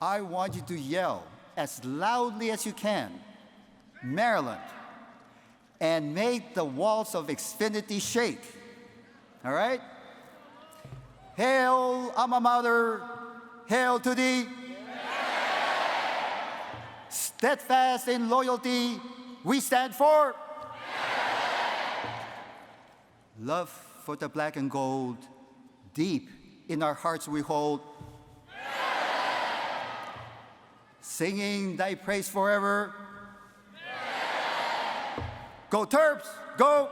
I want you to yell as loudly as you can, Maryland, and make the walls of Xfinity shake. All right? Hail, alma mater, hail to thee. Steadfast in loyalty, we stand for. Love for the black and gold, deep in our hearts we hold. Singing thy praise forever. Go Terps, go!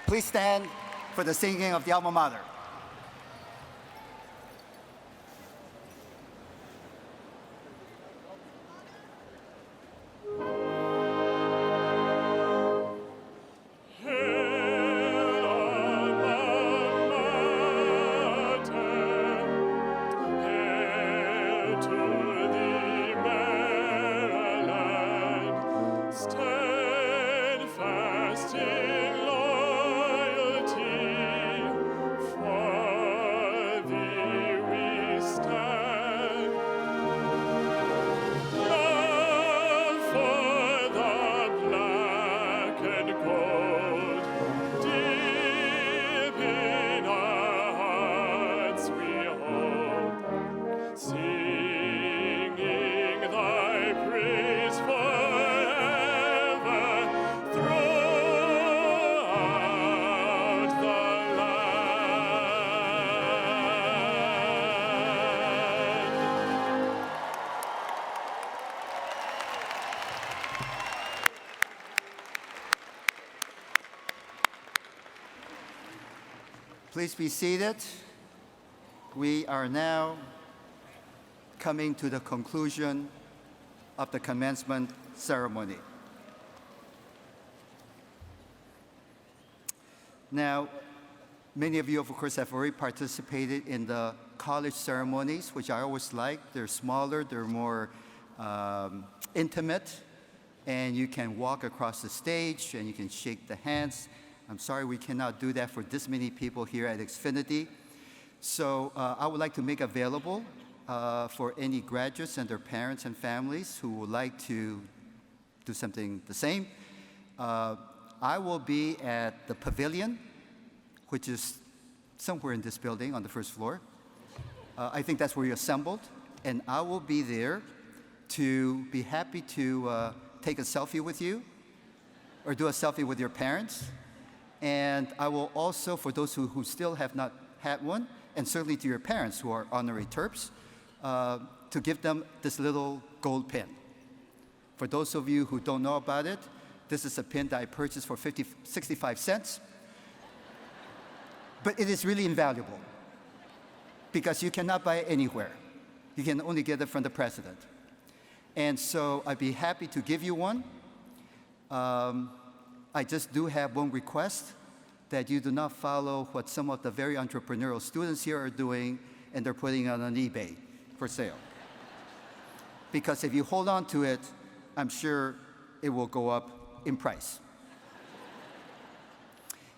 Please stand for the singing of the alma mater. Please be seated. We are now coming to the conclusion of the commencement ceremony. Now, many of you, of course, have already participated in the college ceremonies, which I always like. They're smaller, they're more intimate, and you can walk across the stage and you can shake the hands. I'm sorry we cannot do that for this many people here at Xfinity. So I would like to make available for any graduates and their parents and families who would like to do something the same. I will be at the pavilion, which is somewhere in this building on the first floor. I think that's where you assembled. And I will be there to be happy to take a selfie with you or do a selfie with your parents. And I will also, for those who still have not had one, and certainly to your parents who are honorary Terps, to give them this little gold pin. For those of you who don't know about it, this is a pin that I purchased for 65 cents. But it is really invaluable because you cannot buy it anywhere. You can only get it from the president. And so I'd be happy to give you one. I just do have one request, that you do not follow what some of the very entrepreneurial students here are doing, and they're putting it on eBay for sale. Because if you hold on to it, I'm sure it will go up in price.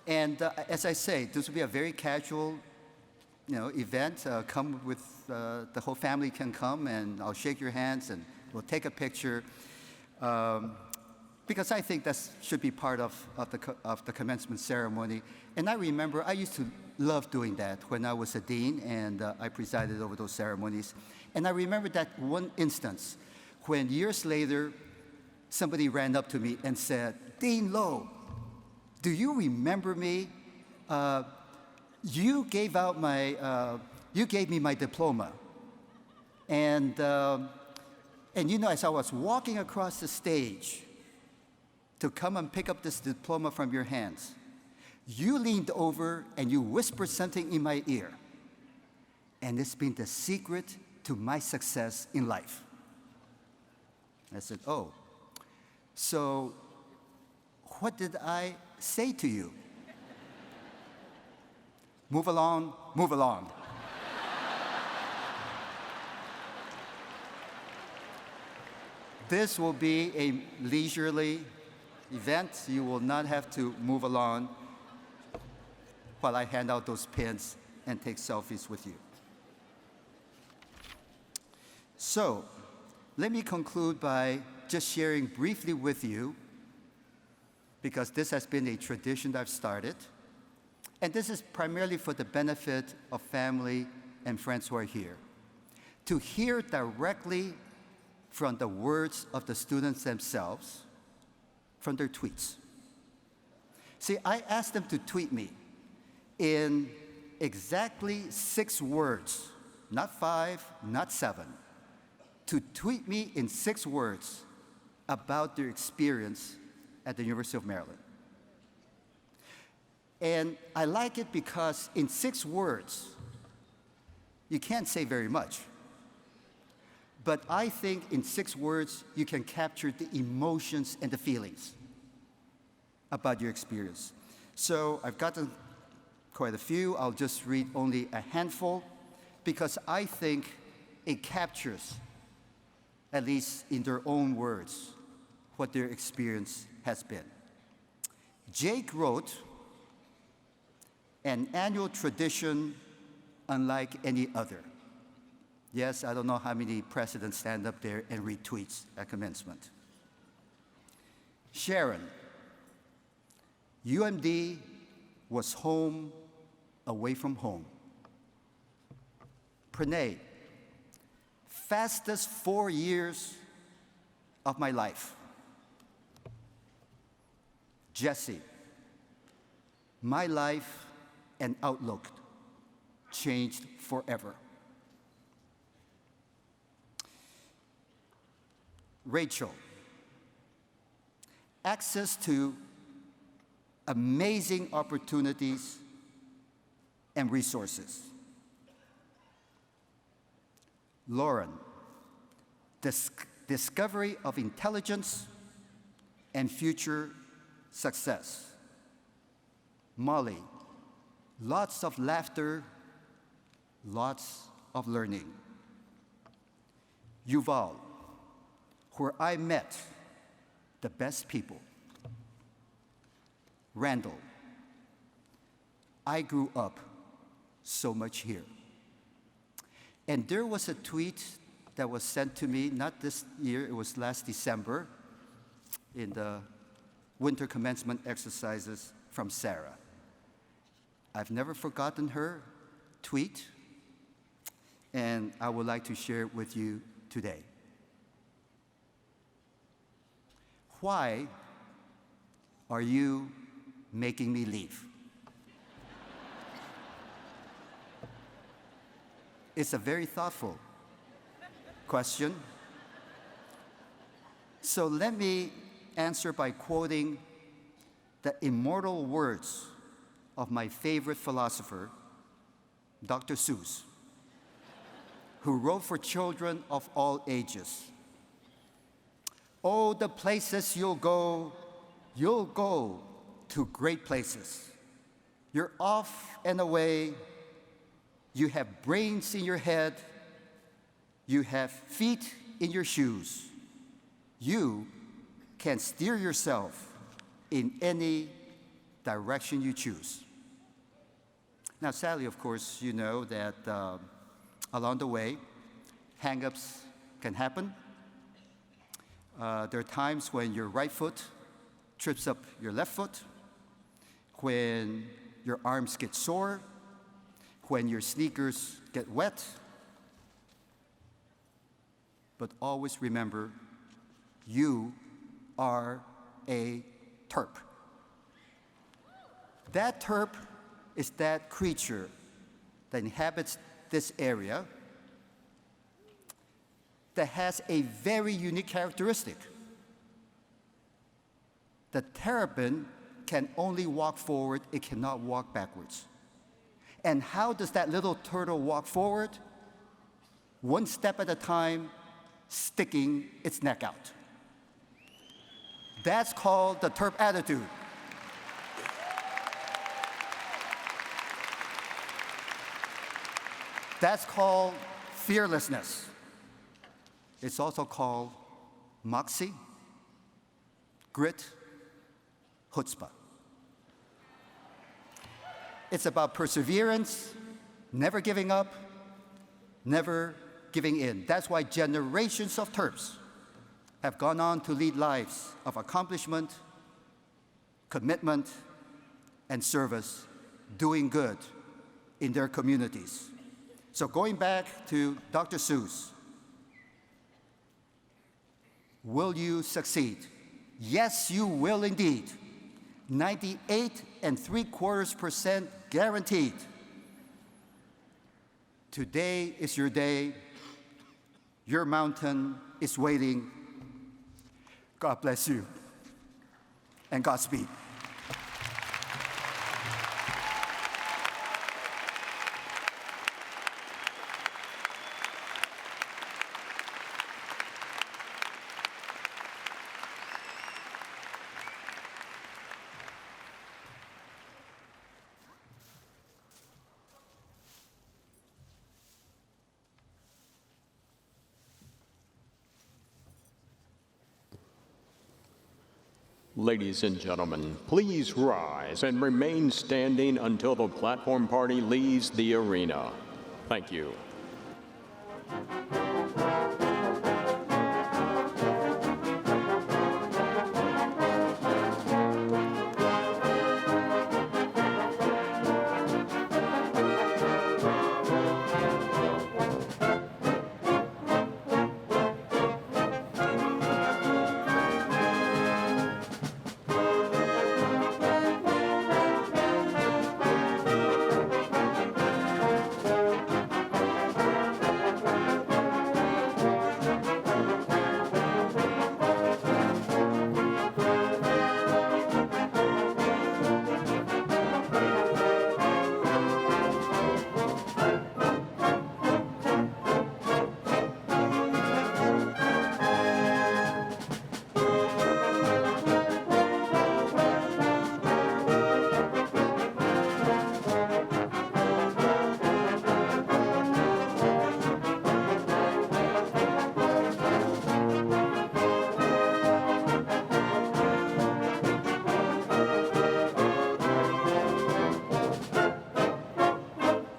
And as I say, this will be a very casual event. Come with, the whole family can come, and I'll shake your hands, and we'll take a picture. Because I think that should be part of the commencement ceremony. And I remember I used to love doing that when I was a dean, and I presided over those ceremonies. And I remember that one instance when years later, somebody ran up to me and said, "Dean Lowe, do you remember me? You gave me my diploma." And as I was walking across the stage to come and pick up this diploma from your hands, you leaned over and you whispered something in my ear. And it's been the secret to my success in life. I said, "Oh, so what did I say to you?" "Move along, move along." This will be a leisurely event. You will not have to move along while I hand out those pins and take selfies with you. So, let me conclude by just sharing briefly with you, because this has been a tradition that I've started, and this is primarily for the benefit of family and friends who are here, to hear directly from the words of the students themselves, from their tweets. See, I asked them to tweet me in exactly 6 words, not 5, not 7, to tweet me in 6 words about their experience at the University of Maryland. And I like it because in 6 words, you can't say very much. But I think in 6 words, you can capture the emotions and the feelings about your experience. So I've gotten quite a few. I'll just read only a handful, because I think it captures, at least in their own words, what their experience has been. Jake wrote, "An annual tradition unlike any other." Yes, I don't know how many presidents stand up there and read tweets at commencement. Sharon, "UMD was home away from home." Pranay, "Fastest 4 years of my life." Jesse, "My life and outlook changed forever." Rachel, "Access to amazing opportunities and resources." Lauren, "Discovery of intelligence and future success." Molly, "Lots of laughter, lots of learning." Yuval, "Where I met the best people." Randall, "I grew up so much here." And there was a tweet that was sent to me, not this year, it was last December, in the winter commencement exercises, from Sarah. I've never forgotten her tweet, and I would like to share it with you today. Why are you making me leave? It's a very thoughtful question. So let me answer by quoting the immortal words of my favorite philosopher, Dr. Seuss, who wrote for children of all ages. Oh, the places you'll go to great places. You're off and away. You have brains in your head. You have feet in your shoes. You can steer yourself in any direction you choose. Now, sadly, of course, you know that along the way, hang-ups can happen. There are times when your right foot trips up your left foot, when your arms get sore, when your sneakers get wet. But always remember, you are a Terp. That Terp is that creature that inhabits this area that has a very unique characteristic. The terrapin can only walk forward, it cannot walk backwards. And how does that little turtle walk forward? One step at a time, sticking its neck out. That's called the Terp attitude. That's called fearlessness. It's also called moxie, grit, chutzpah. It's about perseverance, never giving up, never giving in. That's why generations of Terps have gone on to lead lives of accomplishment, commitment, and service, doing good in their communities. So going back to Dr. Seuss, will you succeed? Yes, you will indeed. 98.75% guaranteed. Today is your day. Your mountain is waiting. God bless you, and Godspeed. Ladies and gentlemen, please rise and remain standing until the platform party leaves the arena. Thank you.